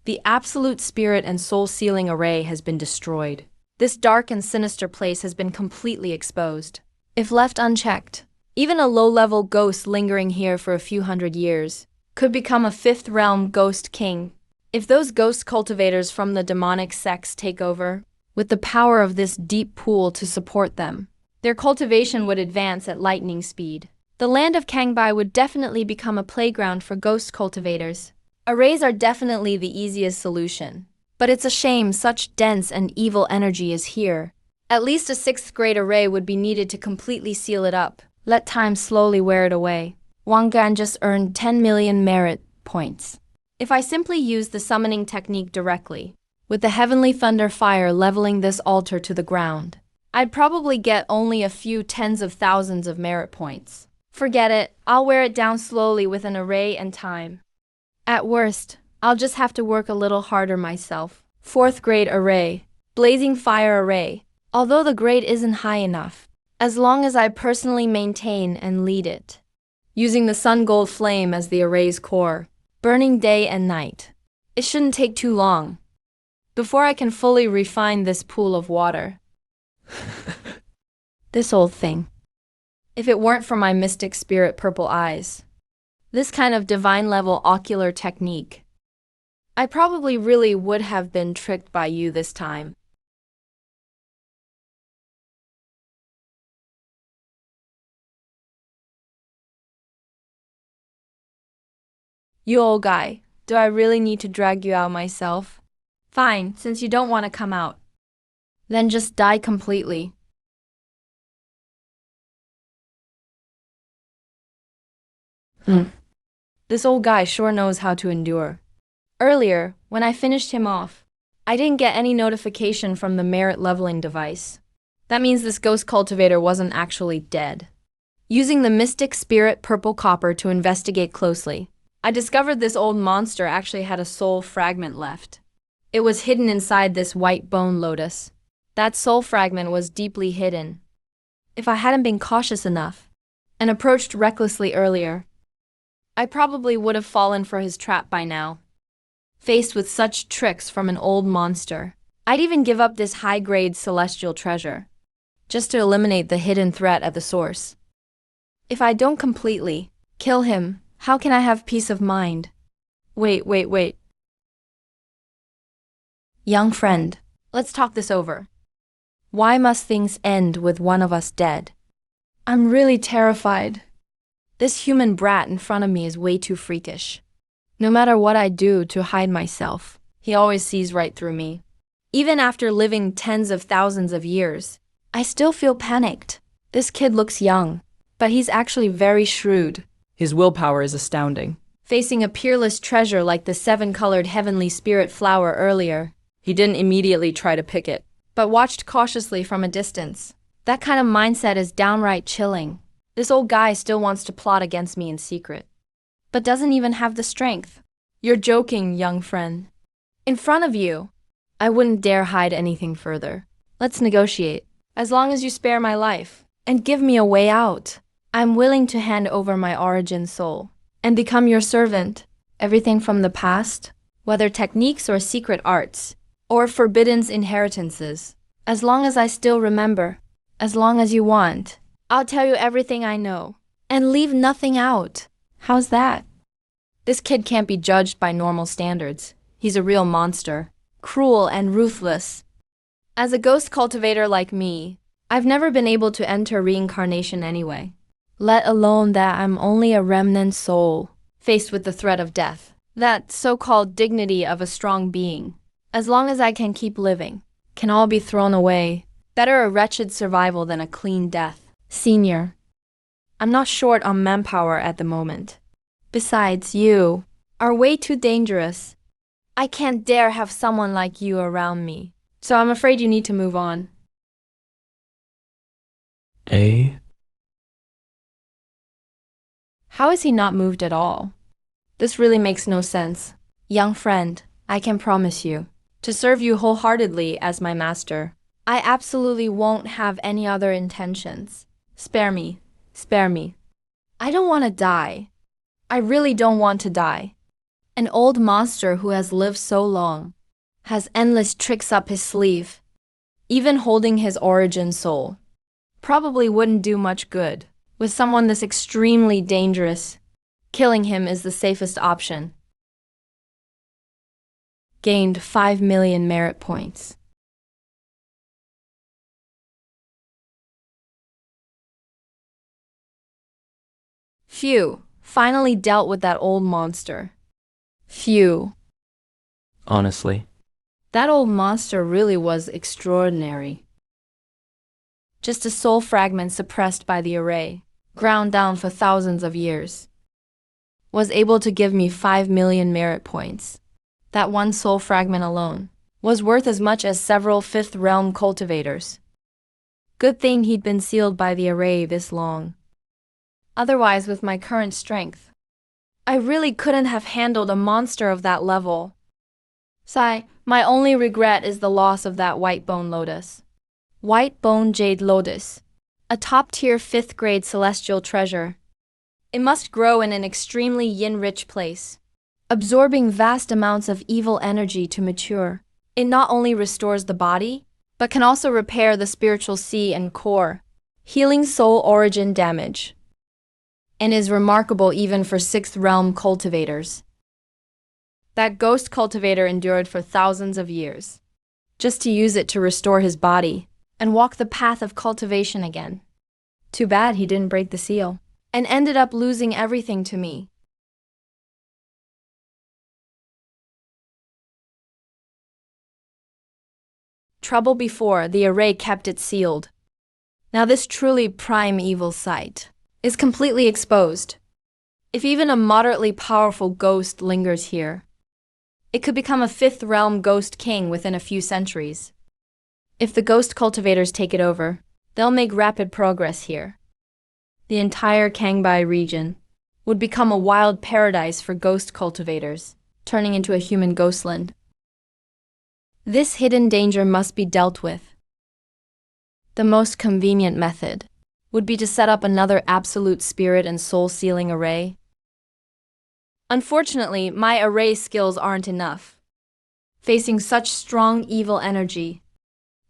[SPEAKER 1] The absolute spirit and soul sealing array has been destroyed. This dark and sinister place has been completely exposed. If left unchecked, even a low-level ghost lingering here for a few hundred years could become a fifth realm ghost king. If those ghost cultivators from the demonic sects take over, with the power of this deep pool to support them, their cultivation would advance at lightning speed. The land of Kangbai would definitely become a playground for ghost cultivators. Arrays are definitely the easiest solution. But it's a shame such dense and evil energy is here. At least a 6th grade array would be needed to completely seal it up. Let time slowly wear it away. Wang Gan just earned 10 million merit points. If I simply use the summoning technique directly, with the heavenly thunder fire leveling this altar to the ground, I'd probably get only a few tens of thousands of merit points. Forget it, I'll wear it down slowly with an array and time. At worst, I'll just have to work a little harder myself. 4th grade array, blazing fire array. Although the grade isn't high enough, as long as I personally maintain and lead it, using the sun gold flame as the array's core, burning day and night, it shouldn't take too long before I can fully refine this pool of water. This old thing. If it weren't for my mystic spirit purple eyes, this kind of divine level ocular technique, I probably really would have been tricked by you this time. You old guy, do I really need to drag you out myself? Fine, since you don't want to come out. Then just die completely. This old guy sure knows how to endure. Earlier, when I finished him off, I didn't get any notification from the merit leveling device. That means this ghost cultivator wasn't actually dead. Using the mystic spirit purple copper to investigate closely, I discovered this old monster actually had a soul fragment left. It was hidden inside this white bone lotus. That soul fragment was deeply hidden. If I hadn't been cautious enough and approached recklessly earlier, I probably would have fallen for his trap by now. Faced with such tricks from an old monster, I'd even give up this high-grade celestial treasure, just to eliminate the hidden threat at the source. If I don't completely kill him, how can I have peace of mind? Wait. Young friend, let's talk this over. Why must things end with one of us dead? I'm really terrified. This human brat in front of me is way too freakish. No matter what I do to hide myself, he always sees right through me. Even after living tens of thousands of years, I still feel panicked. This kid looks young, but he's actually very shrewd.
[SPEAKER 2] His willpower is astounding.
[SPEAKER 1] Facing a peerless treasure like the 7-colored heavenly spirit flower earlier, he didn't immediately try to pick it, but watched cautiously from a distance. That kind of mindset is downright chilling. This old guy still wants to plot against me in secret, but doesn't even have the strength. You're joking, young friend. In front of you, I wouldn't dare hide anything further. Let's negotiate. As long as you spare my life and give me a way out, I'm willing to hand over my origin soul and become your servant. Everything from the past, whether techniques or secret arts, or forbidden inheritances. As long as I still remember, as long as you want, I'll tell you everything I know, and leave nothing out. How's that? This kid can't be judged by normal standards. He's a real monster, cruel and ruthless. As a ghost cultivator like me, I've never been able to enter reincarnation anyway, let alone that I'm only a remnant soul, faced with the threat of death, that so-called dignity of a strong being. As long as I can keep living, can all be thrown away. Better a wretched survival than a clean death. Senior, I'm not short on manpower at the moment. Besides, you are way too dangerous. I can't dare have someone like you around me, so I'm afraid you need to move on. How is he not moved at all? This really makes no sense. Young friend, I can promise you to serve you wholeheartedly as my master. I absolutely won't have any other intentions. Spare me. I don't want to die. I really don't want to die. An old monster who has lived so long has endless tricks up his sleeve. Even holding his origin soul probably wouldn't do much good. With someone this extremely dangerous, killing him is the safest option. Gained 5 million merit points. Phew, finally dealt with that old monster. Phew.
[SPEAKER 2] Honestly.
[SPEAKER 1] That old monster really was extraordinary. Just a soul fragment suppressed by the array, ground down for thousands of years, was able to give me 5 million merit points. That one soul fragment alone was worth as much as several fifth realm cultivators. Good thing he'd been sealed by the array this long. Otherwise, with my current strength, I really couldn't have handled a monster of that level. Sigh, my only regret is the loss of that white bone lotus. White bone jade lotus, a top-tier 5th grade celestial treasure. It must grow in an extremely yin-rich place, absorbing vast amounts of evil energy to mature. It not only restores the body, but can also repair the spiritual sea and core, healing soul origin damage, and is remarkable even for 6th realm cultivators. That ghost cultivator endured for thousands of years, just to use it to restore his body and walk the path of cultivation again. Too bad he didn't break the seal, and ended up losing everything to me. Trouble before, the array kept it sealed. Now this truly primeval site is completely exposed. If even a moderately powerful ghost lingers here, it could become a 5th realm ghost king within a few centuries. If the ghost cultivators take it over, they'll make rapid progress here. The entire Kangbai region would become a wild paradise for ghost cultivators, turning into a human ghostland. This hidden danger must be dealt with. The most convenient method would be to set up another absolute spirit and soul sealing array. Unfortunately, my array skills aren't enough. Facing such strong evil energy,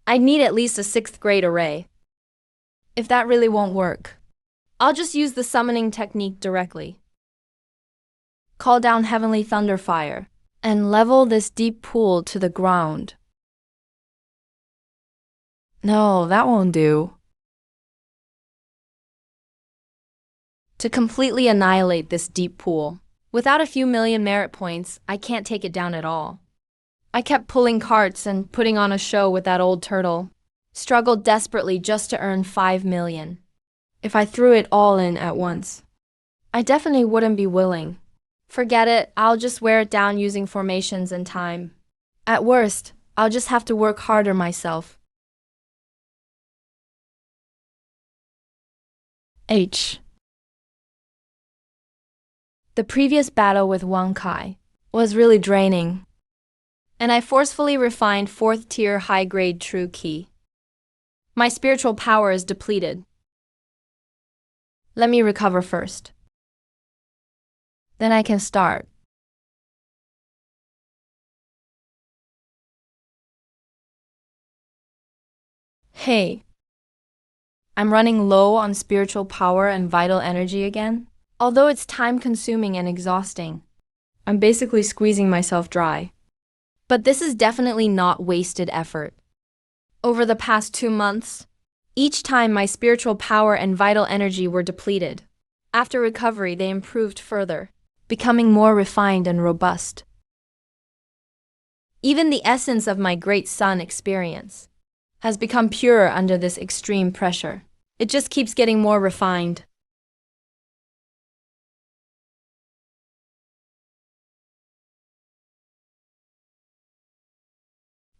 [SPEAKER 1] I'd need at least a 6th grade array. If that really won't work, I'll just use the summoning technique directly. Call down heavenly thunderfire and level this deep pool to the ground. No, that won't do. To completely annihilate this deep pool, without a few million merit points, I can't take it down at all. I kept pulling carts and putting on a show with that old turtle, struggled desperately just to earn 5 million. If I threw it all in at once, I definitely wouldn't be willing. Forget it, I'll just wear it down using formations and time. At worst, I'll just have to work harder myself. H. The previous battle with Wang Kai was really draining, and I forcefully refined 4th tier high-grade true key. My spiritual power is depleted. Let me recover first. Then I can start. Hey, I'm running low on spiritual power and vital energy again. Although it's time-consuming and exhausting, I'm basically squeezing myself dry. But this is definitely not wasted effort. Over the past 2 months, each time my spiritual power and vital energy were depleted, after recovery they improved further, becoming more refined and robust. Even the essence of my great sun experience has become purer under this extreme pressure. It just keeps getting more refined.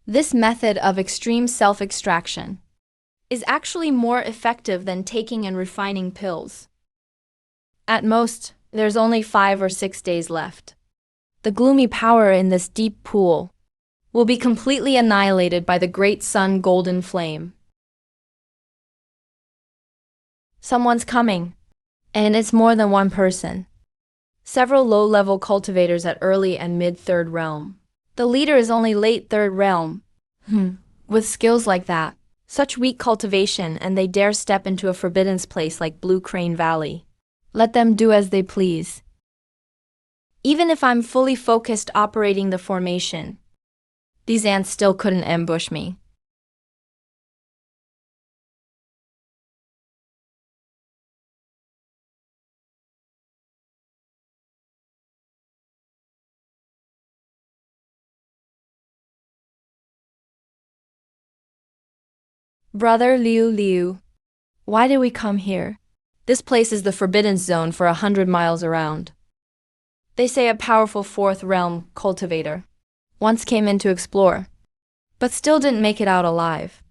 [SPEAKER 1] This method of extreme self-extraction is actually more effective than taking and refining pills. At most, there's only 5 or 6 days left. The gloomy power in this deep pool will be completely annihilated by the great sun golden flame. Someone's coming. And it's more than one person. Several low-level cultivators at early and mid-third realm. The leader is only late third realm. With skills like that, such weak cultivation, and they dare step into a forbidden place like Blue Crane Valley. Let them do as they please. Even if I'm fully focused operating the formation, these ants still couldn't ambush me. Brother Liu, why did we come here? This place is the forbidden zone for 100 miles around. They say a powerful fourth realm cultivator once came in to explore, but still didn't make it out alive.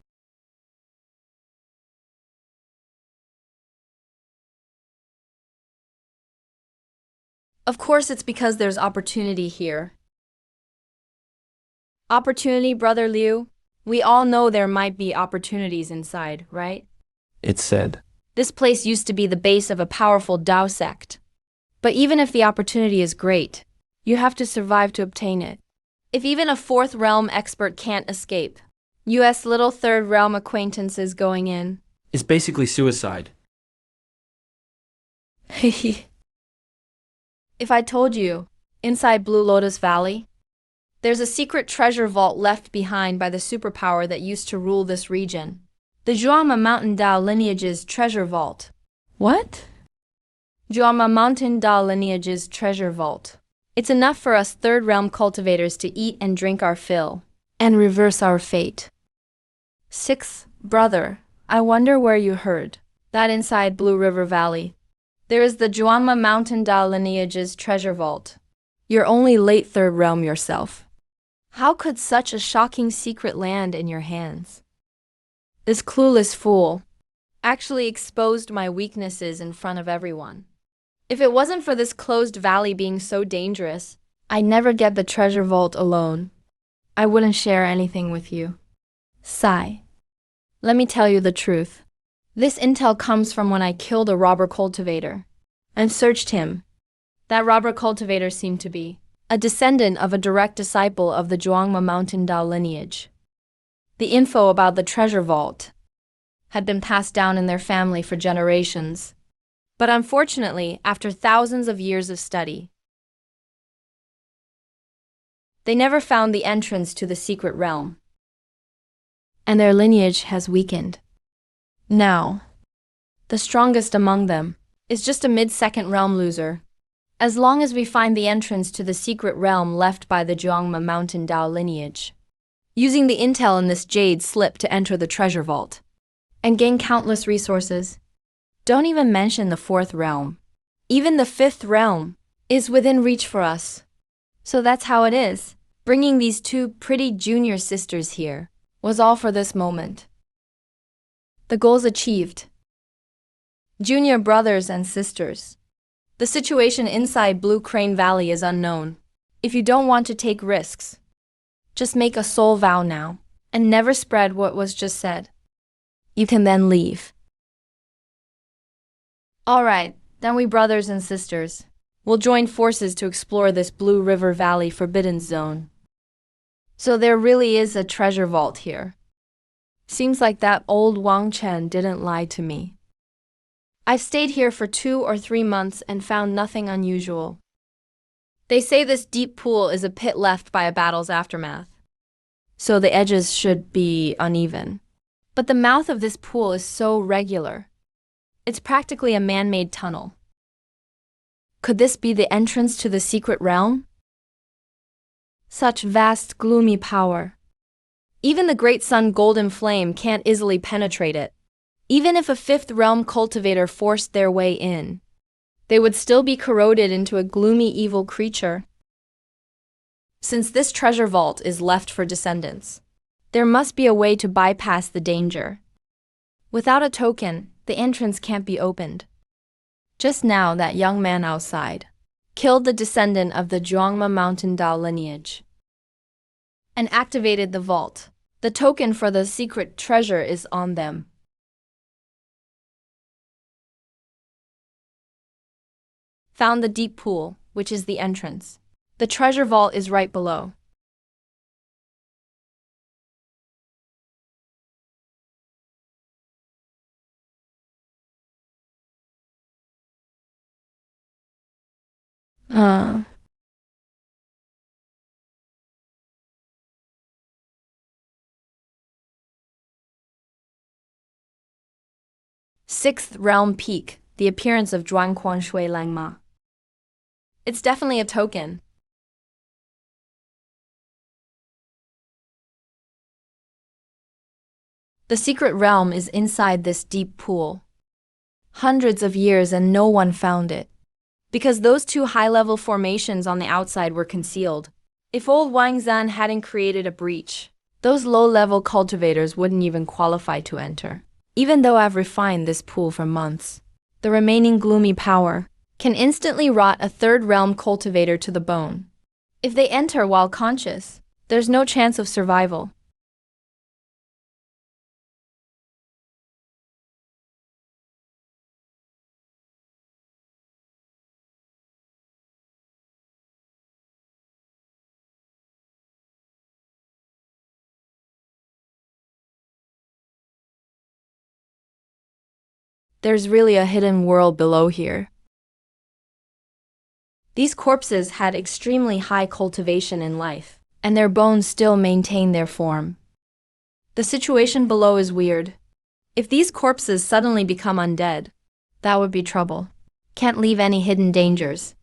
[SPEAKER 1] Of course, it's because there's opportunity here. Opportunity, Brother Liu? We all know there might be opportunities inside, right?
[SPEAKER 2] It said.
[SPEAKER 1] This place used to be the base of a powerful Tao sect. But even if the opportunity is great, you have to survive to obtain it. If even a fourth realm expert can't escape, US little third realm acquaintances going in.
[SPEAKER 2] It's basically suicide.
[SPEAKER 1] If I told you, inside Blue Lotus Valley, there's a secret treasure vault left behind by the superpower that used to rule this region. The Zhuangma Mountain Dao lineage's treasure vault. What? Zhuangma Mountain Dao lineage's treasure vault. It's enough for us third realm cultivators to eat and drink our fill, and reverse our fate. Sixth brother, I wonder where you heard that inside Blue River Valley there is the Zhuangma Mountain Dao lineage's treasure vault. You're only late third realm yourself. How could such a shocking secret land in your hands? This clueless fool actually exposed my weaknesses in front of everyone. If it wasn't for this closed valley being so dangerous, I'd never get the treasure vault alone. I wouldn't share anything with you. Sigh. Let me tell you the truth. This intel comes from when I killed a robber cultivator and searched him. That robber cultivator seemed to be a descendant of a direct disciple of the Zhuangma Mountain Dao lineage. The info about the treasure vault had been passed down in their family for generations. But unfortunately, after thousands of years of study, they never found the entrance to the secret realm, and their lineage has weakened. Now, the strongest among them is just a mid-second realm loser. As long as we find the entrance to the secret realm left by the Zhuangma Mountain Dao lineage, using the intel in this jade slip to enter the treasure vault, and gain countless resources. Don't even mention the fourth realm. Even the fifth realm is within reach for us. So that's how it is. Bringing these two pretty junior sisters here was all for this moment. The goals achieved. Junior brothers and sisters. The situation inside Blue Crane Valley is unknown. If you don't want to take risks, just make a soul vow now, and never spread what was just said. You can then leave. Alright, then we brothers and sisters will join forces to explore this Blue River Valley forbidden zone. So there really is a treasure vault here. Seems like that old Wang Chen didn't lie to me. I've stayed here for 2 or 3 months and found nothing unusual. They say this deep pool is a pit left by a battle's aftermath, so the edges should be uneven. But the mouth of this pool is so regular. It's practically a man-made tunnel. Could this be the entrance to the secret realm? Such vast, gloomy power. Even the great sun Golden Flame can't easily penetrate it. Even if a fifth realm cultivator forced their way in, they would still be corroded into a gloomy evil creature. Since this treasure vault is left for descendants, there must be a way to bypass the danger. Without a token, the entrance can't be opened. Just now, that young man outside killed the descendant of the Zhuangma Mountain Dao lineage and activated the vault. The token for the secret treasure is on them. Found the deep pool, which is the entrance. The treasure vault is right below. Uh, Sixth realm peak, the appearance of Zhuan Quan Shui Lang Ma. It's definitely a token. The secret realm is inside this deep pool. Hundreds of years and no one found it. Because those two high-level formations on the outside were concealed. If old Wang Zan hadn't created a breach, those low-level cultivators wouldn't even qualify to enter. Even though I've refined this pool for months, the remaining gloomy power can instantly rot a third realm cultivator to the bone. If they enter while conscious, there's no chance of survival. There's really a hidden world below here. These corpses had extremely high cultivation in life, and their bones still maintain their form. The situation below is weird. If these corpses suddenly become undead, that would be trouble. Can't leave any hidden dangers.